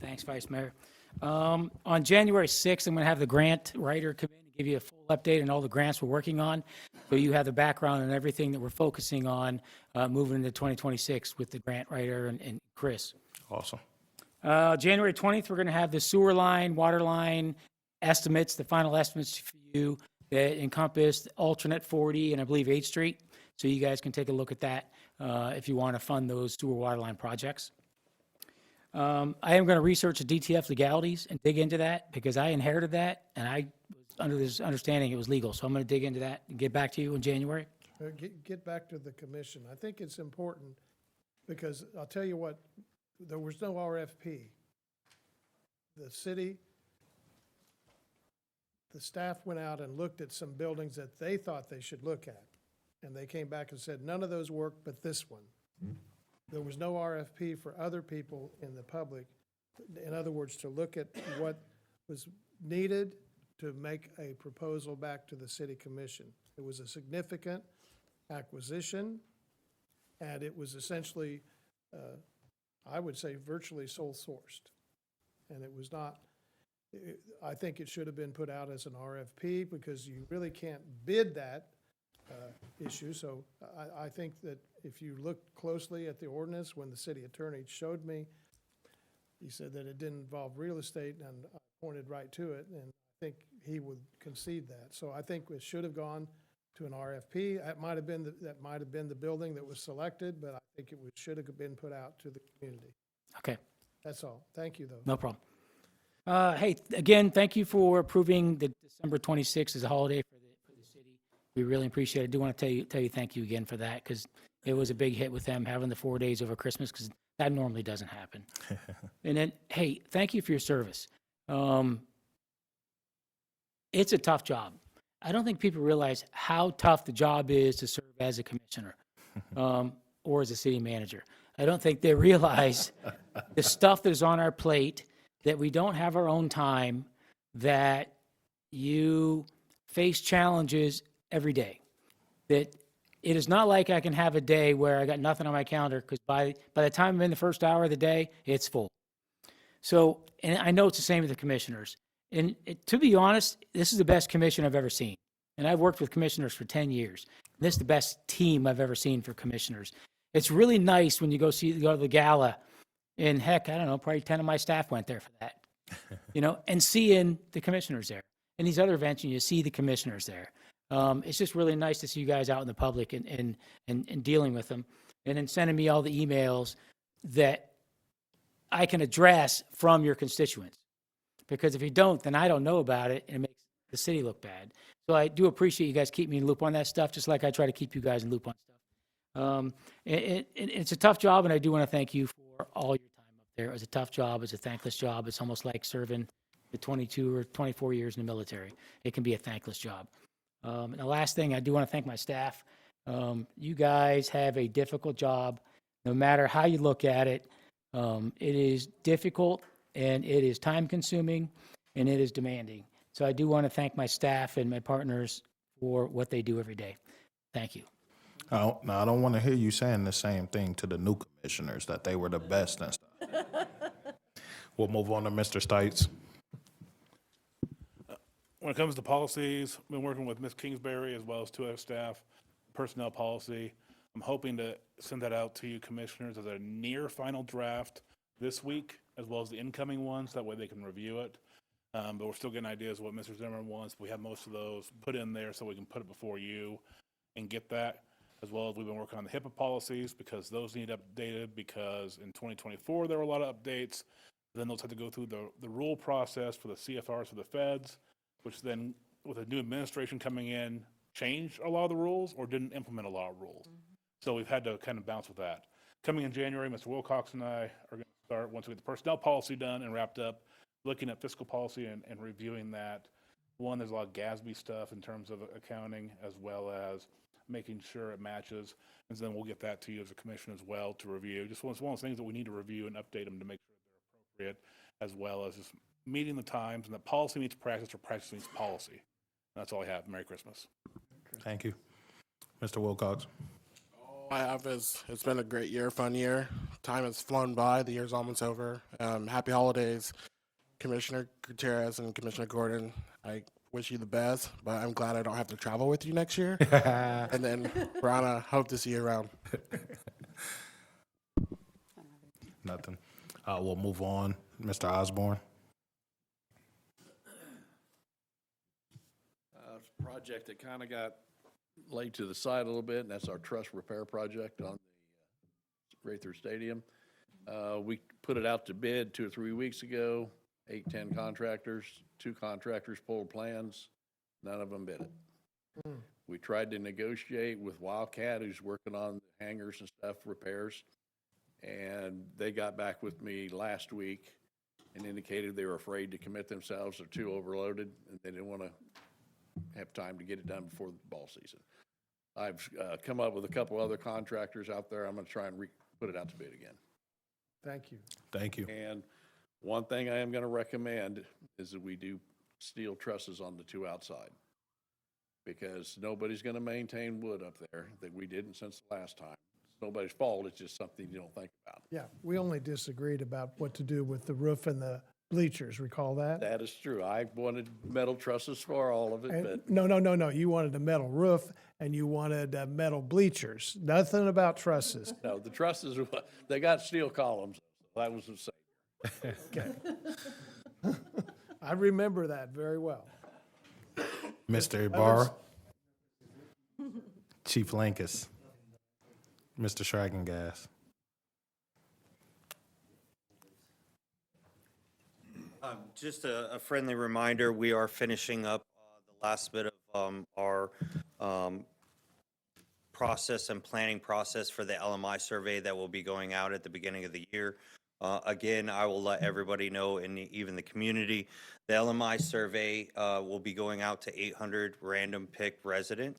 Thanks, Vice Mayor. On January 6th, I'm going to have the grant writer come in and give you a full update on all the grants we're working on. So you have the background and everything that we're focusing on moving into 2026 with the grant writer and Chris. Awesome. January 20th, we're going to have the sewer line, water line estimates, the final estimates for you that encompass alternate 40 and I believe 8th Street. So you guys can take a look at that if you want to fund those sewer water line projects. I am going to research the DTF legalities and dig into that because I inherited that and I was under this understanding it was legal. So I'm going to dig into that and get back to you in January. Get back to the commission. I think it's important because I'll tell you what, there was no RFP. The city the staff went out and looked at some buildings that they thought they should look at. And they came back and said, none of those work but this one. There was no RFP for other people in the public. In other words, to look at what was needed to make a proposal back to the city commission. It was a significant acquisition, and it was essentially, I would say, virtually sole sourced. And it was not, I think it should have been put out as an RFP because you really can't bid that issue. So I think that if you look closely at the ordinance, when the city attorney showed me, he said that it didn't involve real estate, and I pointed right to it, and I think he would concede that. So I think it should have gone to an RFP. That might have been the building that was selected, but I think it should have been put out to the community. Okay, That's all. Thank you, though. no problem. Hey, again, thank you for approving the December 26th as a holiday for the city. We really appreciate it. I do want to tell you thank you again for that, because it was a big hit with them having the 4 days over Christmas, because that normally doesn't happen. And then, hey, thank you for your service. It's a tough job. I don't think people realize how tough the job is to serve as a commissioner or as a city manager. I don't think they realize the stuff that is on our plate, that we don't have our own time, that you face challenges every day. That it is not like I can have a day where I got nothing on my calendar, because by the time I'm in the first hour of the day, it's full. So, and I know it's the same with the commissioners. And to be honest, this is the best commission I've ever seen. And I've worked with commissioners for 10 years. This is the best team I've ever seen for commissioners. It's really nice when you go to the gala, and heck, I don't know, probably 10 of my staff went there for that, and seeing the commissioners there. And these other events, and you see the commissioners there. It's just really nice to see you guys out in the public and dealing with them, and then sending me all the emails that I can address from your constituents. Because if you don't, then I don't know about it, and it makes the city look bad. So I do appreciate you guys keep me in loop on that stuff, just like I try to keep you guys in loop on stuff. It's a tough job, and I do want to thank you for all your time up there. It was a tough job. It's a thankless job. It's almost like serving the 22 or 24 years in the military. It can be a thankless job. And the last thing, I do want to thank my staff. You guys have a difficult job, no matter how you look at it. It is difficult, and it is time-consuming, and it is demanding. So I do want to thank my staff and my partners for what they do every day. Thank you. Now, I don't want to hear you saying the same thing to the new commissioners, that they were the best and stuff. We'll move on to Mr. Stites. When it comes to policies, I've been working with Ms. Kingsbury as well as two other staff, personnel policy. I'm hoping to send that out to you commissioners as a near final draft this week, as well as the incoming ones. That way they can review it. But we're still getting ideas of what Mr. Zimmerman wants. We have most of those put in there so we can put it before you and get that. As well as we've been working on the HIPAA policies, because those need updated, because in 2024 there were a lot of updates. Then those had to go through the rule process for the CFRs for the feds, which then, with a new administration coming in, changed a lot of the rules or didn't implement a lot of rules. So we've had to kind of bounce with that. Coming in January, Mr. Wilcox and I are going to start, once we get the personnel policy done and wrapped up, looking at fiscal policy and reviewing that. One, there's a lot of GASB stuff in terms of accounting, as well as making sure it matches. And then we'll get that to you as a commission as well to review. Just one of those things that we need to review and update them to make sure they're appropriate, as well as just meeting the times, and that policy meets practice or practice meets policy. That's all I have. Merry Christmas. Thank you. Mr. Wilcox. All I have is, it's been a great year, fun year. Time has flown by. The year's almost over. Happy holidays, Commissioner Gutierrez and Commissioner Gordon. I wish you the best, but I'm glad I don't have to travel with you next year. And then, Brianna, hope to see you around. Nothing. We'll move on. Mr. Osborne. It's a project that kind of got laid to the side a little bit, and that's our truss repair project on the Rayther Stadium. We put it out to bid 2 or 3 weeks ago, 8-10 contractors, 2 contractors pulled plans, none of them bid it. We tried to negotiate with Wildcat, who's working on the hangars and stuff, repairs, and they got back with me last week and indicated they were afraid to commit themselves, they're too overloaded, and they didn't want to have time to get it done before the ball season. I've come up with a couple other contractors out there. I'm going to try and put it out to bid again. Thank you. Thank you. And one thing I am going to recommend is that we do steel trusses on the two outside, because nobody's going to maintain wood up there, that we didn't since the last time. It's nobody's fault, it's just something you don't think about. Yeah, we only disagreed about what to do with the roof and the bleachers, recall that? That is true. I wanted metal trusses for all of it, And- but No, you wanted a metal roof and you wanted metal bleachers, nothing about trusses. no, the trusses, they got steel columns. That was the same. Okay. I remember that very well. Mr. Ibarra. Chief Lankus. Mr. Schragengas. Just a friendly reminder, we are finishing up the last bit of our process and planning process for the LMI survey that will be going out at the beginning of the year. Again, I will let everybody know, and even the community, the LMI survey will be going out to 800 random picked residents.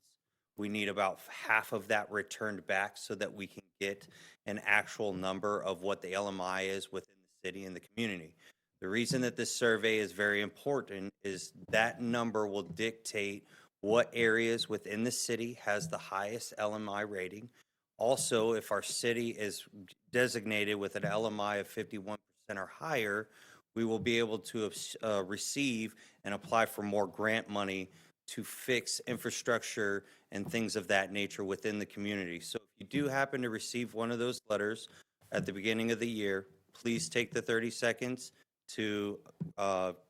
We need about half of that returned back so that we can get an actual number of what the LMI is within the city and the community. The reason that this survey is very important is that number will dictate what areas within the city has the highest LMI rating. Also, if our city is designated with an LMI of 51% or higher, we will be able to receive and apply for more grant money to fix infrastructure and things of that nature within the community. So if you do happen to receive one of those letters at the beginning of the year, please take the 30 seconds to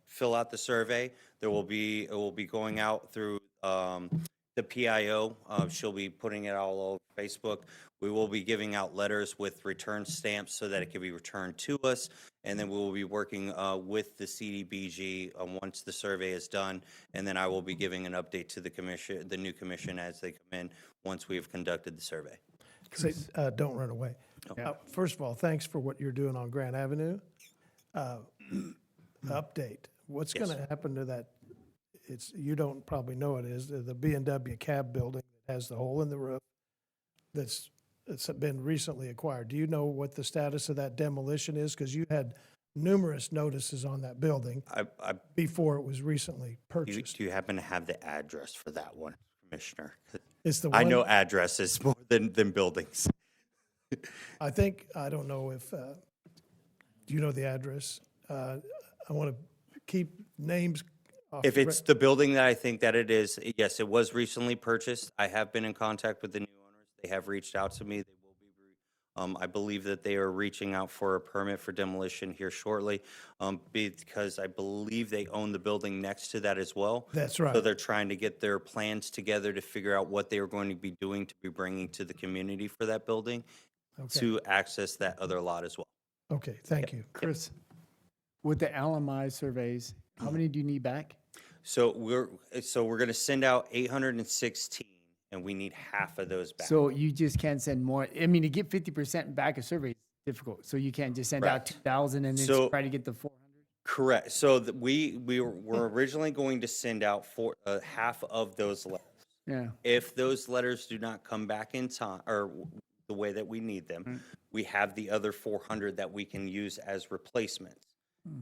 fill out the survey. It will be going out through the PIO. She'll be putting it all over Facebook. We will be giving out letters with return stamps so that it can be returned to us. And then we will be working with the CDBG once the survey is done. And then I will be giving an update to the commission, the new commission, as they come in once we have conducted the survey. Say, don't run away. First of all, thanks for what you're doing on Grant Avenue. Update, what's Yes. going to happen to that? You don't probably know it is, the B&W cab building that has the hole in the roof it's been recently acquired. Do you know what the status of that demolition is? Because you had numerous notices on that building before it was recently purchased. Do you happen to have the address for that one, Commissioner? It's the I one- know addresses more than buildings. I think, I don't know if, do you know the address? I want to keep names off. If the it's the building that I think that it is, yes, it was recently purchased. I have been in contact with the new owners. They have reached out to me. They will be, I believe that they are reaching out for a permit for demolition here shortly, because I believe they own the building next to that as well. That's right. So they're trying to get their plans together to figure out what they are going to be doing to be bringing to the community for that building Okay. to access that other lot as well. Okay, thank you. Chris, with the LMI surveys, how many do you need back? So we're going to send out 816, and we need half of those back. So you just can't send more. I mean, to get 50% back a survey is difficult. So you can't just send out Correct. 2,000 and then So- try to get the 400. Correct. So we were originally going to send out half of those letters. Yeah. If those letters do not come back in time, or the way that we need them, we have the other 400 that we can use as replacements.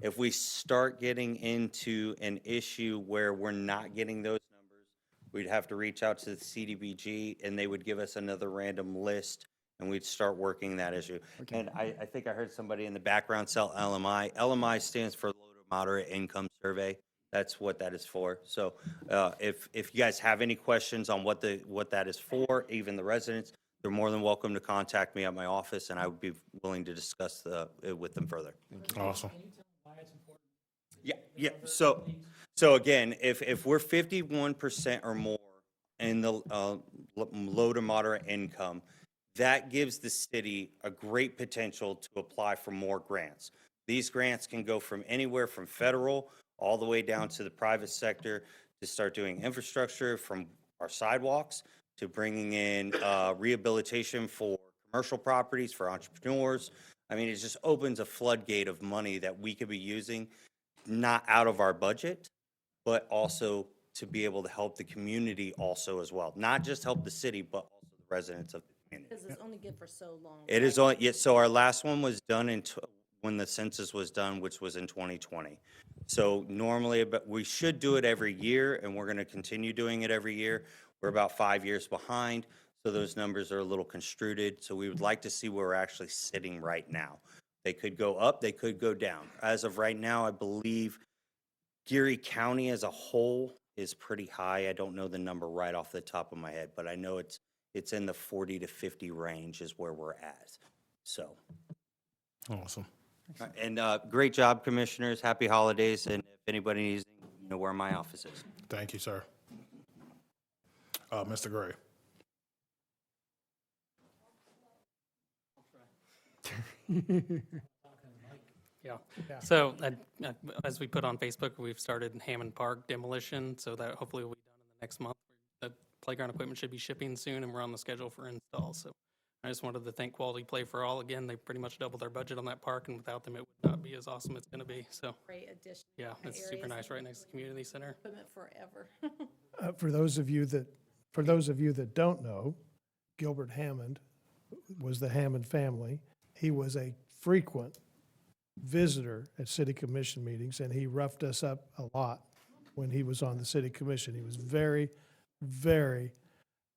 If we start getting into an issue where we're not getting those numbers, we'd have to reach out to the CDBG, and they would give us another random list, and we'd start working that issue. And I think I heard somebody in the background sell LMI. LMI stands for Low to Moderate Income Survey. That's what that is for. So if you guys have any questions on what that is for, even the residents, they're more than welcome to contact me at my office, and I would be willing to discuss it with them further. Awesome. Yeah. So again, if we're 51% or more in the low to moderate income, that gives the city a great potential to apply for more grants. These grants can go from anywhere from federal all the way down to the private sector to start doing infrastructure, from our sidewalks to bringing in rehabilitation for commercial properties, for entrepreneurs, I mean, it just opens a floodgate of money that we could be using, not out of our budget, but also to be able to help the community also as well. Not just help the city, but also the residents of the community. Because it's only good for so long. It is on, yeah, so our last one was done when the census was done, which was in 2020. So normally, but we should do it every year, and we're gonna continue doing it every year. We're about 5 years behind, so those numbers are a little construed. So we would like to see where we're actually sitting right now. They could go up, they could go down. As of right now, I believe Geary County as a whole is pretty high. I don't know the number right off the top of my head, but I know it's in the 40 to 50 range is where we're at. So, Awesome. and great job, commissioners. Happy holidays. And if anybody needs, you know where my office is. Thank you, sir. Mr. Gray. Yeah. So as we put on Facebook, we've started Hammond Park demolition, so that hopefully will be done in the next month. The playground equipment should be shipping soon, and we're on the schedule for install. So I just wanted to thank Quality Play for All. Again, they pretty much doubled their budget on that park, and without them, it would not be as awesome as it's going to be. So Great addition. yeah, it's super nice right next to the community center. Equipment forever. For those of you that don't know, Gilbert Hammond was the Hammond family. He was a frequent visitor at city commission meetings, and he roughed us up a lot when he was on the city commission. He was very, very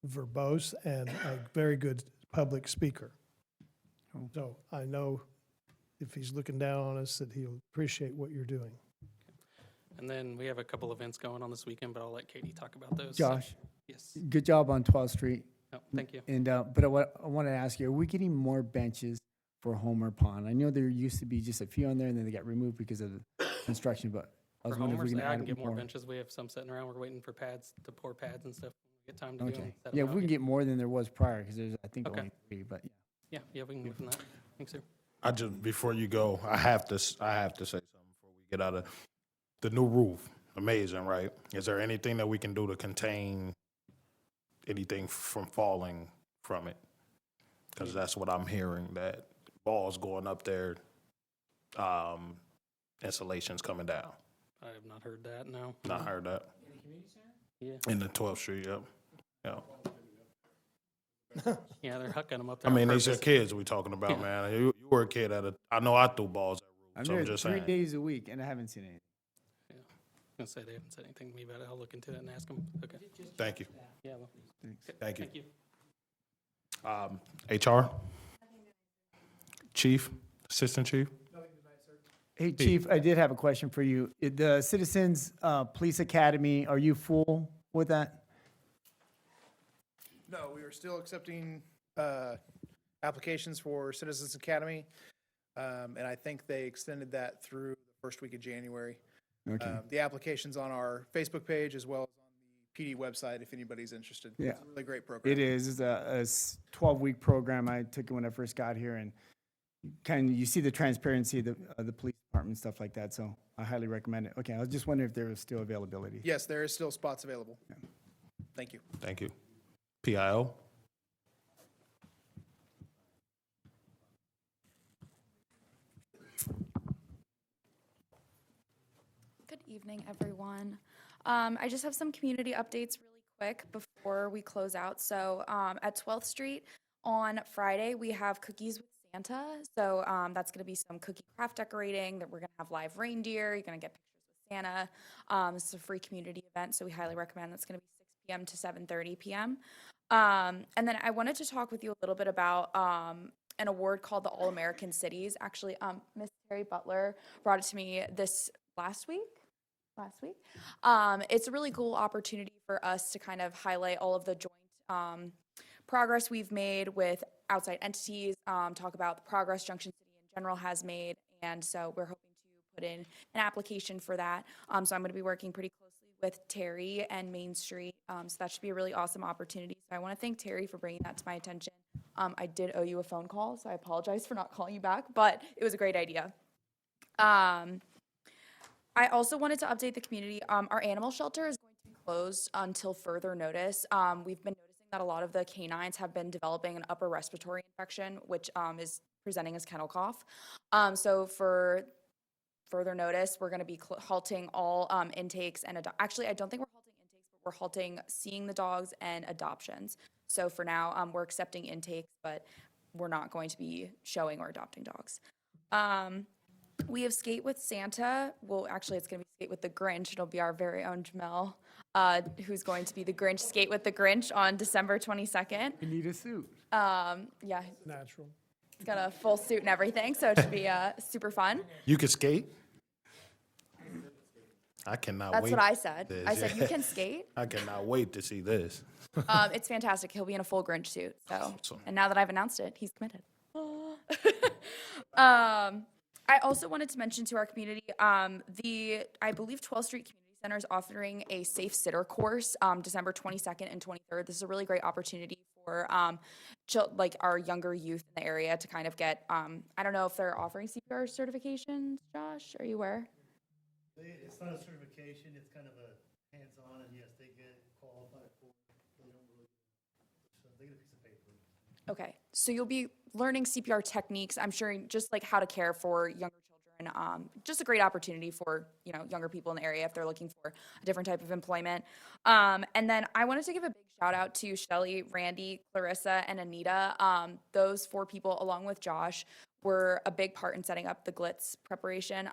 verbose and a very good public speaker. So I know if he's looking down on us, that he'll appreciate what you're doing. And then we have a couple events going on this weekend, but I'll let Katie talk about those. Josh, Yes. good job on 12th Street. No, thank you. And, but I want to ask you, are we getting more benches for Homer Pond? I know there used to be just a few on there and then they got removed because of the construction, but I was For wondering if we homers, can yeah, I add can get more more. benches. We have some sitting around. We're waiting for pads, to pour pads and stuff. Get time to do them. Okay. set 'em Yeah, if out. we can get more than there was prior, because there's, I think, Okay. only 3, but yeah. Yeah, we can move from that. Thanks, sir. Before you go, I have to say something before we get out of the new roof. Amazing, right? Is there anything that we can do to contain anything from falling from it? Because that's what I'm hearing, that balls going up there, insulation's coming down. I have not heard that, no. Not heard that. Yeah. In the 12th Street, yep. Yeah. Yeah, they're hucking them up I there. on mean, these are purpose. kids we talking about, man. You were a kid I know I threw balls at I'm roofs, so there I'm just 3 saying. days a week and I haven't seen anything. I'm gonna say they haven't said anything to me about it. I'll look into it and ask them. Okay. Thank you. Yeah, well, Thank you. thank you. HR? Chief, Assistant Chief? Hey, Chief, I did have a question for you. The Citizens Police Academy, are you full with that? No, we are still accepting applications for Citizens Academy, and I think they extended that through the first week of January. Okay. The application's on our Facebook page as well as on the PD website if anybody's interested. Yeah. It's a really great program. It is. It's a 12-week program. I took it when I first got here, and you see the transparency of the police department, stuff like that, so I highly recommend it. Okay, I was just wondering if there was still availability. Yes, there is still spots available. Thank you. Thank you. PIO? Good evening, everyone. I just have some community updates really quick before we close out. So at 12th Street on Friday, we have Cookies with Santa. So that's going to be some cookie craft decorating. That we're going to have live reindeer. You're going to get pictures with Santa. This is a free community event, so we highly recommend. That's going to be 6 p.m. to 7:30 p.m. And then I wanted to talk with you a little bit about an award called the All-American Cities. Actually, Miss Terry Butler brought it to me this last week. It's a really cool opportunity for us to kind of highlight all of the joint progress we've made with outside entities, talk about the progress Junction City in general has made, and so we're hoping to put in an application for that. So I'm going to be working pretty closely with Terry and Main Street, so that should be a really awesome opportunity. So I want to thank Terry for bringing that to my attention. I did owe you a phone call, so I apologize for not calling you back, but it was a great idea. I also wanted to update the community. Our animal shelter is going to be closed until further notice. We've been noticing that a lot of the canines have been developing an upper respiratory infection, which is presenting as kennel cough. So for further notice, we're going to be halting all intakes and actually, I don't think we're halting intakes, but we're halting seeing the dogs and adoptions. So for now, we're accepting intakes, but we're not going to be showing or adopting dogs. We have Skate with Santa. Well, actually, it's going to be Skate with the Grinch. It'll be our very own Jamel, who's going to be the Grinch, Skate with the Grinch on December 22nd. You need a suit. Yeah, Natural. he's got a full suit and everything, so it should be super fun. You can skate? I cannot wait. That's what I said. this. I said, you can skate. I cannot wait to see this. It's fantastic. He'll be in a full Grinch suit. So, Awesome. and now that I've announced it, he's committed. I also wanted to mention to our community, I believe 12th Street Community Center is offering a safe sitter course, December 22nd and 23rd. This is a really great opportunity for like our younger youth in the area to kind of get, I don't know if they're offering CPR certifications. Josh, are you aware? It's not a certification, it's kind of a hands-on, and yes, they get qualified for it. They don't really, so they get a piece of paper. Okay, so you'll be learning CPR techniques, I'm sure, just like how to care for younger children. Just a great opportunity for, younger people in the area if they're looking for a different type of employment. And then I wanted to give a big shout out to Shelly, Randy, Clarissa, and Anita. Those 4 people, along with Josh, were a big part in setting up the Glitz preparation.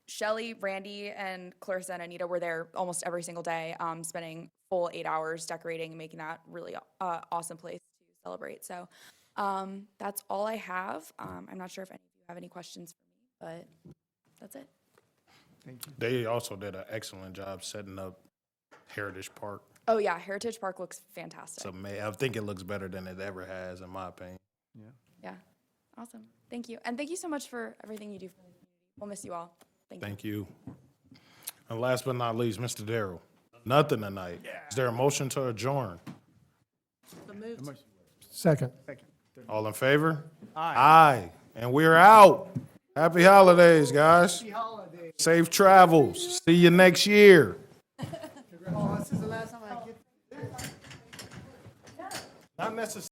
Shelly, Randy, and Clarissa and Anita were there almost every single day, spending full 8 hours decorating and making that really awesome place to celebrate. So that's all I have. I'm not sure if any of you have any questions for me, but that's it. Thank you. They also did an excellent job setting up Heritage Park. Oh yeah, Heritage Park looks fantastic. I think it looks better than it ever has, in my opinion. Yeah, awesome. Thank you. And thank you so much for everything you do for the community. We'll miss you all. Thank you. And last but not least, Mr. Darrell. Nothing tonight. Is there a motion to adjourn? So moved. Second. All in favor? Aye. Aye. And we're out. Happy holidays, guys. Happy holidays. Safe travels. See you next year. Oh, this is the last time I get. Not necessarily.